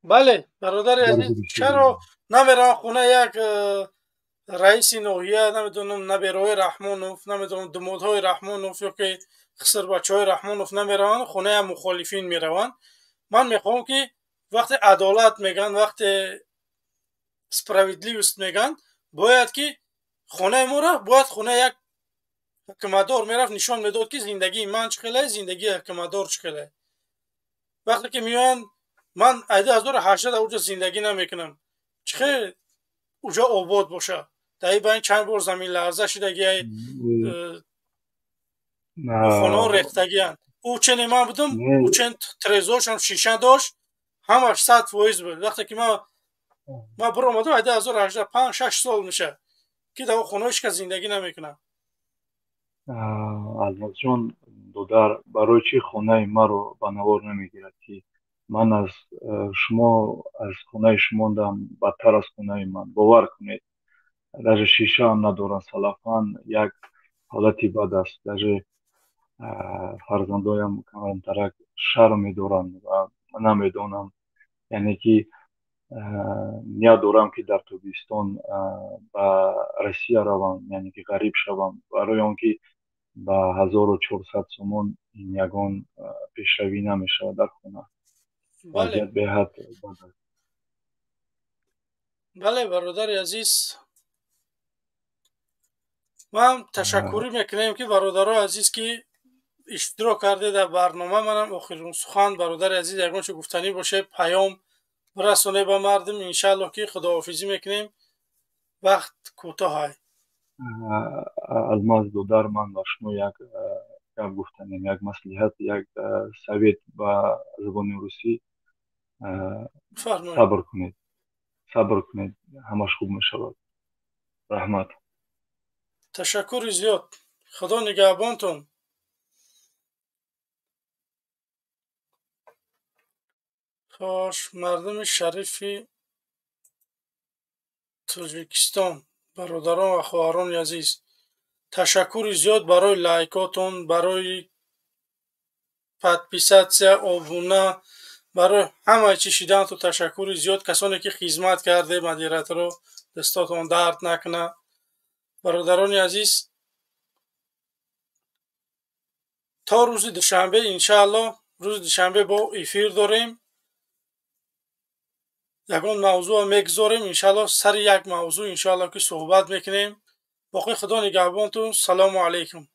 بله برادر عزیز، چرا نمیرن خونه یک رئیس ناحیه، نمیدونم نبیرهای رحمانوف، نمیدونم دمادهای رحمانوف یا که خسر بچه های رحمانوف نمیرن، خونه مخالفین میرون. من میخوام که وقتی عدالت میگن، وقتی سپراویدلیوست میگن، باید که خونه ما را باید خونه یک حکمتدار میرفت نشان میداد که زندگی من چخیله، زندگی حکمتدار چخیله. وقتی که میان من ایده از 2018 اونجا زندگی نمیکنم، چخه اونجا آباد باشه؟ دایی با این چند بار زمین لرزه شدگی، خانه ریختگی هست. او چنین من بودم، او چند تریزاش هم شیشه داشت، همش 100% بود. وقتی که من برو آمدم ایده 2018 5-6 سال میشه که در خانهش که زندگی نمیکنم. الماس جان دودر، برای چی خانه ما رو به نوار نمیگیرد که من از شما از خانه شما دم بدتر از خانه من؟ باور کنید در شیشه هم ندارن، سلافان یک حالتی بد است. در فرزندایم کمترک شرم میدارن و من نمیدونم، یعنی که نیت دارم که در توبیستان به روسیه روم، یعنی که غریب شوم، برای آنکه به 1400 سومون این یگان پیشروی نمیشه در خونه. وضعیت به حد بد است. بله برادر عزیز، من تشکر میکنم که برادرها عزیز که اشتراک کرده در برنامه. منم آخرین سخن برادر عزیز یگان چه گفتنی باشه پیام برسونه به مردم. انشالله که خداحافظی میکنیم، وقت کوتاه. الماس دودر، من با شما یک گفتنیم، یک مصلحت، یک سویت با زبان روسی. صبر کنید، صبر کنید، همش خوب میشود. رحمت. تشکر زیاد، خدا نگهبانتون. خوش مردم شریفی تاجیکستان، برادران و خواهران عزیز، تشکر زیاد برای لایکاتون، برای پادپیساتسیا، آبونه، برای همه چی شیدن تو تشکر زیاد. کسانی که خدمت کرده مدیریتورو دستاتون درد نکنه. برادران عزیز، تا روز دوشنبه انشاءالله، روز دوشنبه با افیر داریم، یگان موضوع میگذاریم انشاءالله، سر یک موضوع انشاءالله که صحبت میکنیم. باقی خدا نگهبانتون. سلام علیکم.